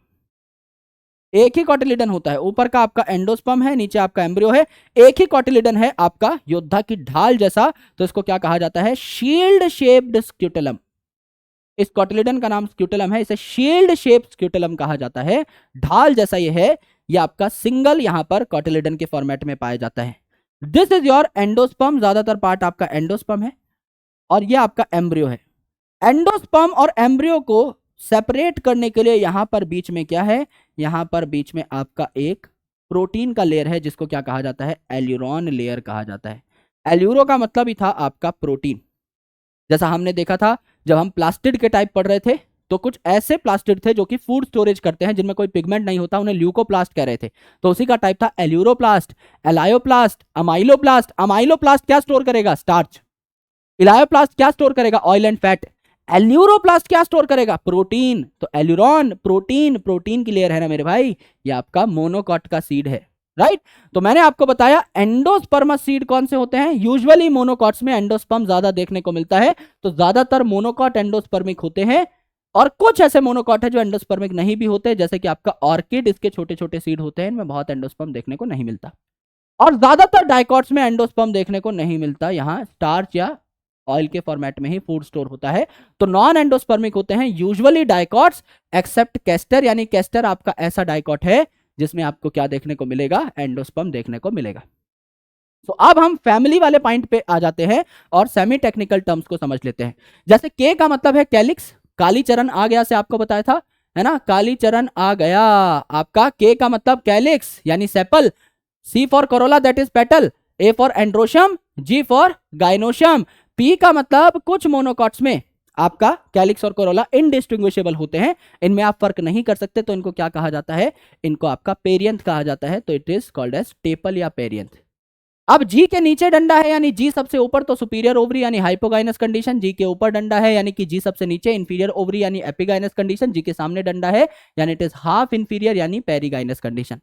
एक ही कॉटिलिडन होता है, ऊपर का आपका एंडोस्पर्म है, नीचे आपका एम्ब्रियो है, एक ही कॉटिलिडन है आपका योद्धा की ढाल जैसा। तो इसको क्या कहा जाता है, शील्ड शेप्ड स्क्यूटेलम। इस कॉटिलिडन का नाम स्क्यूटेलम है, इसे शील्ड शेप स्क्यूटेलम कहा जाता है, ढाल जैसा ये है। ये आपका सिंगल यहां पर कॉटिलिडन के फॉर्मेट में पाया जाता है। दिस इज योर एंडोस्पर्म, ज्यादातर पार्ट आपका एंडोस्पर्म है, और ये आपका एम्ब्रियो है। एंडोस्पर्म और एम्ब्रियो को सेपरेट करने के लिए यहां पर बीच में क्या है, यहां पर बीच में आपका एक प्रोटीन का लेयर है, जिसको क्या कहा जाता है, एल्यूरॉन लेयर कहा जाता है। एल्यूरो का मतलब ही था आपका प्रोटीन। जैसा हमने देखा था जब हम प्लास्टिड के टाइप पढ़ रहे थे, तो कुछ ऐसे प्लास्टिड थे जो कि फूड स्टोरेज करते हैं, जिनमें कोई पिगमेंट नहीं होता, उन्हें ल्यूकोप्लास्ट कह रहे थे। तो उसी का टाइप था एल्यूरोप्लास्ट, एलायोप्लास्ट, अमाइलोप्लास्ट। अमाइलोप्लास्ट क्या स्टोर करेगा, स्टार्च। इलायोप्लास्ट क्या स्टोर करेगा, ऑयल एंड फैट। एल्यूरोप्लास्ट क्या स्टोर करेगा, प्रोटीन। तो एल्यूरॉन प्रोटीन, प्रोटीन की लेयर है ना मेरे भाई, ये आपका मोनोकॉट का सीड है, राइट। तो मैंने आपको बताया एंडोस्पर्मस सीड कौन से होते हैं, यूजुअली मोनोकॉट्स में एंडोस्पर्म ज्यादा देखने को मिलता है, तो ज्यादातर मोनोकॉट एंडोस्पर्मिक होते हैं। और कुछ ऐसे मोनोकॉट है जो एंडोस्पर्मिक नहीं भी होते, जैसे कि आपका ऑर्किड, इसके छोटे छोटे सीड होते हैं, इनमें बहुत एंडोस्पर्म देखने को नहीं मिलता। और ज्यादातर डाइकॉट्स में एंडोस्पर्म देखने को नहीं मिलता, यहां स्टार्च या ऑयल के फॉर्मेट में ही फूड स्टोर होता है। तो नॉन एंडोस्पर्मिक होते हैं यूजुअली डाइकॉट्स, एक्सेप्ट कैस्टर, यानी कैस्टर आपका ऐसा डाइकॉट है जिसमें आपको क्या देखने को मिलेगा, एंडोस्पर्म देखने को मिलेगा। तो अब हम फैमिली वाले पॉइंट पे आ जाते हैं और सेमी टेक्निकल टर्म्स को समझ लेते हैं। जैसे के का मतलब है कैलिक्स, कालीचरण आ गया से आपको बताया था, है ना, कालीचरण आ गया आपका। के का मतलब कैलिक्स यानी sepal, C for corolla that is petal, A for androecium, G for gynoecium. P का मतलब कुछ मोनोकॉट्स में आपका कैलिक्स और कोरोला इनडिस्टिंग्विशेबल होते हैं, इनमें आप फर्क नहीं कर सकते, तो इनको क्या कहा जाता है, इनको आपका पेरियंथ कहा जाता है। तो it is called as tepal या पेरियंथ। अब जी के नीचे डंडा है यानी जी सबसे ऊपर, तो सुपीरियर ओवरी यानी हाइपोगाइनस कंडीशन। जी के ऊपर डंडा है यानी कि जी सबसे नीचे, इंफीरियर ओवरी यानी एपिगाइनस कंडीशन। जी के सामने डंडा है यानी इट इज हाफ इंफीरियर यानी पेरिगाइनस कंडीशन।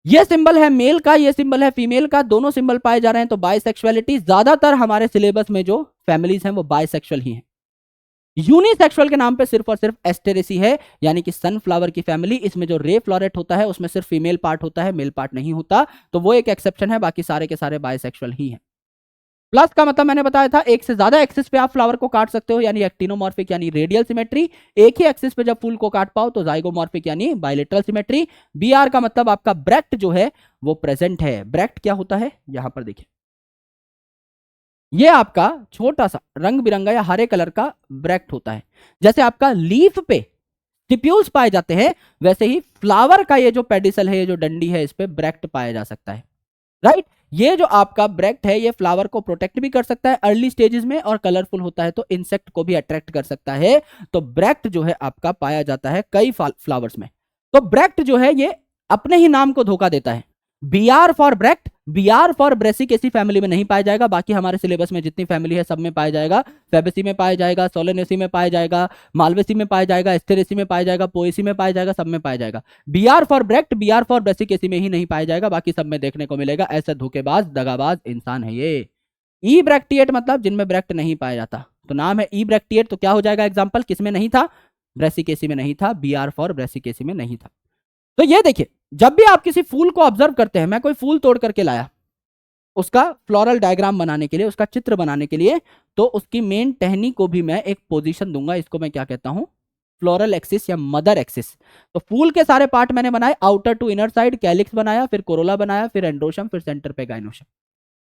ये सिंबल है मेल का, ये सिंबल है फीमेल का, दोनों सिंबल पाए जा रहे हैं। तो बाइसेक्सुअलिटी, ज्यादातर हमारे सिलेबस में जो फैमिलीज हैं वो बाइसेक्सुअल ही हैं। यूनिसेक्सुअल के नाम पे सिर्फ और सिर्फ एस्टेरेसी है, यानी कि सनफ्लावर की फैमिली, इसमें जो रे फ्लोरेट होता है उसमें सिर्फ फीमेल पार्ट होता है, मेल पार्ट नहीं होता, तो वो एक एक्सेप्शन है, बाकी सारे के सारे बाइसेक्सुअल ही हैं। प्लस का मतलब मैंने बताया था एक से ज्यादा एक्सिस पे आप फ्लावर को काट सकते हो, यानी एक्टिनोमॉर्फिक यानी रेडियल सिमेट्री। एक ही एक्सिस पे जब फूल को काट पाओ तो जाइगोमॉर्फिक यानी बाइलेटरल सिमेट्री। बी आर का मतलब आपका ब्रेक्ट जो है वो प्रेजेंट है। ब्रेक्ट क्या होता है, यहां पर देखिए, ये आपका छोटा सा रंग बिरंगा या हरे कलर का ब्रेक्ट होता है। जैसे आपका लीफ पे स्टिप्यूल्स पाए जाते हैं, वैसे ही फ्लावर का ये जो पेडिसल है, ये जो डंडी है, इस पे ब्रेक्ट पाया जा सकता है, राइट। ये जो आपका ब्रेक्ट है ये फ्लावर को प्रोटेक्ट भी कर सकता है अर्ली स्टेजेस में, और कलरफुल होता है तो इंसेक्ट को भी अट्रैक्ट कर सकता है। तो ब्रेक्ट जो है आपका पाया जाता है कई फ्लावर्स में। तो ब्रेक्ट जो है ये अपने ही नाम को धोखा देता है। B R for bract, B R for Brassicaceae family में नहीं पाया जाएगा, बाकी हमारे सिलेबस में जितनी फैमिली है सब में पाया जाएगा। फेबेसी में पाया जाएगा, सोलेनेसी में पाया जाएगा, मालवेसी में पाया जाएगा, एस्टेरेसी में पाया जाएगा, पोएसी में पाया जाएगा, सब में पाया जाएगा। B R for bract, B R for Brassicaceae में ही नहीं पाया जाएगा, बाकी सब में देखने को मिलेगा। ऐसा धोखेबाज दगाबाज इंसान है ये। ई ब्रैक्टिएट मतलब जिनमें ब्रैक्ट नहीं पाया जाता, तो नाम है ई ब्रैक्टिएट। तो क्या हो जाएगा एग्जाम्पल, किसमें नहीं था, ब्रेसिकेसी में नहीं था, बी आर फॉर ब्रेसिकेसी में नहीं था। तो ये देखिए, जब भी आप किसी फूल को ऑब्जर्व करते हैं, मैं कोई फूल तोड़ करके लाया, उसका फ्लोरल डायग्राम बनाने के लिए, उसका चित्र बनाने के लिए, तो उसकी मेन टहनी को भी मैं एक पोजीशन दूंगा, इसको मैं क्या कहता हूं, फ्लोरल एक्सिस या मदर एक्सिस। तो फूल के सारे पार्ट मैंने बनाए, outer to inner side, calyx बनाया, फिर कोरोला बनाया, फिर एंड्रोशम, फिर सेंटर पे गाइनोशम।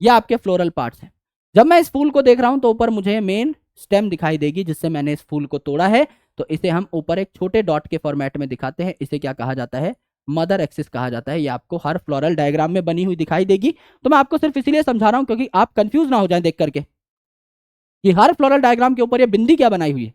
ये आपके फ्लोरल पार्ट्स हैं। जब मैं इस फूल को देख रहा हूं तो ऊपर मुझे मेन स्टेम दिखाई देगी जिससे मैंने इस फूल को तोड़ा है, तो इसे हम ऊपर एक छोटे डॉट के फॉर्मेट में दिखाते हैं। इसे क्या कहा जाता है, मदर एक्सिस कहा जाता है। ये आपको हर फ्लोरल डायग्राम में बनी हुई दिखाई देगी। तो मैं आपको सिर्फ इसीलिए समझा रहा हूं क्योंकि आप कंफ्यूज ना हो जाएं देख करके कि हर फ्लोरल डायग्राम के ऊपर ये बिंदी क्या बनाई हुई है।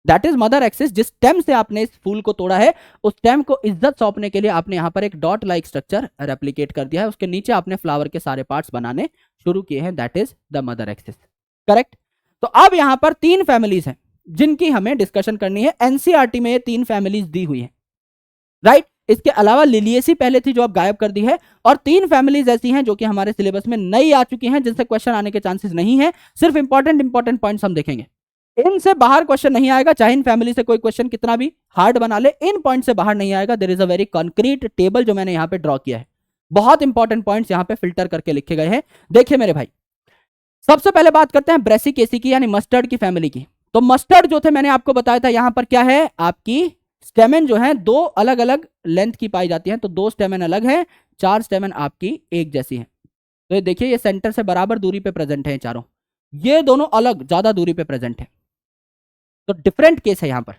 That is mother axis. जिस स्टेम से आपने इस फूल को तोड़ा है, उस स्टेम को इज्जत सौंपने के लिए आपने यहाँ पर एक डॉट लाइक स्ट्रक्चर रेप्लिकेट कर दिया है, उसके नीचे आपने फ्लावर के सारे पार्ट्स बनाने शुरू किए हैं। That is the mother axis, correct. तो अब यहाँ पर 3 फैमिलीज हैं जिनकी हमें डिस्कशन करनी है। एनसीईआरटी में ये 3 फैमिलीज दी हुई है, राइट। इसके अलावा लिलिएसी पहले थी जो अब गायब कर दी है, और 3 फैमिलीज ऐसी हैं जो कि हमारे सिलेबस में नई आ चुकी हैं, जिनसे क्वेश्चन आने के चांसेस नहीं है। सिर्फ इंपॉर्टेंट पॉइंट्स हम देखेंगे, इनसे बाहर क्वेश्चन नहीं आएगा। चाहे इन फैमिली से कोई क्वेश्चन कितना भी हार्ड बना ले, इन पॉइंट से बाहर नहीं आएगा। There is a very concrete table जो मैंने यहाँ पे ड्रॉ किया है, बहुत इंपॉर्टेंट पॉइंट्स यहाँ पे फिल्टर करके लिखे गए हैं। देखिए मेरे भाई, सबसे पहले बात करते हैं ब्रेसिकेसी की, यानी मस्टर्ड की फैमिली की। तो मस्टर्ड जो थे मैंने आपको बताया था, यहां पर क्या है, आपकी स्टेमेन जो है 2 अलग अलग लेंथ की पाई जाती है। तो 2 स्टेमेन अलग है, 4 स्टेमेन आपकी एक जैसी है। तो ये देखिए, ये सेंटर से बराबर दूरी पे प्रेजेंट है चारों, ये दोनों अलग ज्यादा दूरी पे प्रेजेंट है। तो डिफरेंट केस है यहां पर।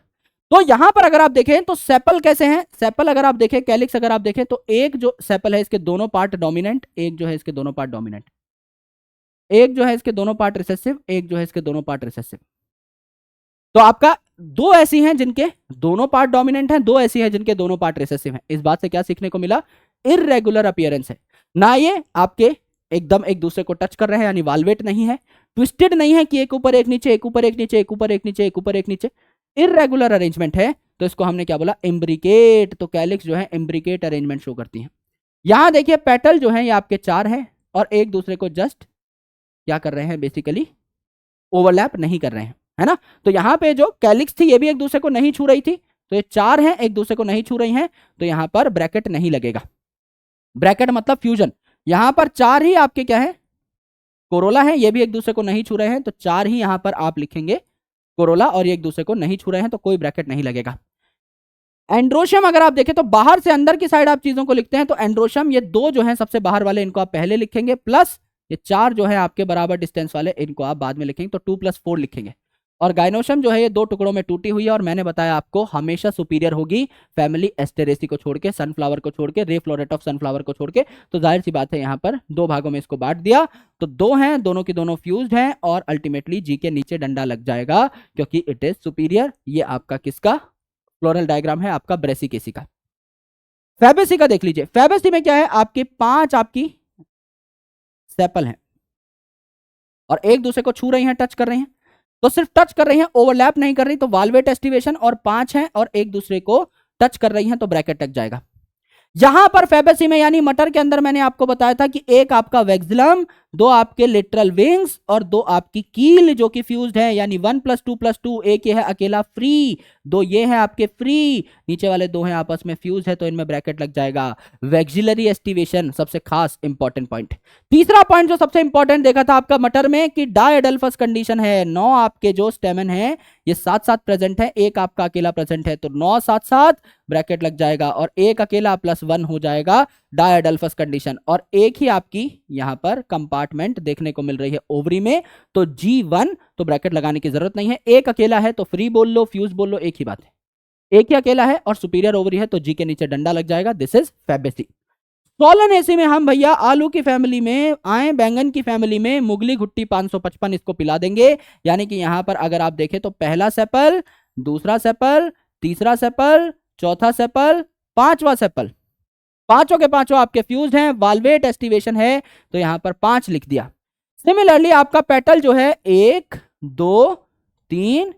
तो यहां पर अगर आप देखें तो सेपल कैसे हैं, सेपल अगर आप देखें, कैलिक्स अगर आप देखें, तो एक जो सेपल है इसके दोनों पार्ट डोमिनेंट, एक जो है इसके दोनों पार्ट डोमिनेंट, एक जो है इसके दोनों पार्ट रिसेसिव, एक जो है इसके दोनों पार्ट रिसेसिव। तो आपका 2 ऐसी हैं जिनके दोनों पार्ट डोमिनेंट हैं, 2 ऐसी हैं जिनके दोनों पार्ट रिसेसिव हैं। इस बात से क्या सीखने को मिला, इररेगुलर अपीयरेंस है ना, ये आपके एकदम एक दूसरे को टच कर रहे हैं, यानी वाल्वेट नहीं है, ट्विस्टेड नहीं है कि एक ऊपर एक नीचे, एक ऊपर एक नीचे, एक ऊपर एक नीचे, एक ऊपर एक नीचे, इररेगुलर अरेंजमेंट है। तो इसको हमने क्या बोला, इम्ब्रिकेट। तो कैलिक्स जो है इम्ब्रिकेट अरेंजमेंट शो करती है। यहां देखिए पेटल जो है ये आपके 4 हैं और एक दूसरे को जस्ट क्या कर रहे हैं, बेसिकली ओवरलैप नहीं कर रहे हैं, है ना। तो यहां पे जो कैलिक्स थी ये भी एक दूसरे को नहीं छू रही थी, तो ये 4 हैं एक दूसरे को नहीं छू रही हैं, तो यहां पर ब्रैकेट नहीं लगेगा। ब्रैकेट मतलब फ्यूजन। यहां पर 4 ही आपके क्या है, कोरोला है, ये भी एक दूसरे को नहीं छू रहे हैं, तो 4 ही यहां पर आप लिखेंगे कोरोला, और ये एक दूसरे को नहीं छू रहे हैं, तो कोई ब्रैकेट नहीं लगेगा। एंड्रोशियम अगर आप देखें तो बाहर से अंदर की साइड आप चीजों को लिखते हैं, तो एंड्रोशियम ये 2 जो है सबसे बाहर वाले, इनको आप पहले लिखेंगे, प्लस ये 4 जो है आपके बराबर डिस्टेंस वाले, इनको आप बाद में लिखेंगे, तो 2 + 4 लिखेंगे। और गाइनोशियम जो है ये 2 टुकड़ों में टूटी हुई है, और मैंने बताया आपको हमेशा सुपीरियर होगी फैमिली एस्टेरेसी को छोड़ के, सनफ्लावर को छोड़ के, रे फ्लोरेट ऑफ सनफ्लावर को छोड़ के। तो जाहिर सी बात है यहाँ पर 2 भागों में इसको बांट दिया, तो 2 हैं, दोनों की दोनों फ्यूज्ड हैं, और अल्टीमेटली जी के नीचे डंडा लग जाएगा क्योंकि इट इज सुपीरियर। ये आपका किसका फ्लोरल डायग्राम है, आपका ब्रेसिकेसी का। फैबेसी का देख लीजिए, फैबेसी में क्या है, आपके 5 आपकी सेपल हैं और एक दूसरे को छू रही हैं, टच कर रही हैं, तो सिर्फ टच कर रही हैं, ओवरलैप नहीं कर रही, तो वाल्वेट एस्टिवेशन, और 5 हैं और एक दूसरे को टच कर रही हैं, तो ब्रैकेट टक जाएगा। यहां पर फैबेसी में यानी मटर के अंदर मैंने आपको बताया था कि एक आपका वेक्सिलम, 2 आपके लिटरल विंग्स और 2 आपकी कील जो कि फ्यूज्ड है, यानी 1 + 2 + 2, एक ये है अकेला फ्री, 2 ये है आपके फ्री, नीचे वाले 2 हैं आपस में फ्यूज है, तो इनमें ब्रैकेट लग जाएगा। वेक्सिलरी एस्टिवेशन सबसे खास इंपॉर्टेंट पॉइंट। तीसरा पॉइंट जो सबसे इंपॉर्टेंट देखा था आपका मटर में कि डायडल्फस कंडीशन है, 9 आपके जो स्टेमन है ये साथ साथ प्रेजेंट है, एक आपका अकेला प्रेजेंट है, तो 9 साथ साथ ब्रैकेट लग जाएगा, और एक अकेला +1 हो जाएगा डायडल्फस कंडीशन। और एक ही आपकी यहां पर कंपार्टमेंट देखने को मिल रही है ओवरी में, तो G1, तो ब्रैकेट लगाने की जरूरत नहीं है। एक अकेला है तो फ्री बोल लो, फ्यूज बोल लो, एक ही बात है। एक ही अकेला है और सुपीरियर ओवरी है, तो जी के नीचे डंडा लग जाएगा। This is Fabaceae. सोलनेसी में हम भैया आलू की फैमिली में आए, बैंगन की फैमिली में मुगली घुट्टी 555 इसको पिला देंगे। यानी कि यहां पर अगर आप देखें तो पहला सेपल, दूसरा सेपल, तीसरा सेपल, चौथा सेपल, 5वां सेपल, पांचों के पांचों आपके फ्यूज्ड हैं, वाल्वेट एस्टिवेशन है, तो यहां पर 5 लिख दिया। सिमिलरली आपका पेटल जो है 1 2 3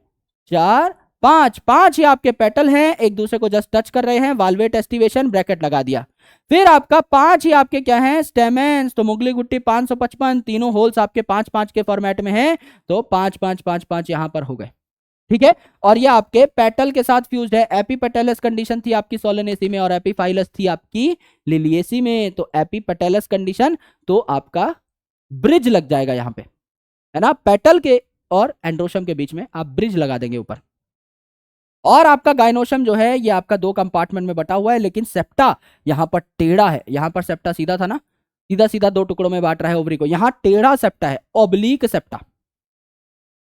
4 5, 5 ही आपके पेटल हैं, एक दूसरे को जस्ट टच कर रहे हैं, वाल्वेट एस्टिवेशन, ब्रैकेट लगा दिया। फिर आपका 5 ही आपके क्या है, स्टेमेंस, तो मुगली गुट्टी 555, तीनों होल्स आपके 5 5 के फॉर्मेट में हैं, तो 5 5 5 5 यहां पर हो गए। ठीक है, और ये आपके पेटल के साथ फ्यूज्ड है। एपीपेटलस कंडीशन थी आपकी सोलेनेसी में और एपीफाइलस थी आपकी लिलिएसी में, तो एपीपेटलस कंडीशन तो आपका ब्रिज लग जाएगा यहां पे, है ना, पेटल के और एंड्रोशम के बीच में आप ब्रिज लगा देंगे ऊपर। और आपका गाइनोशम जो है ये आपका 2 कंपार्टमेंट में बटा हुआ है, लेकिन सेप्टा यहां पर टेढ़ा है। यहां पर सेप्टा सीधा था ना, सीधा सीधा 2 टुकड़ों में बांट रहा है ओवरी को, यहां टेढ़ा सेप्टा है, oblique septa,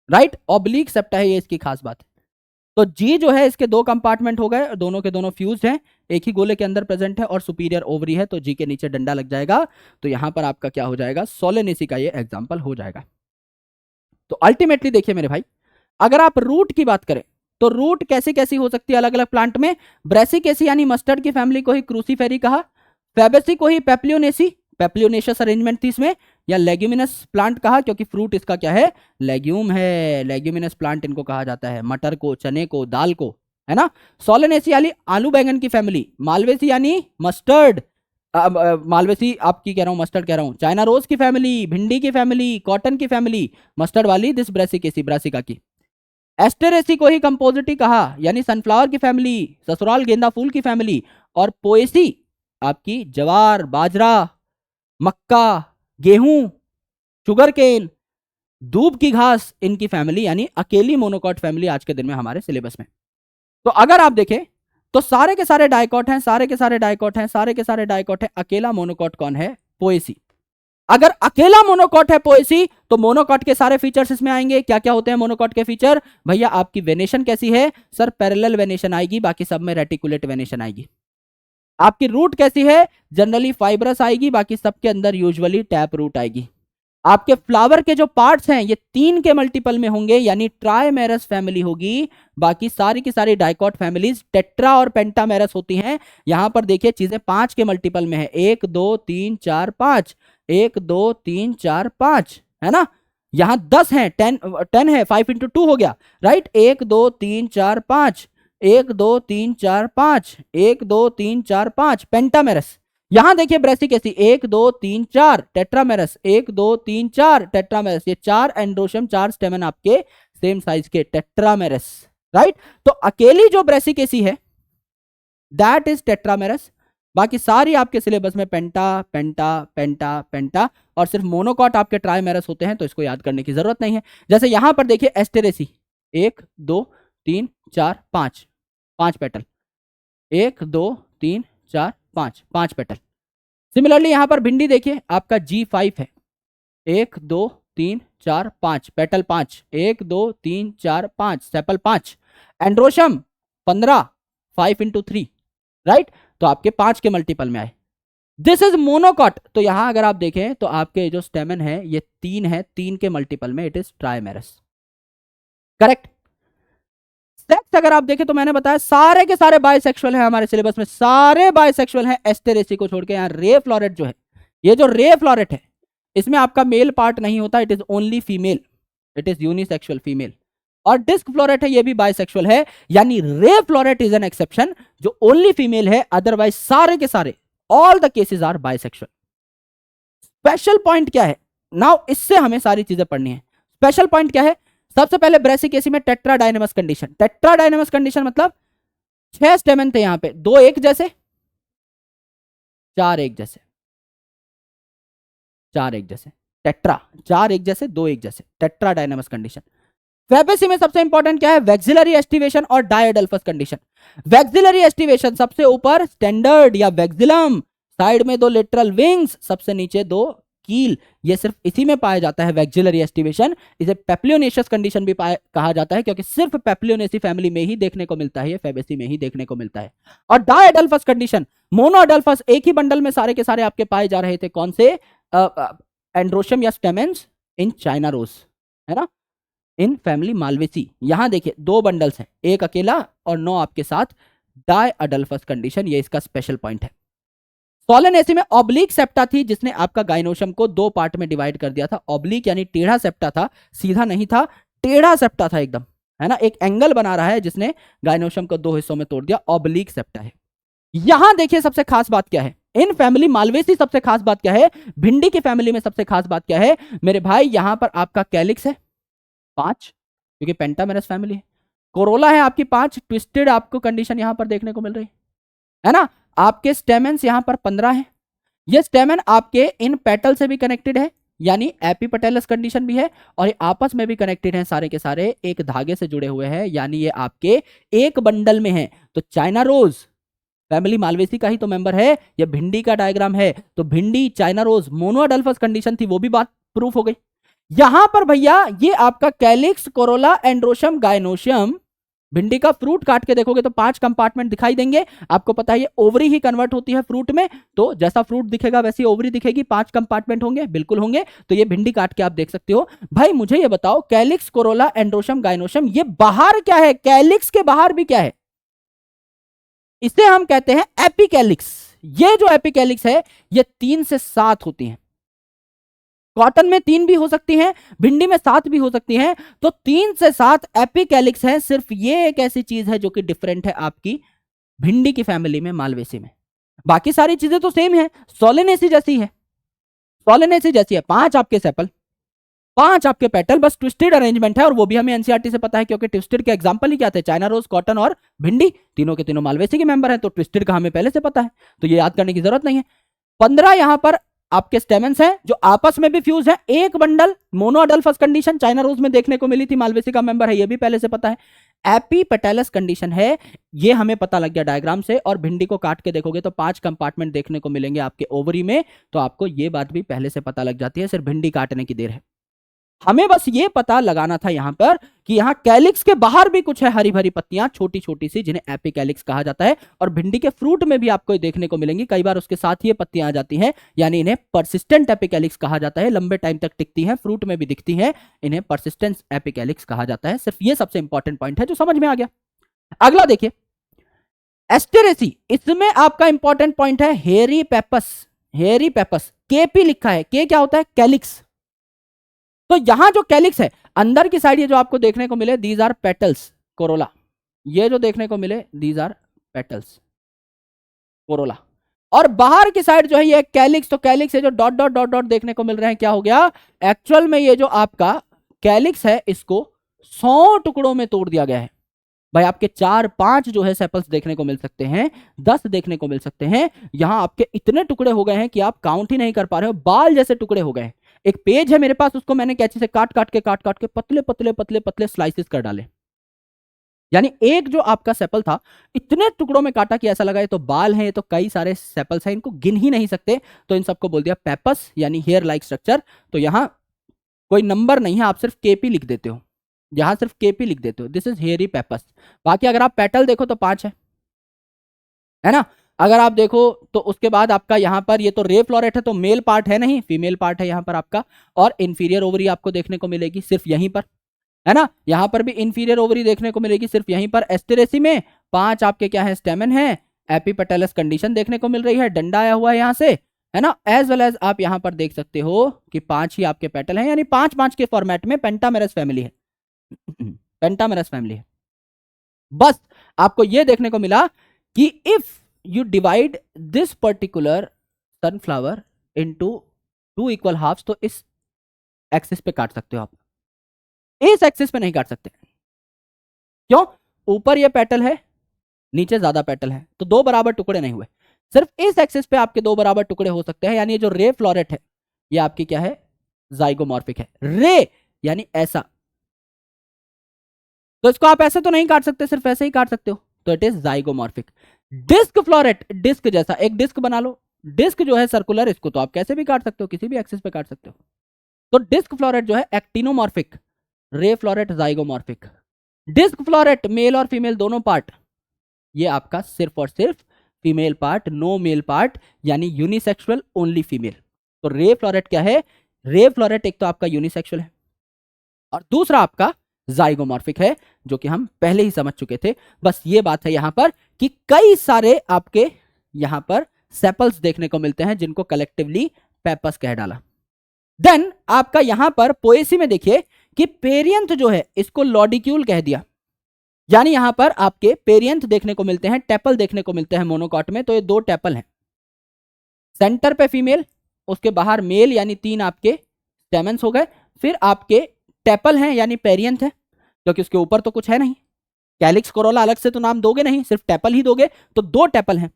right, oblique septa है, ये इसकी खास बात है। तो जी जो है इसके 2 कंपार्टमेंट हो गए, दोनों के दोनों फ्यूज्ड हैं, एक ही गोले के अंदर प्रेजेंट है और सुपीरियर ओवरी है, तो जी के नीचे डंडा लग जाएगा, तो यहां पर आपका क्या हो जाएगा, सोलेनेसी का ये एग्जांपल हो जाएगा। तो अल्टीमेटली देखिए मेरे भाई, अगर आप रूट की बात करें तो रूट कैसी कैसी हो सकती है अलग अलग प्लांट में। ब्रेसिकेसी यानी मस्टर्ड की फैमिली को ही क्रूसीफेरी कहा, फैबेसी को ही पेप्लियोनेसी, पेप्लियोनेशियस अरेंजमेंट थी इसमें, या लेग्यूमिनस प्लांट कहा क्योंकि फ्रूट इसका क्या है, लेग्यूम है, लेग्यूमिनस प्लांट इनको कहा जाता है, मटर को, चने को, दाल को, है ना। सोलेनेसी यानी आलू बैंगन की फैमिली, मालवेसी यानी मस्टर्ड, मालवेसी आपकी कह रहा हूं, मस्टर्ड कह रहा हूं, चाइना रोज की फैमिली, भिंडी की फैमिली, कॉटन की फैमिली, मस्टर्ड वाली दिस ब्रेसिकेसी, ब्रासिका की। एस्टेरेसी को ही कंपोजिटी कहा, यानी सनफ्लावर की फैमिली, ससुराल गेंदा फूल की फैमिली, और पोएसी आपकी जवार, बाजरा, मक्का, गेहूं, शुगर केन, दूब की घास, इनकी फैमिली, यानी अकेली मोनोकॉट फैमिली आज के दिन में हमारे सिलेबस में। तो अगर आप देखें तो सारे के सारे डाइकॉट हैं, सारे के सारे डाइकॉट हैं, सारे के सारे डाइकॉट हैं, अकेला मोनोकॉट कौन है, पोएसी। अगर अकेला मोनोकॉट है पोएसी, तो मोनोकॉट के सारे फीचर्स इसमें आएंगे। क्या क्या होते हैं मोनोकॉट के फीचर भैया, आपकी वेनेशन कैसी है, सर पैरेलल वेनेशन आएगी, बाकी सब में रेटिकुलेट वेनेशन आएगी। आपकी रूट कैसी है, जनरली फाइब्रस आएगी, बाकी सबके अंदर यूजुअली टैप रूट आएगी। आपके फ्लावर के जो पार्ट्स हैं ये 3 के मल्टीपल में होंगे, यानी ट्राइमेरस फैमिली होगी, बाकी सारी की सारी डाइकॉट फैमिलीज टेट्रा और पेंटामेरस होती हैं। यहां पर देखिए चीजें 5 के मल्टीपल में है, 1 2 3 4 5, 1 2 3 4 5, है ना। यहां 10 है, 10 है, 5 इंटू 2 हो गया, राइट, 1 2 3 4 5, 1 2 3 4 5, 1 2 3 4 5, पेंटामेरस। यहां देखिए ब्रेसिकेसी 1 2 3 4, टेट्रामेरस 1 2 3 4, टेट्रामेरस, ये 4 एंड्रोशम, 4 स्टेमन आपके सेम साइज के, टेट्रामेरस, राइट। तो अकेली जो ब्रेसिकेसी है दैट इज टेट्रामेरस, बाकी सारी आपके सिलेबस में पेंटा पेंटा पेंटा पेंटा, और सिर्फ मोनोकॉट आपके ट्राइमेरस होते हैं, तो इसको याद करने की जरूरत नहीं है। जैसे यहां पर देखिए एस्टेरेसी 1 2 3 4 5, 5 पेटल, 1 2 3 4 5, 5 पेटल। सिमिलरली यहां पर भिंडी देखिए आपका G5 है, 1 2 3 4 5, petal 5, 1 2 3 4 5, sepal 5, androecium 15, 5 into 3, right, तो आपके 5 के मल्टीपल में आए। दिस इज मोनोकॉट, तो यहां अगर आप देखें तो आपके जो स्टेमन है ये 3 है, 3 के मल्टीपल में, इट इज ट्राइमेरस, करेक्ट। सेक्स अगर आप देखें तो मैंने बताया सारे के सारे बाइसेक्सुअल हैं हमारे सिलेबस में, सारे बाइसेक्सुअल हैं एस्टेरेसी को छोड़ के। यहाँ रे फ्लोरेट जो है, ये जो रे फ्लोरेट है इसमें आपका मेल पार्ट नहीं होता, it is only female, it is unisexual female. और डिस्क फ्लोरेट है ये भी बाइसेक्सुअल है, यानी ray floret is an exception जो ओनली फीमेल है, अदरवाइज सारे के सारे all the cases are bisexual. Special point क्या है, नाउ इससे हमें सारी चीजें पढ़नी है। स्पेशल पॉइंट क्या है, सबसे पहले ब्रेसिकेसी में टेट्राडाइनेमस कंडीशन। टेट्राडाइनेमस कंडीशन मतलब 6 स्टेमन थे यहां पे, 2 एक जैसे, 4 एक जैसे, 4 एक जैसे, टेट्रा, 4 एक जैसे, 2 एक जैसे, टेट्राडाइनेमस कंडीशन। फैबेसी में सबसे इंपॉर्टेंट क्या है, वैक्सिलरी एस्टिवेशन और डायडल्फस कंडीशन। वैक्सिलरी एस्टिवेशन सबसे ऊपर स्टैंडर्ड या वैक्सिलम, साइड में 2 लेटरल विंग्स, सबसे नीचे 2 कील, ये सिर्फ इसी में पाया जाता है वैक्सिलरी एस्टिवेशन। इसे पेप्लियोनेशियस कंडीशन भी कहा जाता है क्योंकि सिर्फ पेप्लियोनेसी फैमिली में ही देखने को मिलता है, ये फैबेसी में ही देखने को मिलता है। और डायडल्फस कंडीशन, मोनोअडल्फस, एक ही बंडल में सारे के सारे आपके पाए जा रहे थे, कौन से, एंड्रोशम या स्टेमेंस इन चाइना रोज, है ना, इन फैमिली मालवेसी। यहां देखिए 2 बंडल्स हैं, एक अकेला और 9 आपके साथ, डायअडल्फस कंडीशन, ये इसका स्पेशल पॉइंट है। सोलेनेसी में ऑब्लिक सेप्टा थी जिसने आपका गाइनोशियम को दो पार्ट में डिवाइड कर दिया था। ऑब्लिक यानी टेढ़ा सेप्टा था, सीधा नहीं था, टेढ़ा सेप्टा था एकदम, है ना, एक एंगल बना रहा है जिसने गाइनोशियम को दो हिस्सों में तोड़ दिया, ऑब्लिक सेप्टा है। यहां देखिए सबसे खास बात क्या है, इन फैमिली मालवेसी सबसे खास बात क्या है, भिंडी की फैमिली में सबसे खास बात क्या है मेरे भाई, यहां पर आपका कैलिक्स है 5 क्योंकि पेंटामेरस फैमिली है, कोरोला है आपकी 5, ट्विस्टेड आपको कंडीशन यहां पर देखने को मिल रही है ना, आपके स्टेमेंस यहां पर 15 है, ये स्टेमन आपके इन पेटल से भी कनेक्टेड है यानी एपीपेटलस कंडीशन भी है, और ये आपस में भी कनेक्टेड हैं, सारे के सारे एक धागे से जुड़े हुए हैं यानी ये आपके एक बंडल में है। तो चाइना रोज फैमिली मालवेसी का ही तो मेंबर है, ये भिंडी का डायग्राम है, तो भिंडी चाइना रोज मोनोअडल्फस कंडीशन थी, वो भी बात प्रूफ हो गई। यहां पर भैया ये आपका कैलिक्स, कोरोला, एंड्रोशियम, गाइनोशियम, भिंडी का फ्रूट काट के देखोगे तो 5 कंपार्टमेंट दिखाई देंगे, आपको पता है ये ओवरी ही कन्वर्ट होती है फ्रूट में, तो जैसा फ्रूट दिखेगा वैसी ओवरी दिखेगी, 5 कंपार्टमेंट होंगे, बिल्कुल होंगे। तो ये भिंडी काट के आप देख सकते हो। भाई मुझे ये बताओ कैलिक्स, कोरोला, एंड्रोशियम, गाइनोशियम, ये बाहर क्या है, कैलिक्स के बाहर भी क्या है, इसे हम कहते हैं एपिकैलिक्स। ये जो एपिकैलिक्स है ये 3 से 7 होती है, कॉटन में 3 भी हो सकती हैं, भिंडी में 7 भी हो सकती हैं, तो 3 से 7 एपिकैलिक्स है। सिर्फ ये एक ऐसी चीज है जो कि डिफरेंट है आपकी भिंडी की फैमिली में, मालवेसी में, बाकी सारी चीजें तो सेम है, सोलेनेसी जैसी है, सोलेनेसी जैसी है, 5 आपके सेपल, 5 आपके पेटल, बस ट्विस्टेड अरेंजमेंट है, और वो भी हमें एनसीईआरटी से पता है क्योंकि ट्विस्टेड के एग्जांपल ही क्या थे, चाइना रोज, कॉटन और भिंडी, तीनों के तीनों मालवेसी के मेंबर हैं, तो ट्विस्टेड का हमें पहले से पता है, तो ये याद करने की जरूरत नहीं है। 15 यहां पर आपके स्टेमेंस हैं जो आपस में भी फ्यूज है, एक बंडल, मोनोअडल्फस कंडीशन चाइना रोज में देखने को मिली थी, मालवेसी का मेंबर है, ये भी पहले से पता है। एपीपेटलस कंडीशन है, ये हमें पता लग गया डायग्राम से, और भिंडी को काट के देखोगे तो 5 कंपार्टमेंट देखने को मिलेंगे आपके ओवरी में, तो आपको ये बात भी पहले से पता लग जाती है, सिर्फ भिंडी काटने की देर है। हमें बस ये पता लगाना था यहां पर कि यहां कैलिक्स के बाहर भी कुछ है, हरी भरी पत्तियां छोटी छोटी सी, जिन्हें एपिकैलिक्स कहा जाता है, और भिंडी के फ्रूट में भी आपको देखने को मिलेंगी, कई बार उसके साथ ही ये पत्तियां आ जाती हैं, यानी इन्हें परसिस्टेंट एपिकैलिक्स कहा जाता है, लंबे टाइम तक टिकती हैं, फ्रूट में भी दिखती हैं, इन्हें परसिस्टेंट एपिकैलिक्स कहा जाता है। सिर्फ ये सबसे इंपॉर्टेंट पॉइंट है जो समझ में आ गया। अगला देखिए एस्टेरेसी, इसमें आपका इंपॉर्टेंट पॉइंट है हेरी पेपस, हेरी पेपस, केपी लिखा है, के क्या होता है, कैलिक्स, तो यहां जो कैलिक्स है अंदर की साइड ये जो आपको देखने को मिले, दीज आर पेटल्स, कोरोला, ये जो देखने को मिले दीज आर पेटल्स, कोरोला, और बाहर की साइड जो है ये कैलिक्स, तो कैलिक्स है जो डॉट डॉट डॉट डॉट देखने को मिल रहे हैं, क्या हो गया, एक्चुअल में ये जो आपका कैलिक्स है इसको 100 टुकड़ों में तोड़ दिया गया है। भाई आपके 4-5 जो है सेपल्स देखने को मिल सकते हैं, 10 देखने को मिल सकते हैं, यहां आपके इतने टुकड़े हो गए हैं कि आप काउंट ही नहीं कर पा रहे हो, बाल जैसे टुकड़े हो गए। एक पेज है मेरे पास, उसको मैंने कैंची से काट काट के पतले पतले पतले पतले स्लाइसेस कर डाले, यानी एक जो आपका सेपल था इतने टुकड़ों में काटा कि ऐसा लगा ये तो बाल हैं, ये तो कई सारे सेपल्स हैं, इनको गिन ही नहीं सकते, तो इन सबको बोल दिया पेपस यानी हेयर लाइक स्ट्रक्चर। तो यहां कोई नंबर नहीं है, आप सिर्फ केपी लिख देते हो, यहां सिर्फ केपी लिख देते हो, दिस इज हेयरी पेपस। बाकी अगर आप पेटल देखो तो 5 है ना, अगर आप देखो तो उसके बाद आपका यहां पर ये तो रे फ्लोरेट है, तो मेल पार्ट है नहीं, फीमेल पार्ट है यहां पर आपका, और इंफीरियर ओवरी आपको देखने को मिलेगी सिर्फ यहीं पर, है ना, यहां पर भी इंफीरियर ओवरी देखने को मिलेगी सिर्फ यहीं पर। एस्टेरेसी में 5 आपके क्या है, स्टेमन है, एपीपेटलस कंडीशन देखने को मिल रही है, डंडा आया हुआ है यहां से, है ना, एज वेल एज आप यहां पर देख सकते हो कि 5 ही आपके पेटल हैं, यानी 5-5 के फॉर्मेट में पेंटामेरस फैमिली है, पेंटामेरस फैमिली है। बस आपको यह देखने को मिला कि if you divide this particular sunflower into 2 equal halves, तो इस एक्सिस पे काट सकते हो आप, इस एक्सिस पे नहीं काट सकते, क्यों, ऊपर ये पेटल है, नीचे ज्यादा पेटल है, तो 2 बराबर टुकड़े नहीं हुए, सिर्फ इस एक्सिस पे आपके 2 बराबर टुकड़े हो सकते हैं, यानी ये जो रे फ्लोरेट है ये आपकी क्या है, जाइगोमॉर्फिक है, रे यानी ऐसा, तो इसको आप ऐसे तो नहीं काट सकते, सिर्फ ऐसे ही काट सकते हो, तो it is zygomorphic. Disc floret, disc जैसा एक डिस्क बना लो, डिस्क जो है सर्कुलर, इसको तो आप कैसे भी काट सकते हो, किसी भी एक्सिस पे काट सकते हो, तो डिस्क फ्लोरेट जो है actinomorphic, ray floret zygomorphic. Disc floret male और फीमेल दोनों पार्ट, ये आपका सिर्फ और सिर्फ female part, no male part, यानी यूनिसेक्सुअल ओनली फीमेल। तो रे फ्लोरेट क्या है, रे फ्लोरेट एक तो आपका यूनिसेक्सुअल है और दूसरा आपका जाइगोमॉर्फिक है, जो कि हम पहले ही समझ चुके थे। बस ये बात है यहां पर कि कई सारे आपके यहां पर सेपल्स देखने को मिलते हैं जिनको कलेक्टिवली पेपस कह डाला। देन आपका यहां पर पोएसी में देखिए कि पेरियंथ जो है इसको लॉडिक्यूल कह दिया, यानी यहां पर आपके पेरियंथ देखने को मिलते हैं, टेपल देखने को मिलते हैं मोनोकॉट में। तो ये 2 टेपल हैं, सेंटर पे फीमेल, उसके बाहर मेल, यानी 3 आपके स्टेमन्स हो गए। फिर आपके टेपल हैं यानी पेरियंथ है, क्योंकि उसके ऊपर तो कुछ है नहीं, कैलिक्स कोरोला अलग से तो नाम दोगे नहीं, सिर्फ टेपल ही दोगे। तो 2 टेपल हैं,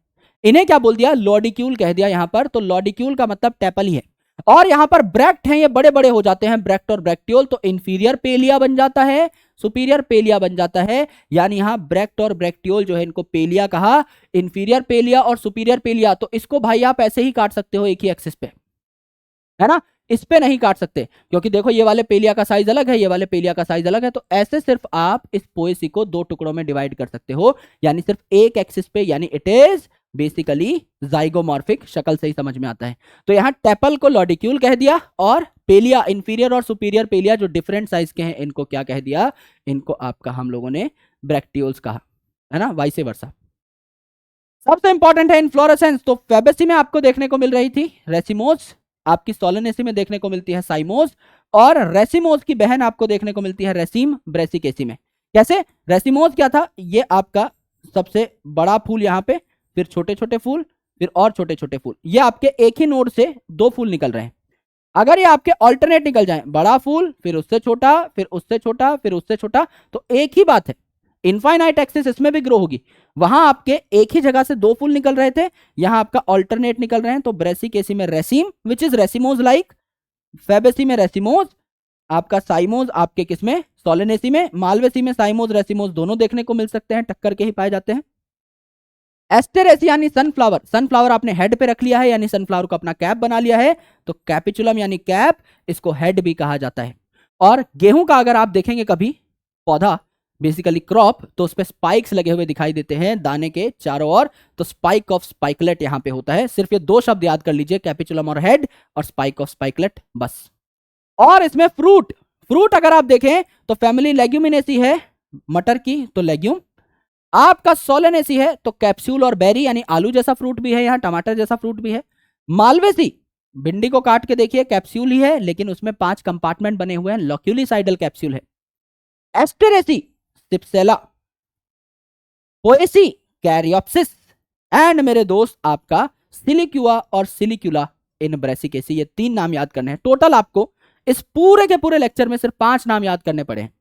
इन्हें क्या बोल दिया, लॉडिक्यूल कह दिया यहां पर। तो लॉडिक्यूल का मतलब टेपल ही है। और यहां पर ब्रैक्ट हैं, ये बड़े बड़े हो जाते हैं, ब्रैक्ट और ब्रैक्टियोल। तो इंफीरियर पेलिया बन जाता है, सुपीरियर पेलिया बन जाता है, यानी यहां ब्रैक्ट और ब्रैक्टियोल जो है इनको पेलिया कहा, इंफीरियर पेलिया और सुपीरियर पेलिया। तो इसको भाई आप ऐसे ही काट सकते हो एक ही एक्सिस पे, है ना, इस पे नहीं काट सकते, क्योंकि देखो ये वाले पेलिया का साइज अलग है, ये वाले पेलिया का साइज अलग है। तो ऐसे सिर्फ आप इस पोएसी को 2 टुकड़ों में डिवाइड कर सकते हो, यानी सिर्फ एक एक्सिस पे, यानी इट इज बेसिकली जाइगोमॉर्फिक। शक्ल से ही समझ में आता है। तो यहां टेपल को लॉडिक्यूल कह दिया, और पेलिया, इंफीरियर और सुपीरियर पेलिया जो डिफरेंट साइज के हैं, इनको क्या कह दिया, इनको आपका हम लोगों ने ब्रैक्टियोल्स कहा, है ना, वाइसे वर्सा। सबसे इंपॉर्टेंट है इन्फ्लोरेसेंस। तो फेबेसी में आपको देखने को मिल रही थी रेसिमोस, आपकी सोलेनेसी में देखने को मिलती है साइमोस, और रेसिमोस की बहन आपको देखने को मिलती है रेसिम ब्रेसिकेसी में। कैसे, रेसिमोस क्या था, ये आपका सबसे बड़ा फूल यहां पे, फिर छोटे छोटे फूल, फिर और छोटे छोटे फूल, ये आपके एक ही नोड से 2 फूल निकल रहे हैं। अगर ये आपके ऑल्टरनेट निकल जाएं, बड़ा फूल, फिर उससे छोटा, फिर उससे छोटा, फिर उससे छोटा, तो एक ही बात है, इनफाइनाइट एक्सिस इसमें भी ग्रो होगी। वहां आपके एक ही जगह से 2 फूल निकल रहे थे, यहां आपका ऑल्टरनेट निकल रहे हैं। तो ब्रेसिकेसी में रेसिम which is racemose like, Fabaceae में रेसिमोज, आपका साइमोज आपके किसमें, सोलेनेसी में, मालवेसी में साइमोज रेसिमोज दोनों देखने को मिल सकते हैं, टक्कर के ही पाए जाते हैं। एस्टेरेसी यानी सनफ्लावर, सनफ्लावर आपने हेड पे रख लिया है, यानी सनफ्लावर को अपना कैप बना लिया है। तो कैपिचुलम यानी कैप, इसको हेड भी कहा जाता है। और गेहूं का अगर आप देखेंगे कभी पौधा, बेसिकली क्रॉप, तो उस पर स्पाइक्स लगे हुए दिखाई देते हैं दाने के चारों ओर। तो स्पाइक ऑफ स्पाइकलेट यहां पे होता है। सिर्फ ये 2 शब्द याद कर लीजिए, कैपिचुलम और हेड, और स्पाइक ऑफ स्पाइकलेट, बस। और इसमें फ्रूट, फ्रूट अगर आप देखें तो फैमिली लेग्यूमिनेसी है, मटर की, तो लेग्यूम। आपका सोलेनेसी है तो कैप्सूल और बेरी, यानी आलू जैसा फ्रूट भी है, यहां टमाटर जैसा फ्रूट भी है। मालवेसी, भिंडी को काट के देखिए कैप्सूल ही है, लेकिन उसमें 5 कंपार्टमेंट बने हुए हैं, लॉक्यूलिसाइडल कैप्सूल है। एस्टेरेसी सिप्सेला, पोएसी कैरियोप्सिस, एंड मेरे दोस्त आपका सिलिक्यूआ और सिलिक्यूला इन ब्रेसिकेसी। ये 3 नाम याद करने हैं। टोटल आपको इस पूरे के पूरे लेक्चर में सिर्फ 5 नाम याद करने पड़े हैं।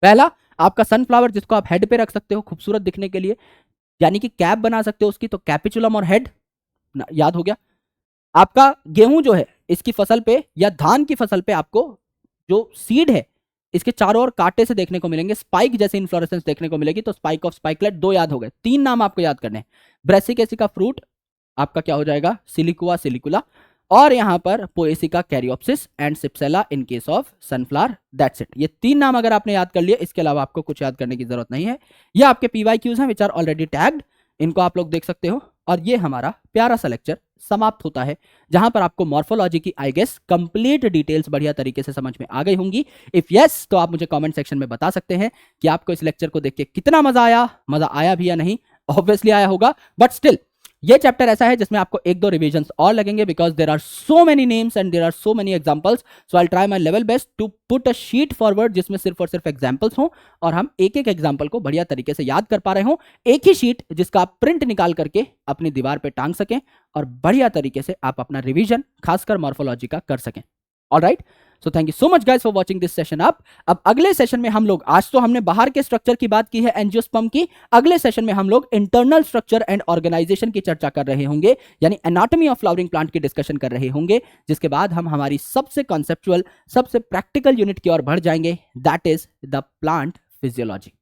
पहला आपका सनफ्लावर, जिसको आप हेड पे रख सकते हो खूबसूरत दिखने के लिए, यानी कि कैप बना सकते हो उसकी, तो कैपिचुलम और हेड याद हो गया। आपका गेहूं जो है इसकी फसल पे या धान की फसल पे आपको जो सीड है इसके चारों ओर कांटे से देखने को मिलेंगे, स्पाइक जैसे इन्फ्लोरेसेंस देखने को मिलेगी। तो स्पाइक ऑफ स्पाइकलेट 2 याद हो गए। 3 नाम आपको याद करने हैं। ब्रेसिकेसी का फ्रूट आपका क्या हो जाएगा, सिलिकुआ सिलिकुला, और यहां पर पोएसी का caryopsis and cypsela in case of sunflower. That's it. ये 3 नाम अगर आपने याद कर लिए, इसके अलावा आपको कुछ याद करने की जरूरत नहीं है। ये आपके PYQs हैं विच आर ऑलरेडी टैग्ड, इनको आप लोग देख सकते हो। और ये हमारा प्यारा सा लेक्चर समाप्त होता है, जहां पर आपको मॉर्फोलॉजी की आई गेस कंप्लीट डिटेल्स बढ़िया तरीके से समझ में आ गई होंगी। इफ यस, तो आप मुझे कमेंट सेक्शन में बता सकते हैं कि आपको इस लेक्चर को देख के कितना मजा आया भी या नहीं। ऑब्वियसली आया होगा, बट स्टिल ये चैप्टर ऐसा है जिसमें आपको 1-2 रिविजन्स और लगेंगे, because there are so many names and there are so many examples. So I try my level best to put a sheet forward जिसमें सिर्फ और सिर्फ एग्जांपल्स हों, और हम एक एक एग्जांपल को बढ़िया तरीके से याद कर पा रहे हों। एक ही शीट जिसका आप प्रिंट निकाल करके अपनी दीवार पे टांग सकें, और बढ़िया तरीके से आप अपना रिविजन खासकर मॉर्फोलॉजी का कर सकें। Alright, so thank you so much guys for watching this session up. अब अगले सेशन में हम लोग, आज तो हमने बाहर के स्ट्रक्चर की बात की है, एंजियोस्पर्म की। अगले सेशन में हम लोग इंटरनल स्ट्रक्चर एंड ऑर्गेनाइजेशन की चर्चा कर रहे होंगे, यानी एनाटॉमी ऑफ फ्लावरिंग प्लांट की डिस्कशन कर रहे होंगे, जिसके बाद हम हमारी सबसे कॉन्सेप्चुअल, सबसे प्रैक्टिकल यूनिट की ओर बढ़ जाएंगे, that is the plant physiology.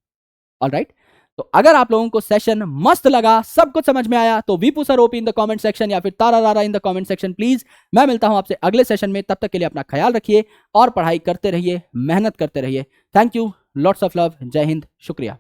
Alright, तो अगर आप लोगों को सेशन मस्त लगा, सब कुछ समझ में आया, तो Vipu sir OP in the comment section या फिर तारा रारा in the comment section please. मैं मिलता हूं आपसे अगले सेशन में, तब तक के लिए अपना ख्याल रखिए और पढ़ाई करते रहिए, मेहनत करते रहिए। Thank you, lots of love, जय हिंद, शुक्रिया।